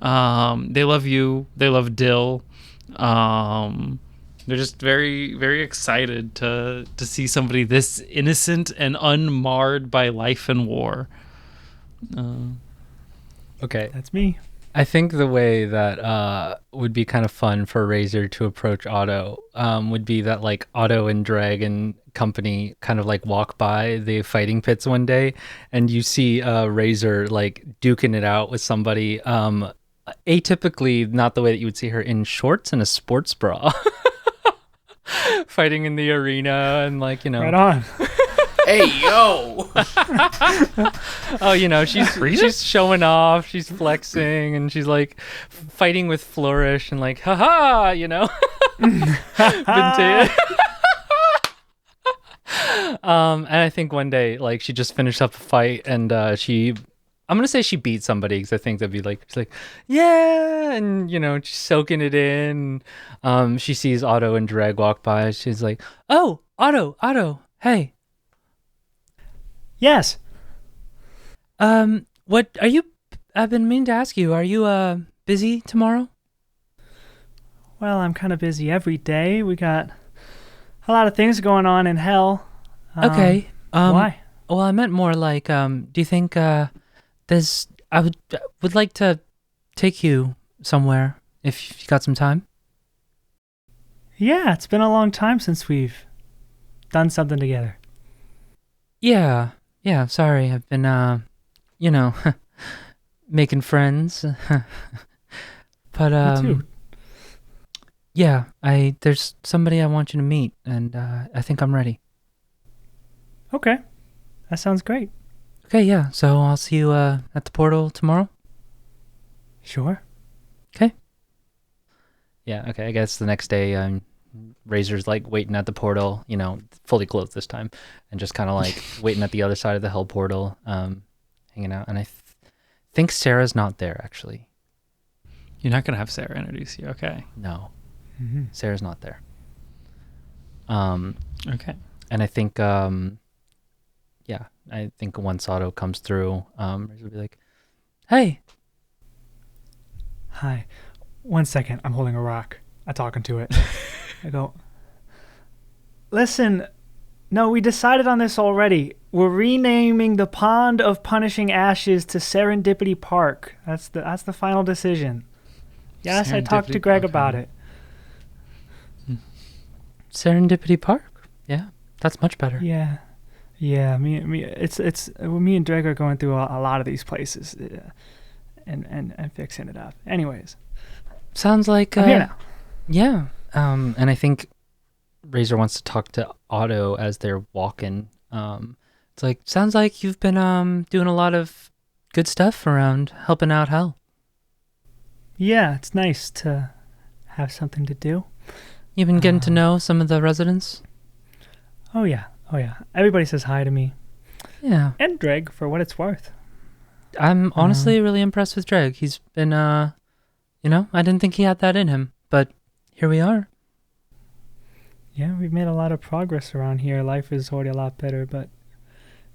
They love you. They love Dill. They're just very, very excited to see somebody this innocent and unmarred by life and war. Okay. That's me. I think the way that would be kind of fun for Razor to approach Otto would be that Otto and Dreg and company kind of walk by the fighting pits one day, and you see Razor duking it out with somebody, atypically not the way that you would see her, in shorts and a sports bra, fighting in the arena and Right on. Hey, yo! Oh, she's showing off, she's flexing, and she's like fighting with flourish and like, haha, Vintage. And I think one day, like, she just finished up a fight, and I'm gonna say she beat somebody because I think that'd be like, she's like, yeah, and she's soaking it in. She sees Otto and Dreg walk by. She's like, oh, Otto, hey. Yes. What are you? I've been meaning to ask you. Are you busy tomorrow? Well, I'm kind of busy every day. We got a lot of things going on in hell. Okay. Why? Well, I meant more like, do you think there's? I would like to take you somewhere if you got some time. Yeah, it's been a long time since we've done something together. Yeah. Sorry, I've been making friends. But Me too. yeah, there's somebody I want you to meet, and I think I'm ready. Okay, that sounds great. Okay, yeah. So I'll see you at the portal tomorrow. Sure. Okay. Yeah. Okay. I guess the next day, Razor's like waiting at the portal, fully clothed this time, and just kind of like waiting at the other side of the hell portal, hanging out. And I think Sarah's not there actually. You're not gonna have Sarah introduce you, okay? No, Mm-hmm. Sarah's not there. Okay. And I think, I think once Otto comes through, Razor will be like, "Hey." Hi. 1 second. I'm holding a rock. I'm talking to it. I go, listen, no, we decided on this already. We're renaming the Pond of Punishing Ashes to Serendipity Park. That's the final decision. Yes, I talked to Serendipity Greg Park, about huh? it. Serendipity Park. Yeah, that's much better. Yeah. Me and Greg are going through a lot of these places, and fixing it up. Anyways, Sounds like I'm here now. yeah. And I think Razor wants to talk to Otto as they're walking. It's like, sounds like you've been doing a lot of good stuff around helping out Hell. Yeah, it's nice to have something to do. You've been getting to know some of the residents. Oh yeah. Everybody says hi to me. Yeah, And Dreg, for what it's worth. I'm honestly really impressed with Dreg. He's been I didn't think he had that in him, but here we are. Yeah, we've made a lot of progress around here. Life is already a lot better, but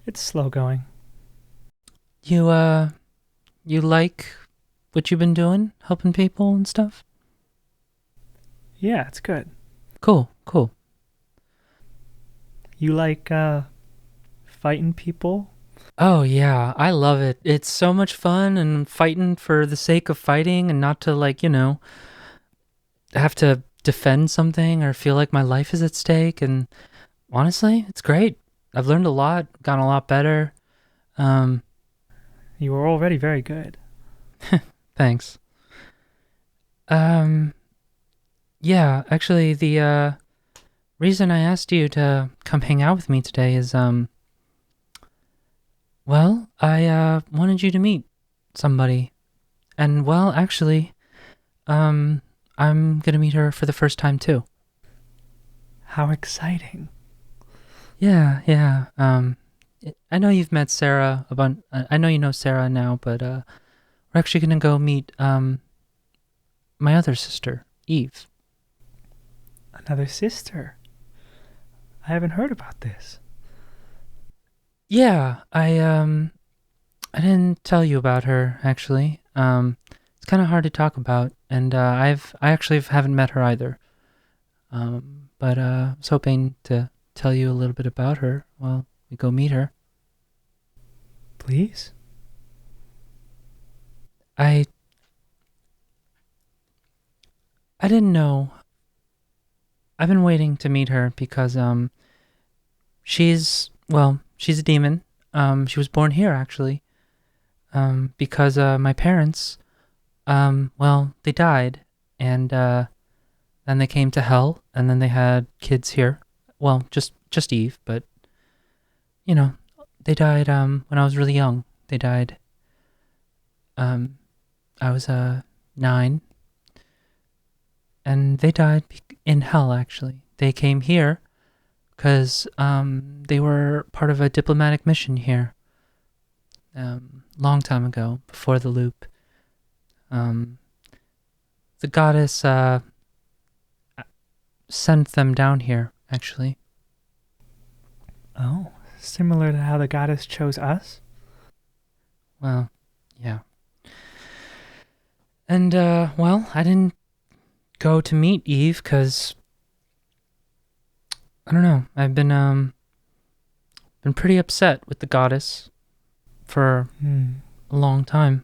it's slow going. You like what you've been doing, helping people and stuff? Yeah, it's good. Cool. You like fighting people? Oh yeah, I love it. It's so much fun, and fighting for the sake of fighting and not to have to defend something or feel like my life is at stake. And honestly, it's great. I've learned a lot, gotten a lot better. You were already very good. Thanks. Yeah, actually the reason I asked you to come hang out with me today is I wanted you to meet somebody. And actually, I'm gonna meet her for the first time too. How exciting. Yeah. I know you've met Sarah I know you know Sarah now, but we're actually gonna go meet my other sister, Eve. Another sister. I haven't heard about this. Yeah, I didn't tell you about her actually. It's kind of hard to talk about, and I actually haven't met her either. But I was hoping to tell you a little bit about her while we go meet her. Please? I didn't know. I've been waiting to meet her because she's a demon. She was born here actually. Because my parents they died, and then they came to hell, and then they had kids here. Well, just Eve, but they died when I was really young. They died. I was 9, and they died in hell. Actually, they came here because they were part of a diplomatic mission here. Long time ago, before the loop. The goddess sent them down here. Actually. Oh, similar to how the goddess chose us? Well, yeah. And, well, I didn't go to meet Eve because, I don't know, I've been pretty upset with the goddess for a long time.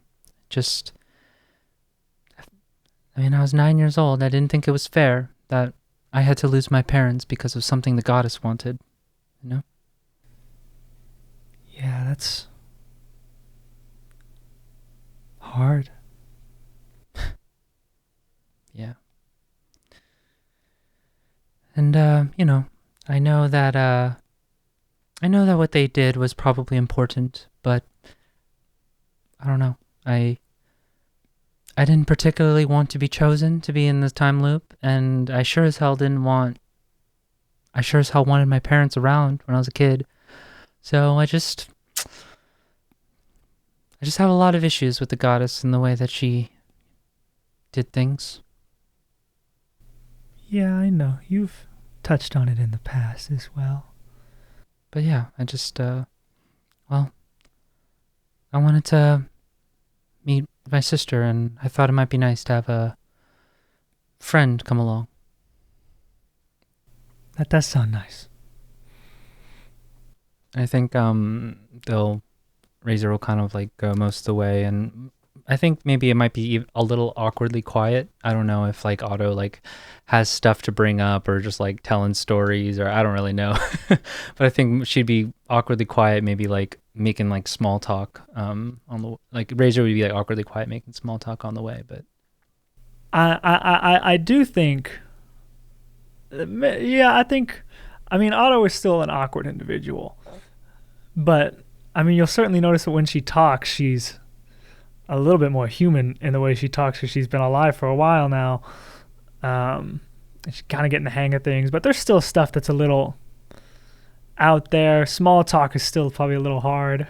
I was 9 years old. I didn't think it was fair that I had to lose my parents because of something the goddess wanted, Yeah, that's hard. Yeah. And, I know that what they did was probably important, but I don't know. I didn't particularly want to be chosen to be in the time loop, and I sure as hell wanted my parents around when I was a kid. So I just have a lot of issues with the goddess and the way that she did things. Yeah, I know. You've touched on it in the past as well. But yeah, I wanted to meet my sister, and I thought it might be nice to have a friend come along. That does sound nice. I think Razor will kind of like go most of the way, and I think maybe it might be a little awkwardly quiet. I don't know if like Otto like has stuff to bring up or just like telling stories, or I don't really know. But I think she'd be awkwardly quiet, maybe like making like small talk on the like Razor would be like awkwardly quiet making small talk on the way. But I do think Otto is still an awkward individual, but you'll certainly notice that when she talks, she's a little bit more human in the way she talks, because she's been alive for a while now. She's kind of getting the hang of things, but there's still stuff that's a little out there. Small talk is still probably a little hard.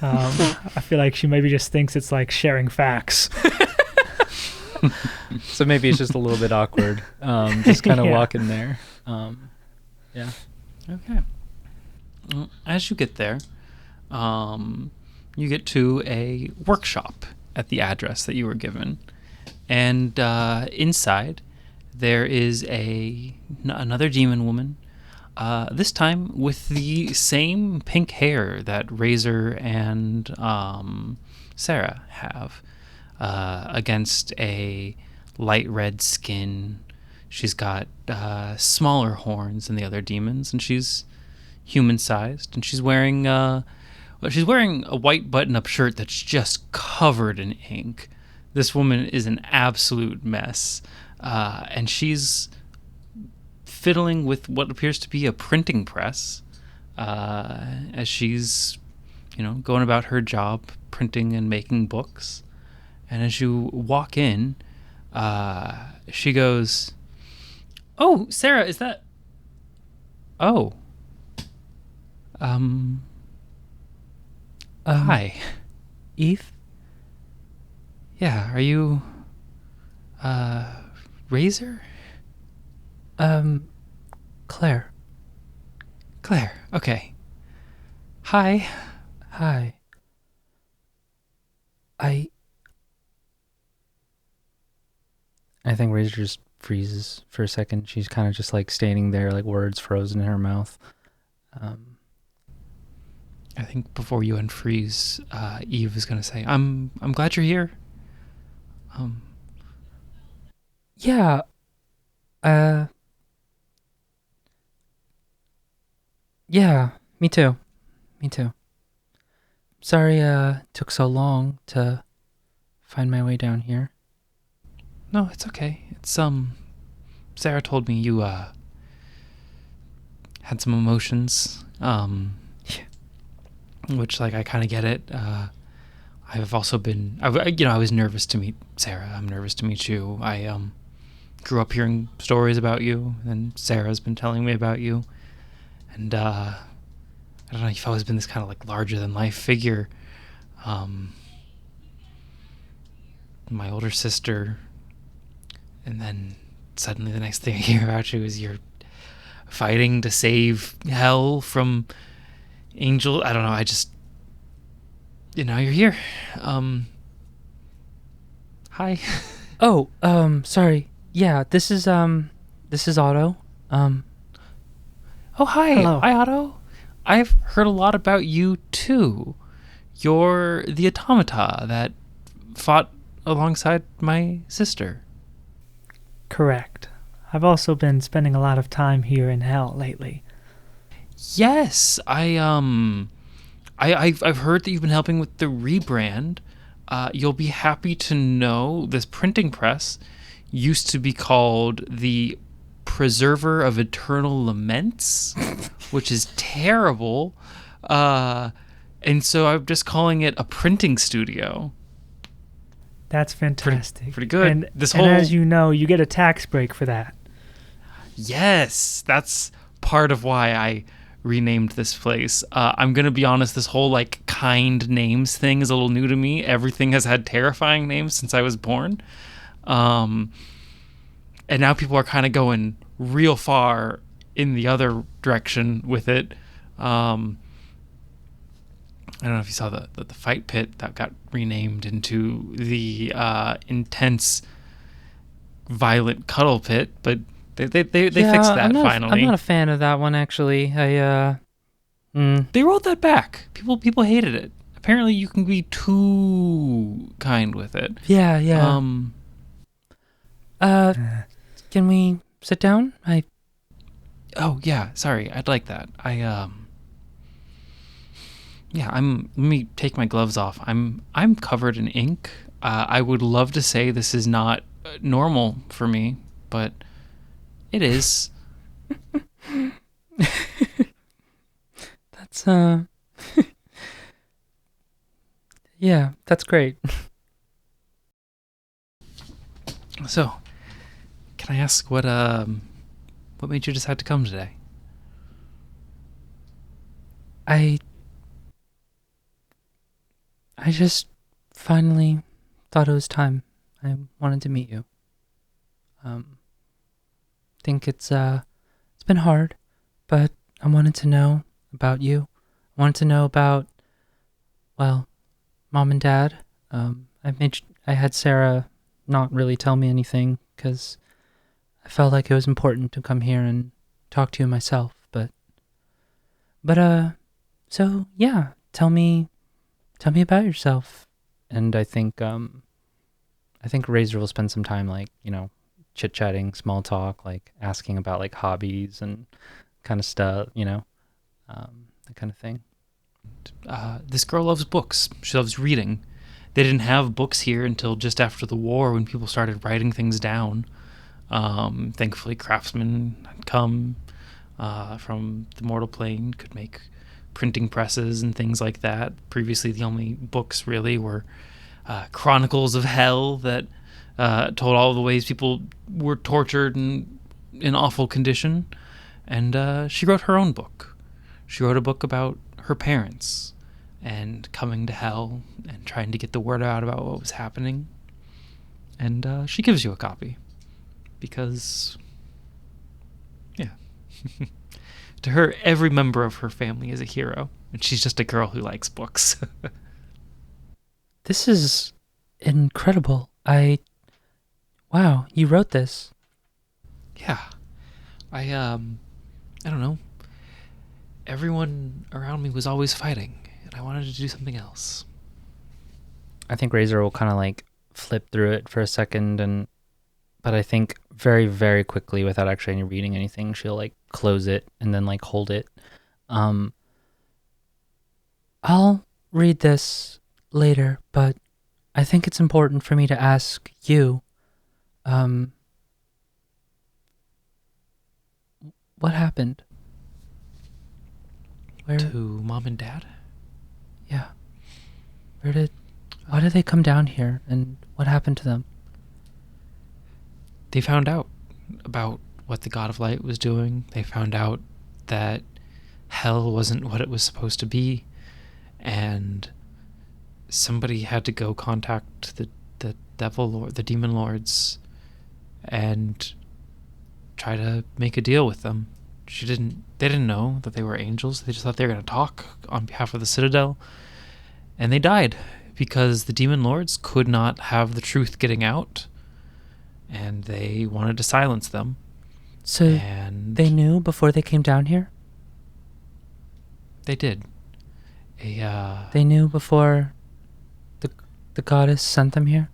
I feel like she maybe just thinks it's like sharing facts. So maybe it's just a little bit awkward, just kind of walking there. Yeah. Okay. Well, as you get there, you get to a workshop at the address that you were given, and inside there is another demon woman, this time with the same pink hair that Razor and Sarah have, against a light red skin. She's got smaller horns than the other demons, and she's human-sized, and she's wearing a white button-up shirt that's just covered in ink. This woman is an absolute mess, and she's fiddling with what appears to be a printing press, as she's, going about her job, printing and making books. And as you walk in, she goes, "Oh, Sarah, is that... Oh. Hi. Eve? Yeah, are you... Razor? Claire. Claire, okay. Hi. Hi. I think Razor just freezes for a second. She's kind of just like standing there, like words frozen in her mouth. I think before you unfreeze, Eve is gonna say, I'm glad you're here. Yeah. Yeah, me too. Sorry, took so long to find my way down here. No, it's okay. It's, Sarah told me you, had some emotions, Which, like, I kind of get it. I've also been, I was nervous to meet Sarah. I'm nervous to meet you. I grew up hearing stories about you, and Sarah's been telling me about you. And I don't know, you've always been this kind of like larger than life figure. My older sister, and then suddenly the next thing I hear about you is you're fighting to save hell from angel. I don't know. I just, you're here. Hi. Oh, sorry. Yeah, this is Otto. Oh, hi. Hello. Hi, Otto. I've heard a lot about you, too. You're the automata that fought alongside my sister. Correct. I've also been spending a lot of time here in hell lately. Yes, I've heard that you've been helping with the rebrand. You'll be happy to know this printing press used to be called the Preserver of Eternal Laments, which is terrible. And so I'm just calling it a printing studio. That's fantastic. Pretty good. And, This and whole- as you know, you get a tax break for that. Yes, that's part of why I renamed this place. I'm going to be honest, this whole like kind names thing is a little new to me. Everything has had terrifying names since I was born. And now people are kind of going real far in the other direction with it. I don't know if you saw the fight pit that got renamed into the intense violent cuddle pit, but they fixed that finally. I'm not a fan of that one, actually. They rolled that back. People hated it. Apparently you can be too kind with it. Yeah. Can we sit down? Oh yeah, sorry. I'd like that. Let me take my gloves off. I'm covered in ink. I would love to say this is not normal for me, but it is. That's yeah, that's great. So, can I ask what made you decide to come today? I just finally thought it was time. I wanted to meet you. Think it's been hard, but I wanted to know about you. I wanted to know about, well, Mom and Dad. I had Sarah not really tell me anything because I felt like it was important to come here and talk to you myself. So yeah, tell me about yourself. And I think Razor will spend some time, like, chit-chatting, small talk, like asking about like hobbies and kind of stuff, that kind of thing. This girl loves books. She loves reading. They didn't have books here until just after the war when people started writing things down. Thankfully, craftsmen had come from the mortal plane, could make printing presses and things like that. Previously, the only books really were chronicles of hell that told all the ways people were tortured and in awful condition. And she wrote her own book. She wrote a book about her parents and coming to hell and trying to get the word out about what was happening. And she gives you a copy because, yeah. To her, every member of her family is a hero, and she's just a girl who likes books. This is incredible. Wow, you wrote this. Yeah. I don't know. Everyone around me was always fighting, and I wanted to do something else. I think Razor will kind of like flip through it for a second, but I think very, very quickly, without actually reading anything, she'll like close it and then like hold it. I'll read this later, but I think it's important for me to ask you, what happened? To Mom and Dad? Yeah. Why did they come down here, and what happened to them? They found out about what the God of Light was doing. They found out that hell wasn't what it was supposed to be, and somebody had to go contact the devil or the demon lords and try to make a deal with them. They didn't know that they were angels. They just thought they were going to talk on behalf of the Citadel, and they died because the demon lords could not have the truth getting out, and they wanted to silence them. So and they knew before they came down here? They did. They knew before the goddess sent them here?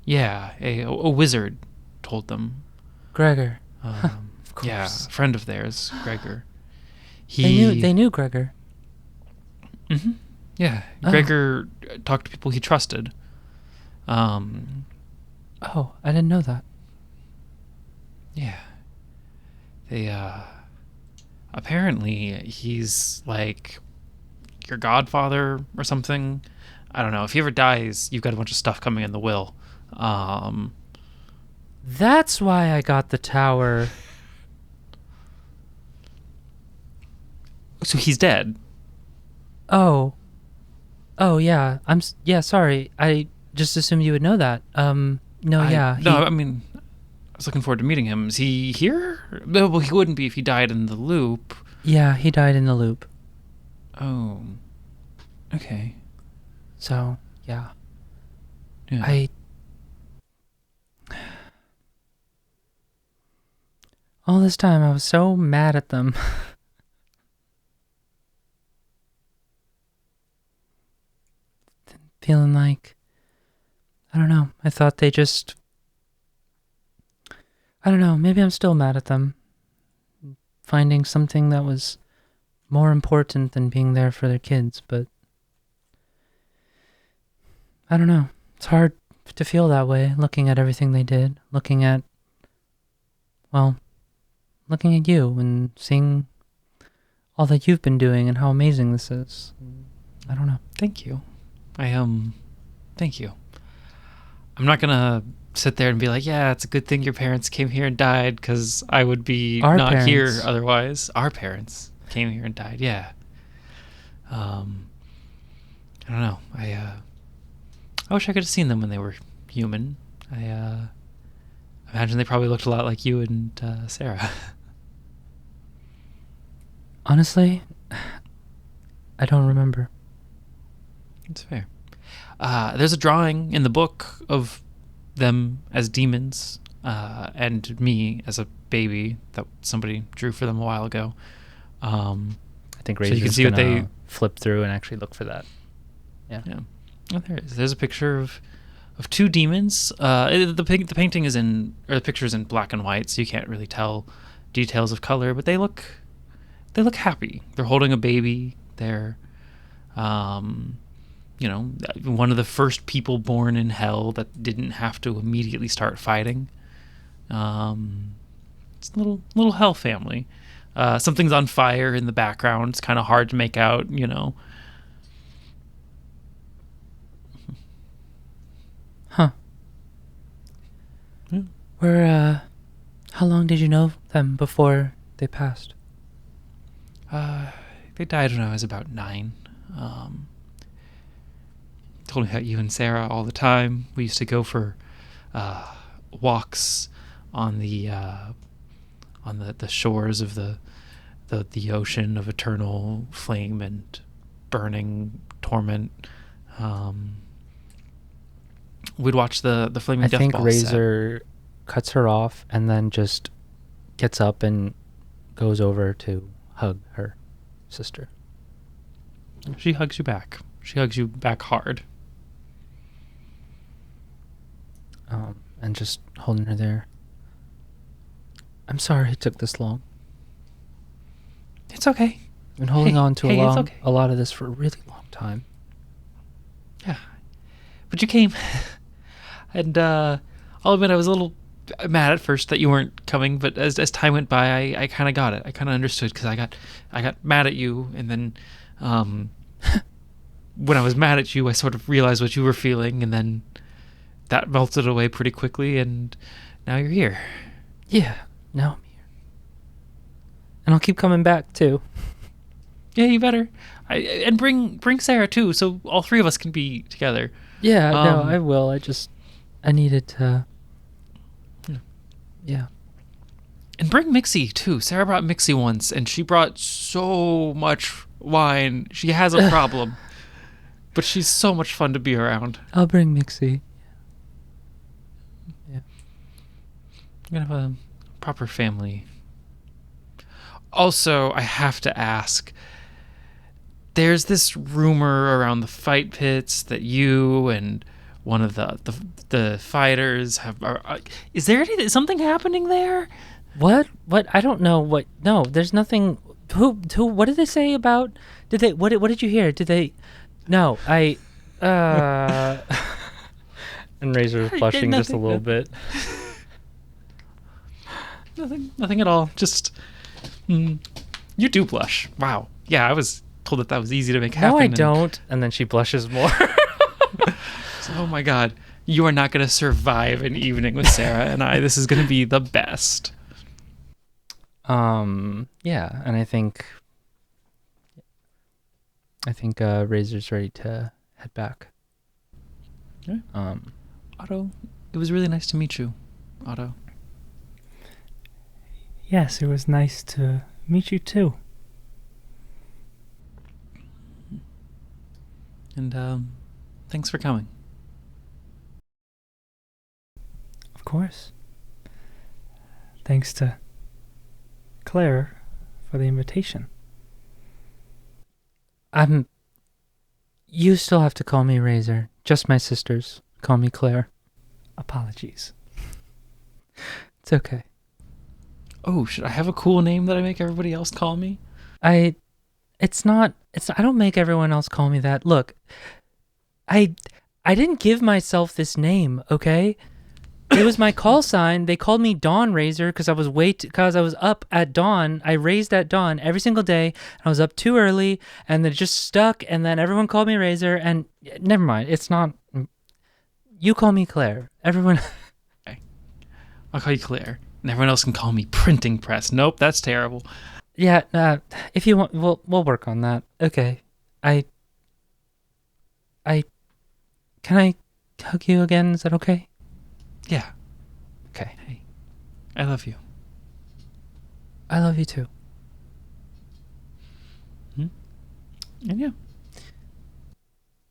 Yeah, a wizard told them. Gregor. Of course. Yeah, a friend of theirs, Gregor. They knew Gregor. Mm-hmm. Yeah, Gregor talked to people he trusted. Oh, I didn't know that. Yeah. They, apparently he's like your godfather or something. I don't know. If he ever dies, you've got a bunch of stuff coming in the will. That's why I got the tower. So he's dead. Oh, yeah. Sorry. I just assumed you would know that. I mean, I was looking forward to meeting him. Is he here? No, well, he wouldn't be if he died in the loop. Yeah, he died in the loop. Oh, okay. So, yeah. Yeah. All this time, I was so mad at them. Feeling like, I don't know, I thought they just, I don't know, maybe I'm still mad at them. Finding something that was more important than being there for their kids, but I don't know. It's hard to feel that way, looking at everything they did, looking at you and seeing all that you've been doing and how amazing this is. I don't know. Thank you. Thank you. I'm not gonna sit there and be like, yeah, it's a good thing your parents came here and died, because I would be not here otherwise. Our parents came here and died, yeah. I don't know. I wish I could have seen them when they were human. I imagine they probably looked a lot like you and Sarah. Honestly, I don't remember. It's fair. There's a drawing in the book of them as demons, and me as a baby that somebody drew for them a while ago. I think so you can see what they flip through and actually look for that. Yeah. Oh, there it is. There's a picture of two demons. The painting is the picture is in black and white, so you can't really tell details of color, but they look happy. They're holding a baby. They're one of the first people born in hell that didn't have to immediately start fighting. It's a little hell family. Something's on fire in the background. It's kind of hard to make out, Huh. Yeah. How long did you know them before they passed? They died when I was about 9. Told me about you and Sarah all the time. We used to go for walks on the shores of the ocean of eternal flame and burning torment. We'd watch the Flaming Death Ball I think Razor cuts her off and then just gets up and goes over to hug her sister. She hugs you back. She hugs you back hard. And just holding her there. I'm sorry it took this long. It's okay. I've been holding on to okay. a lot of this for a really long time. Yeah. But you came. And I'll admit I was a mad at first that you weren't coming, but as time went by, I kind of got it. I kind of understood because I got mad at you, and then when I was mad at you, I sort of realized what you were feeling, and then that melted away pretty quickly, and now you're here. Yeah, now I'm here. And I'll keep coming back, too. Yeah, you better. And bring Sarah, too, so all three of us can be together. Yeah, no, I will. I needed to... Yeah. And bring Mixie, too. Sarah brought Mixie once, and she brought so much wine. She has a problem. But she's so much fun to be around. I'll bring Mixie. Yeah. We're going to have a proper family. Also, I have to ask, there's this rumor around the fight pits that you and one of the fighters have... is there something happening there? What? I don't know what... No, there's nothing... Who? What did they say about... What did you hear? Did they... No, I... And Razor's blushing just a little bit. Nothing at all. Just... you do blush. Wow. Yeah, I was told that was easy to make happen. No, I don't. And then she blushes more. So, oh my god. You are not going to survive an evening with Sarah and I. This is going to be the best. Yeah, and I think Razor's ready to head back. Okay. Otto, it was really nice to meet you, Otto. Yes, it was nice to meet you too. And thanks for coming. Of course. Thanks to Claire for the invitation. You still have to call me Razor. Just my sisters call me Claire. Apologies. It's okay. Oh, should I have a cool name that I make everybody else call me? I don't make everyone else call me that. Look, I didn't give myself this name, okay? It was my call sign. They called me Dawn Razor because I was up at dawn. I raised at dawn every single day. I was up too early, and then it just stuck. And then everyone called me Razor. And never mind. It's not. You call me Claire. Everyone. Okay. I'll call you Claire, and everyone else can call me Printing Press. Nope, that's terrible. Yeah. If you want, we'll work on that. Okay. Can I hug you again? Is that okay? Yeah. Okay. Hey, I love you. I love you too. And yeah.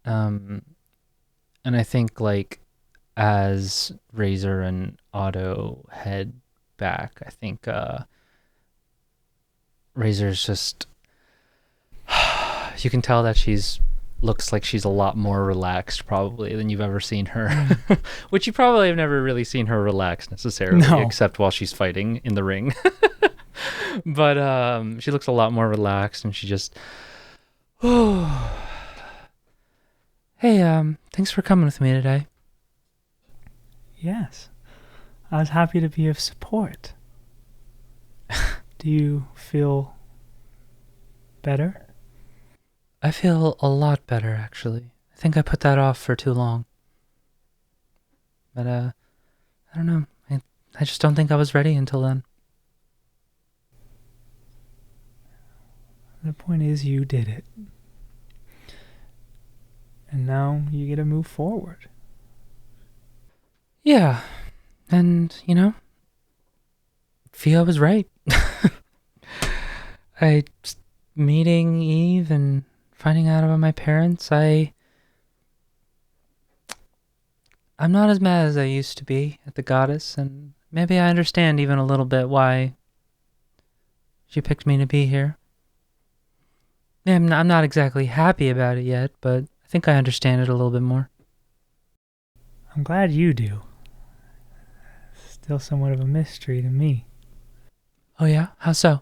And I think as Razor and Otto head back, I think Razor's just you can tell that looks like she's a lot more relaxed probably than you've ever seen her. Which you probably have never really seen her relaxed necessarily, except while she's fighting in the ring. But she looks a lot more relaxed, and she just Hey, thanks for coming with me today. Yes. I was happy to be of support. Do you feel better? I feel a lot better, actually. I think I put that off for too long. But, I don't know. I just don't think I was ready until then. The point is, you did it. And now you get to move forward. Yeah. And, Fia was right. Meeting Eve and finding out about my parents, I'm not as mad as I used to be at the goddess, and maybe I understand even a little bit why she picked me to be here. Yeah, I'm not exactly happy about it yet, but I think I understand it a little bit more. I'm glad you do. Still somewhat of a mystery to me. Oh yeah? How so?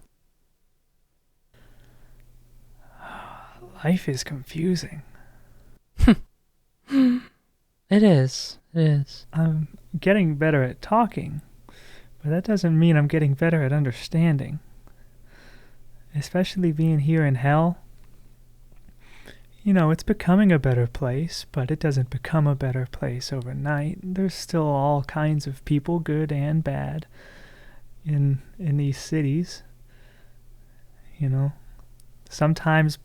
Life is confusing. It is. I'm getting better at talking, But that doesn't mean I'm getting better at understanding. Especially being here in hell. You know, it's becoming a better place, but it doesn't become a better place overnight. There's still all kinds of people, good and bad, in these cities. You know, sometimes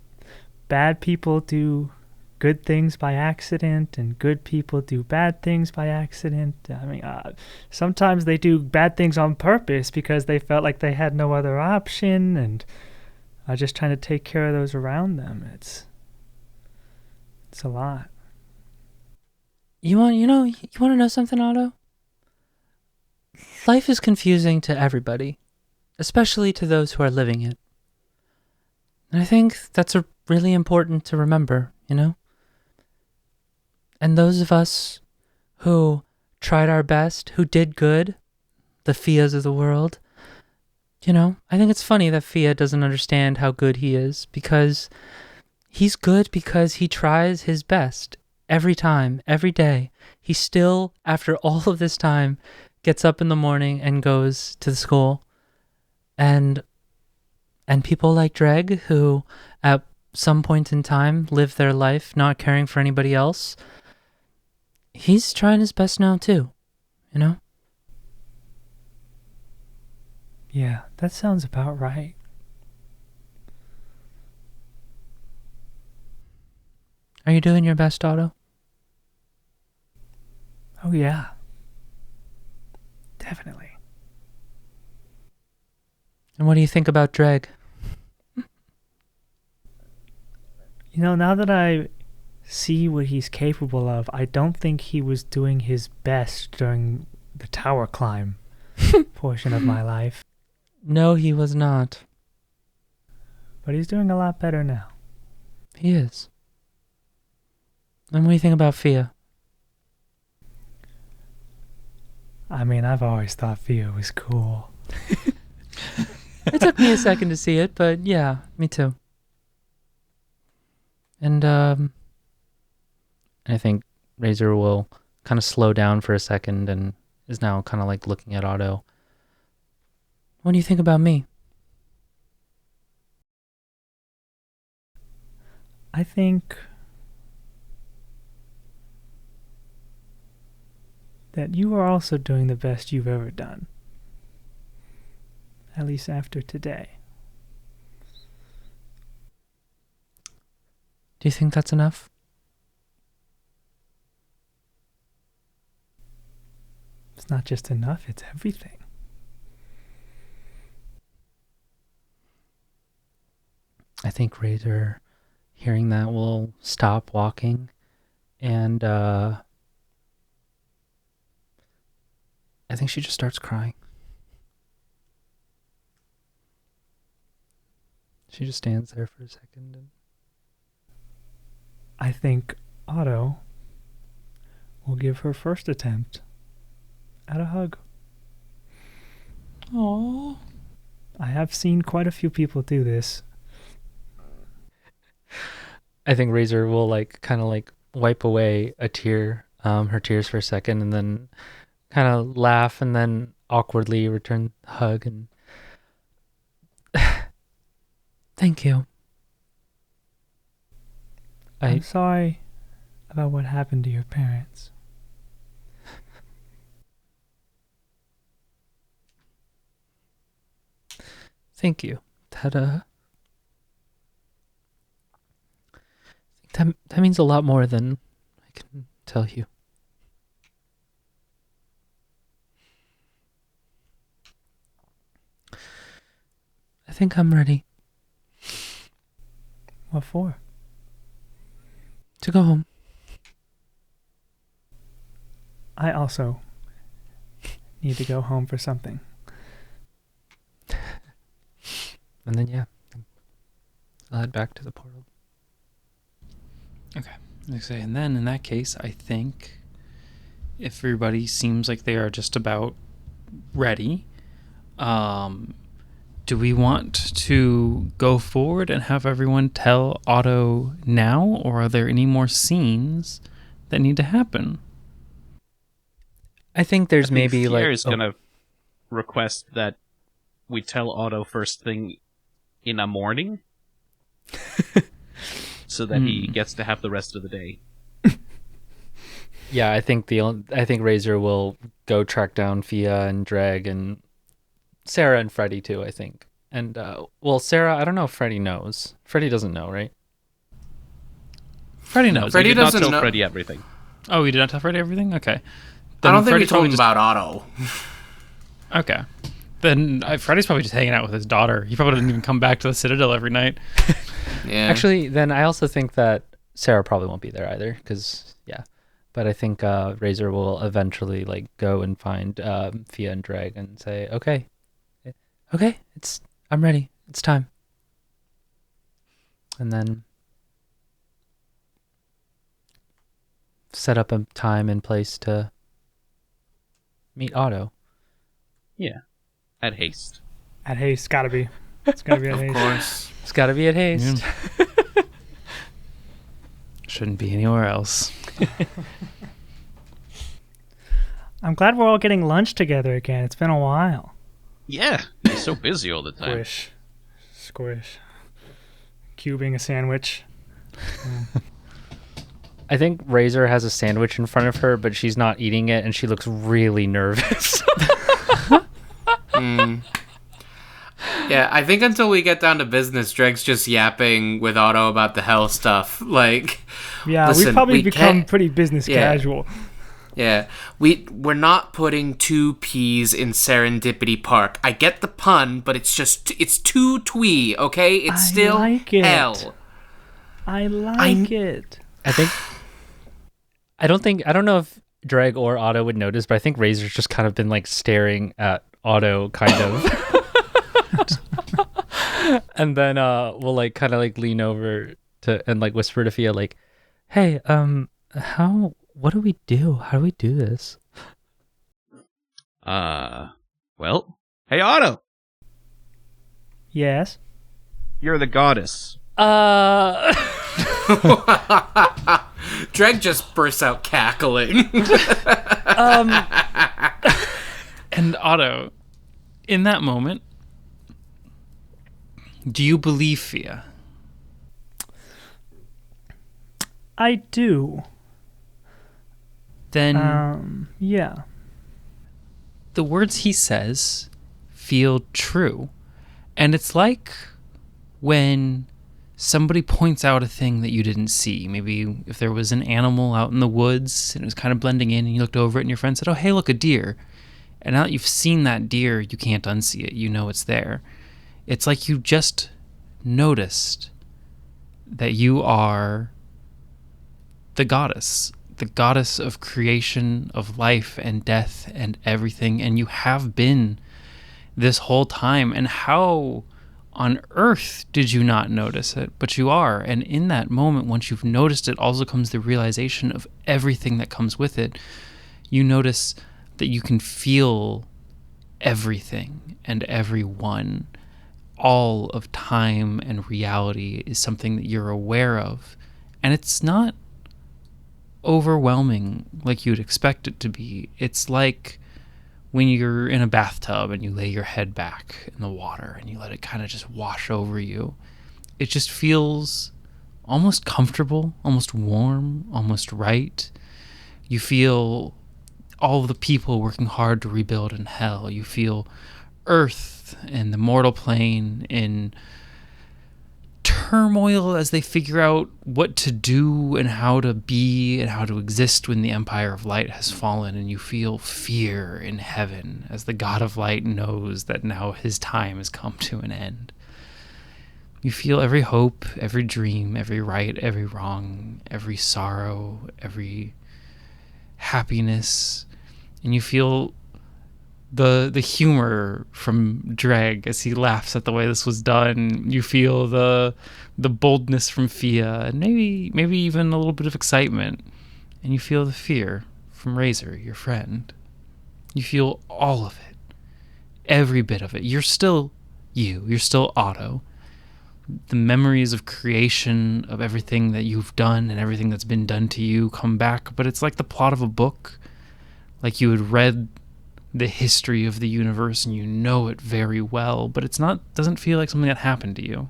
bad people do good things by accident, and good people do bad things by accident. I mean, sometimes they do bad things on purpose because they felt like they had no other option, and are just trying to take care of those around them. It's a lot. You want to know something, Otto? Life is confusing to everybody, especially to those who are living it. And I think that's really important to remember, you know? And those of us who tried our best, who did good, the Fias of the world, you know, I think it's funny that Fia doesn't understand how good he is, because he's good because he tries his best every time, every day. He still, after all of this time, gets up in the morning and goes to the school. And people like Dreg, who at some point in time live their life not caring for anybody else, he's trying his best now too, you know? Yeah, that sounds about right. Are you doing your best, Otto? Oh, yeah. Definitely. And what do you think about Dreg? You know, now that I see what he's capable of, I don't think he was doing his best during the tower climb portion of my life. No, he was not. But he's doing a lot better now. He is. And what do you think about Fia? I mean, I've always thought Fia was cool. It took me a second to see it, but yeah, me too. And I think Razor will kind of slow down for a second and is now kind of like looking at Otto. What do you think about me? I think that you are also doing the best you've ever done. At least after today. Do you think that's enough? It's not just enough, it's everything. I think Razor, hearing that, will stop walking and I think she just starts crying. She just stands there for a second. And I think Otto will give her first attempt at a hug. Aww. I have seen quite a few people do this. I think Razor will kind of wipe away a tear, her tears for a second, and then kind of laugh and then awkwardly return the hug and thank you. I'm sorry about what happened to your parents. Thank you. That means a lot more than I can tell you. I think I'm ready. What for? To go home. I also need to go home for something. And then, yeah, I'll head back to the portal. Okay. Like I say, and then in that case, I think if everybody seems like they are just about ready, do we want to go forward and have everyone tell Otto now, or are there any more scenes that need to happen? I think there's maybe Fier's gonna request that we tell Otto first thing in the morning, so that he gets to have the rest of the day. Yeah, I think Razor will go track down Fia and Dreg and Sarah and Freddy too, I think. And Sarah, I don't know if Freddy knows. Freddy doesn't know, right? Freddy knows. Freddy We did not doesn't tell know. Freddy everything. Oh, you did not tell Freddy everything? Okay. I don't think Freddy we told probably him about Otto. Okay. Then Freddy's probably just hanging out with his daughter. He probably doesn't even come back to the Citadel every night. Yeah. Actually, then I also think that Sarah probably won't be there either, because, yeah. But I think Razor will eventually go and find Fia and Dreg and say, okay, I'm ready. It's time. And then set up a time and place to meet Otto. Yeah. At haste. At haste, gotta be. It's gotta be at Of haste. course. It's got to be at haste. Shouldn't be anywhere else. I'm glad we're all getting lunch together again. It's been a while. Yeah. He's so busy all the time. Squish. Cubing a sandwich. I think Razor has a sandwich in front of her, but she's not eating it, and she looks really nervous. Yeah, I think until we get down to business, Dreg's just yapping with Otto about the hell stuff. Yeah, Listen, we've probably we become can't- pretty business casual. Yeah, we're not putting 2 peas in Serendipity Park. I get the pun, but it's too twee, okay? It's I still like it. hell. I like it. I don't know if Dreg or Otto would notice, but I think Razor's just kind of been staring at Otto kind of. And then we'll lean over to and whisper to Fia hey, what do we do? How do we do this? Well, hey Otto, Yes. you're the goddess. Dreg just bursts out cackling. And Otto, in that moment, do you believe Fia? I do. Then Yeah. the words he says feel true. And it's like when somebody points out a thing that you didn't see. Maybe if there was an animal out in the woods and it was kind of blending in and you looked over it and your friend said, oh, hey, look, a deer. And now that you've seen that deer, you can't unsee it. You know it's there. It's like you just noticed that you are the goddess of creation, of life and death and everything. And you have been this whole time. And how on earth did you not notice it? But you are. And in that moment, once you've noticed it, also comes the realization of everything that comes with it. You notice that you can feel everything and everyone. All of time and reality is something that you're aware of. And it's not overwhelming like you'd expect it to be. It's like when you're in a bathtub and you lay your head back in the water and you let it kind of just wash over you. It just feels almost comfortable, almost warm, almost right. You feel all of the people working hard to rebuild in hell. You feel Earth and the mortal plane in turmoil as they figure out what to do and how to be and how to exist when the Empire of Light has fallen. And you feel fear in heaven as the God of Light knows that now his time has come to an end. You feel every hope, every dream, every right, every wrong, every sorrow, every happiness. And you feel the humor from Dreg as he laughs at the way this was done. You feel the boldness from Fia, and maybe even a little bit of excitement. And you feel the fear from Razor, your friend. You feel all of it, every bit of it. You're still you. You're still Otto. The memories of creation, of everything that you've done and everything that's been done to you come back, but it's like the plot of a book. Like you had read the history of the universe and you know it very well, but doesn't feel like something that happened to you.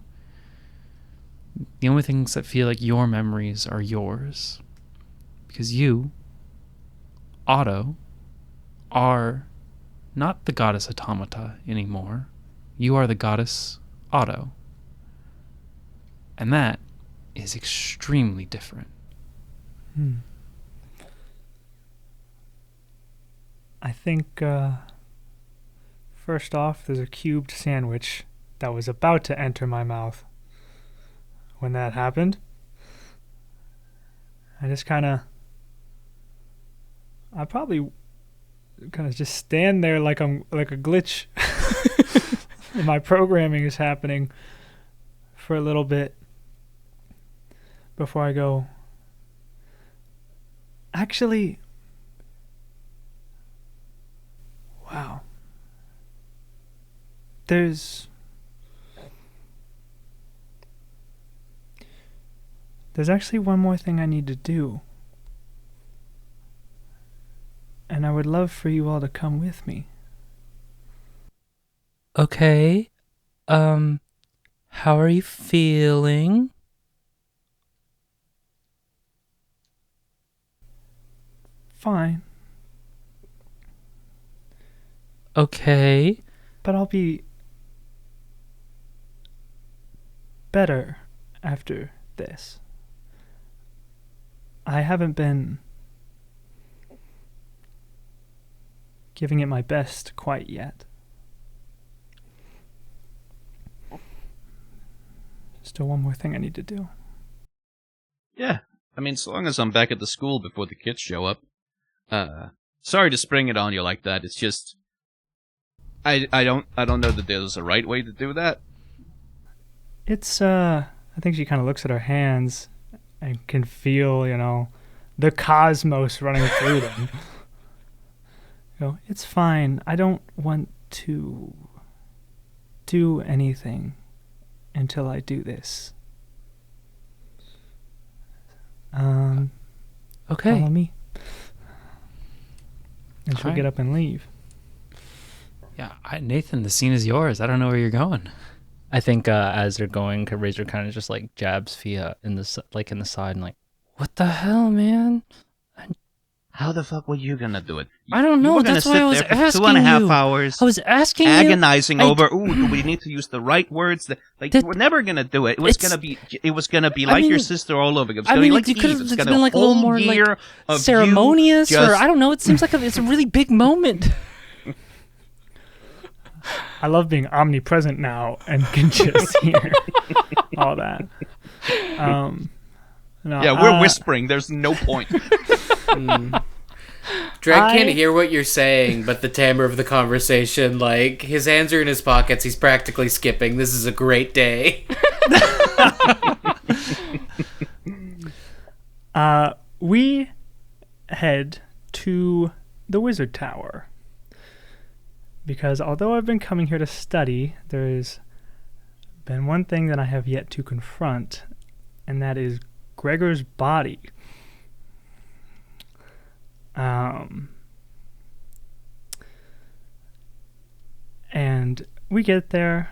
The only things that feel like your memories are yours. Because you, Otto, are not the goddess Automata anymore. You are the goddess Otto. And that is extremely different. I think, first off, there's a cubed sandwich that was about to enter my mouth. When that happened, I probably just stand there like I'm like a glitch and my programming is happening for a little bit before I go, actually, wow, there's actually one more thing I need to do. And I would love for you all to come with me. Okay. How are you feeling? Fine. Okay. But I'll be better after this. I haven't been giving it my best quite yet. Still one more thing I need to do. Yeah, I mean, so long as I'm back at the school before the kids show up. Sorry to spring it on you like that. It's just, I don't know that there's a right way to do that. It's I think she kind of looks at her hands and can feel, the cosmos running through them. It's fine. I don't want to do anything until I do this. Okay. Follow me. And she'll Alright. get up and leave. Yeah, Nathan, the scene is yours. I don't know where you're going. I think as they're going, Razor kind of just like jabs Fia in the side and like, what the hell, man? How the fuck were you gonna do it? I don't know. You were gonna That's why sit I was there for asking 2.5 you. hours. I was asking agonizing you. over. Do we need to use the right words? You were never gonna do it. It was gonna be like your sister all over. It was gonna be like it could Eve. have It's just gonna been like a little whole more year like of ceremonious, you or just- I don't know. It seems like it's a really big moment. I love being omnipresent now and can just hear all that. No, Yeah, we're whispering. There's no point. Dreg can't hear what you're saying, but the timbre of the conversation, like, his hands are in his pockets, he's practically skipping. This is a great day. We head to the Wizard Tower. Because although I've been coming here to study, there's been one thing that I have yet to confront, and that is Gregor's body. And we get there,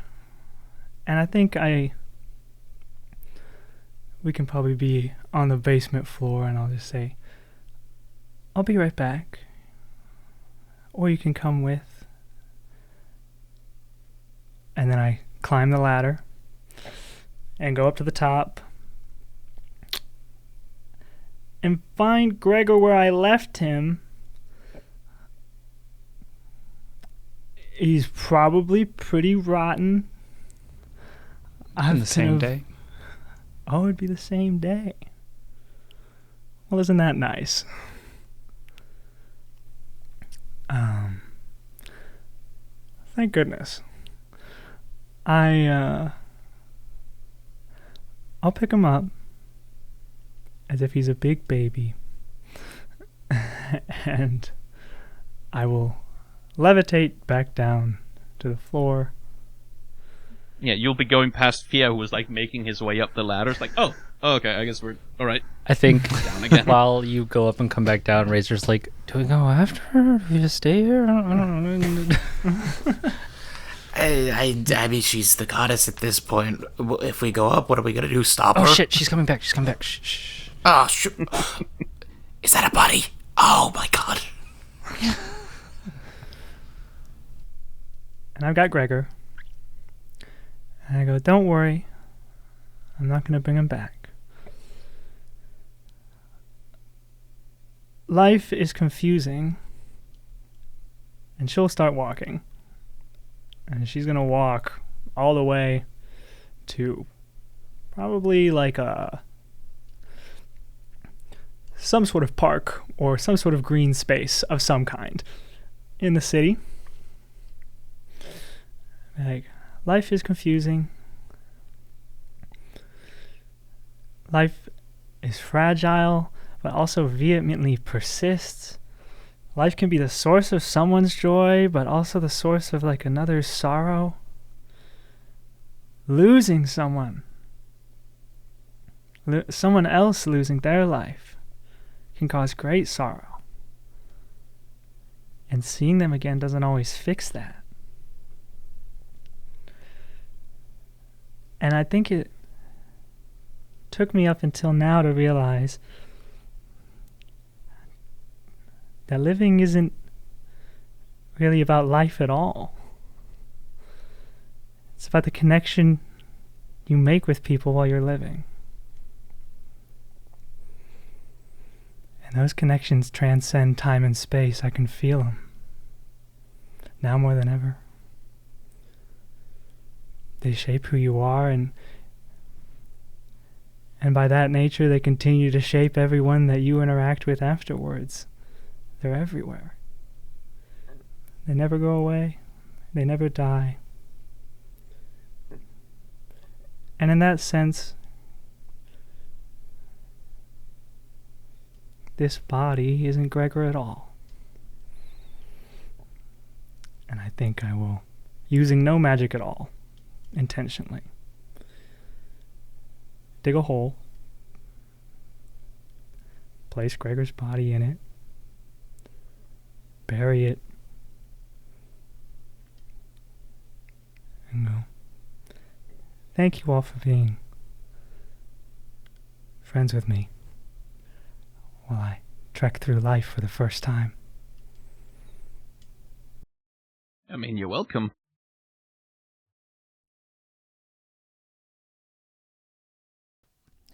and I think we can probably be on the basement floor, and I'll just say, I'll be right back. Or you can come with. And then I climb the ladder and go up to the top and find Gregor where I left him. He's probably pretty rotten. On the same day. Oh, it'd be the same day. Well, isn't that nice? Thank goodness. I'll pick him up as if he's a big baby, and I will levitate back down to the floor. Yeah, you'll be going past Fia, who was like making his way up the ladder. It's like, oh, Oh, okay, I guess we're all right. I think Down again. while you go up and come back down, Razor's like, do we go after her? Do we just stay here? I don't know. I mean, she's the goddess at this point. If we go up, what are we gonna do? Stop her? Oh shit, she's coming back. She's coming back. Shh. Oh, is that a buddy? Oh my god. And I've got Gregor. And I go, don't worry. I'm not going to bring him back. Life is confusing. And she'll start walking. And she's going to walk all the way to probably like some sort of park or some sort of green space of some kind in the city. Like, life is confusing. Life is fragile, but also vehemently persists. Life can be the source of someone's joy, but also the source of like another's sorrow. Losing someone, someone else losing their life, can cause great sorrow. And seeing them again doesn't always fix that. And I think it took me up until now to realize that living isn't really about life at all. It's about the connection you make with people while you're living. And those connections transcend time and space. I can feel them. Now more than ever. They shape who you are, and by that nature they continue to shape everyone that you interact with afterwards. They're everywhere. They never go away. They never die. And in that sense, this body isn't Gregor at all. And I think I will, using no magic at all, intentionally, dig a hole, place Gregor's body in it, bury it, and go, thank you all for being friends with me while I trek through life for the first time. I mean, you're welcome.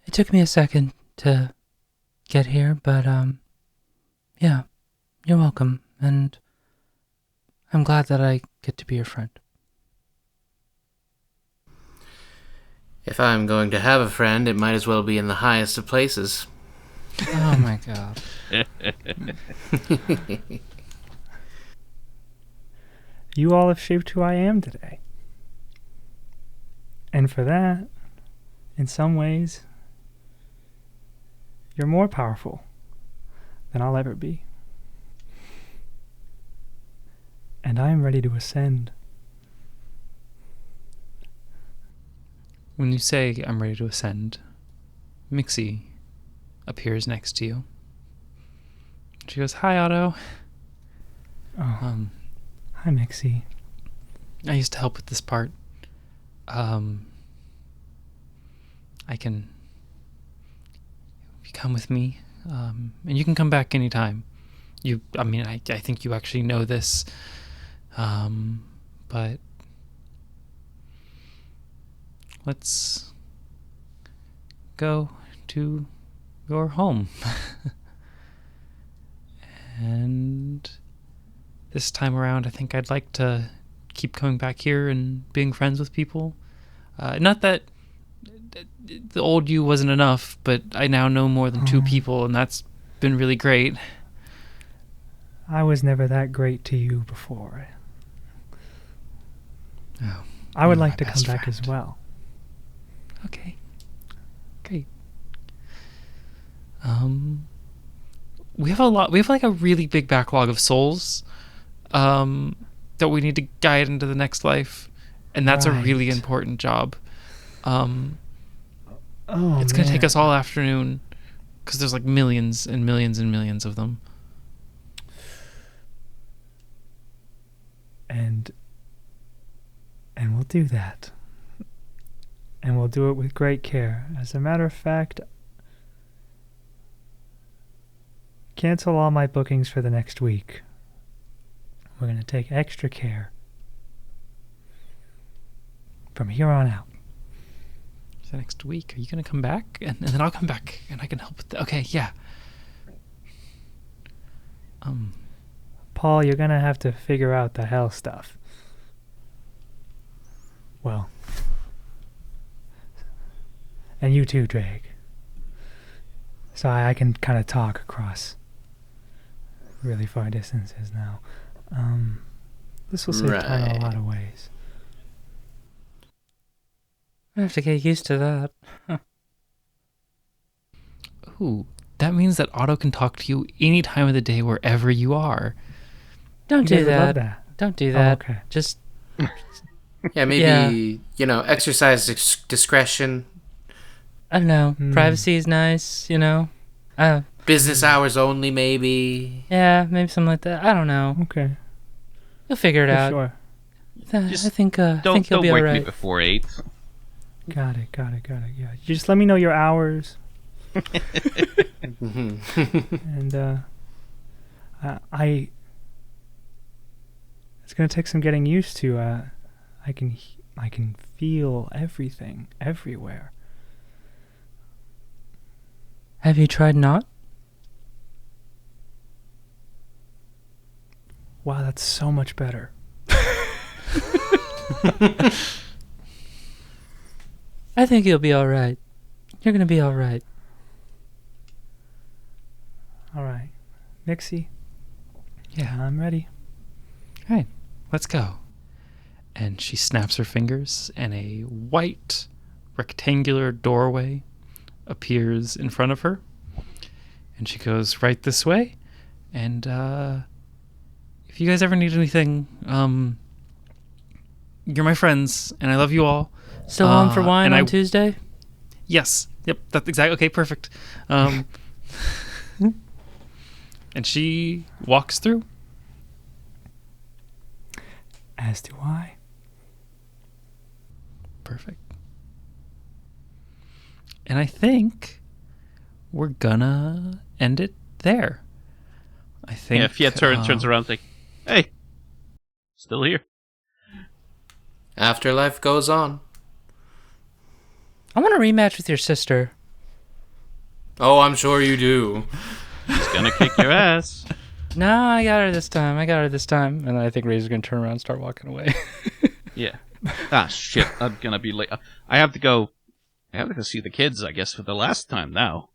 It took me a second to get here, but yeah, you're welcome, and I'm glad that I get to be your friend. If I'm going to have a friend, it might as well be in the highest of places. Oh my god. You all have shaped who I am today. And for that, in some ways, you're more powerful than I'll ever be. And I am ready to ascend. When you say I'm ready to ascend, Mixie appears next to you. She goes, "Hi, Otto. Oh, hi, Mixie. I used to help with this part. I can... If you come with me, and you can come back anytime. I think you actually know this, but let's go to your home." And this time around, I think I'd like to keep coming back here and being friends with people. Not that the old you wasn't enough, but I now know more than two people, and that's been really great. I was never that great to you before. Oh, I would you're like my to come best back friend. as well. Okay. Great. We have like a really big backlog of souls that we need to guide into the next life, and that's a really Right. important job. Oh, It's going to take man. us all afternoon because there's like millions and millions and millions of them. And we'll do that. And we'll do it with great care. As a matter of fact, cancel all my bookings for the next week. We're going to take extra care from here on out. The next week, are you going to come back? And then I'll come back and I can help with that. Okay, yeah. Paul, you're going to have to figure out the hell stuff. Well. And you too, Drake. So I can kind of talk across really far distances now. This will save time in a lot of ways. I have to get used to that. Ooh, that means that Otto can talk to you any time of the day, wherever you are. Don't You do guys would love that. that. Don't do Oh, that. okay. Just Yeah, maybe, exercise discretion. I don't know. Hmm. Privacy is nice, Business hours only, maybe. Yeah, maybe something like that. I don't know. Okay. You'll figure it For out. sure. I Just think you'll Don't be wake me alright. before 8. Got it. Yeah. You just let me know your hours. And I it's gonna take some getting used to. I can feel everything everywhere. Have you tried not? Wow, that's so much better. I think you'll be alright. You're gonna be alright. All right, Nixie. Yeah. I'm ready. All right, let's go. And she snaps her fingers, and a white rectangular doorway appears in front of her. And she goes right this way. And if you guys ever need anything, you're my friends, and I love you all. Still on for wine and on Tuesday? Yes. Yep. That's exactly. Okay. Perfect. And she walks through. As do I. Perfect. And I think we're gonna end it there. I think. Yeah, Fiat turns around and like, hey, still here. Afterlife goes on. I want a rematch with your sister. Oh, I'm sure you do. He's gonna kick your ass. No, I got her this time. And I think Razor's gonna turn around and start walking away. Yeah. Ah, shit. I'm gonna be late. I have to go see the kids, I guess, for the last time now.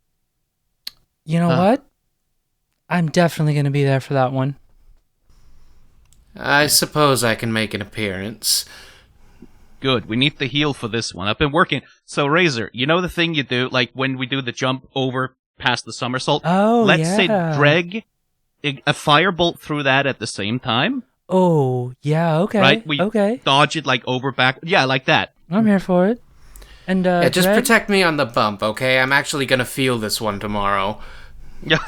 You know what? I'm definitely gonna be there for that one. I suppose I can make an appearance. Good. We need the heal for this one. I've been working. So, Razor, you know the thing you do, like when we do the jump over past the somersault? Oh, Let's say yeah. drag a firebolt through that at the same time. Oh, yeah, okay. Right? We okay. dodge it like over back. Yeah, like that. I'm here for it. And Yeah, just Dreg, protect me on the bump, okay? I'm actually gonna feel this one tomorrow. Dreg,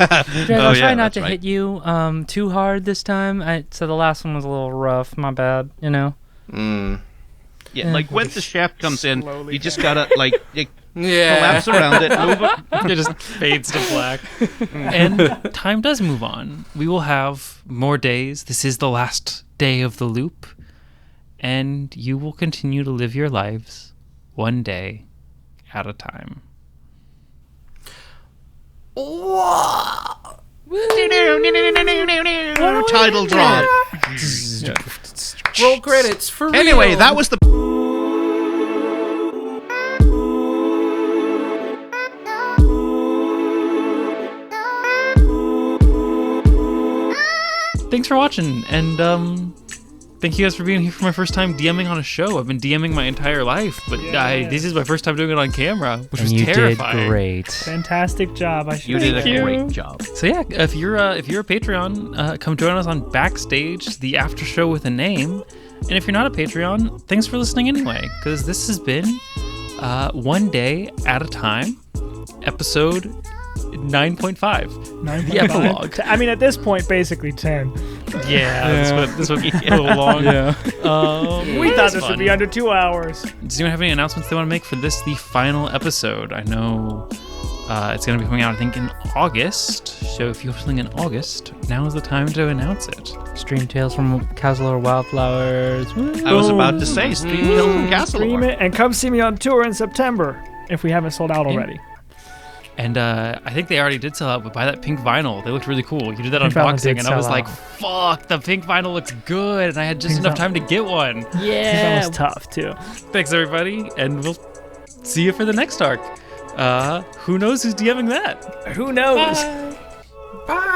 I'll try not to hit you too hard this time. So the last one was a little rough, my bad, Yeah, like when the shaft comes in, you just gotta, like, Yeah. collapse around it, move it. It just fades to black. And time does move on. We will have more days. This is the last day of the loop. And you will continue to live your lives one day at a time. Title drop. Roll credits for real. Anyway, that was the... Thanks for watching, and thank you guys for being here for my first time DMing on a show. I've been DMing my entire life, but this is my first time doing it on camera, which was you terrifying. did great. Fantastic job. You did a great job. So yeah, if you're a Patreon, come join us on Backstage, the after show with a name. And if you're not a Patreon, thanks for listening anyway, because this has been One Day at a Time, episode 9.5, the epilogue. I mean, at this point, basically 10. Yeah, this would be a little long. Yeah. We thought this would be under 2 hours. Does anyone have any announcements they want to make for the final episode? I know it's going to be coming out, I think, in August. So if you have something in August, now is the time to announce it. Stream Tales from Castle Wildflowers. I was about to say, Stream Tales from Castle. Stream it and come see me on tour in September if we haven't sold out already. And I think they already did sell out, but buy that pink vinyl. They looked really cool. You did that Pink vinyl unboxing, did and I was sell like, out. fuck, the pink vinyl looks good. And I had just Pink enough vinyl. time to get one. That was tough, too. Thanks, everybody. And we'll see you for the next arc. Who knows who's DMing that? Who knows? Bye.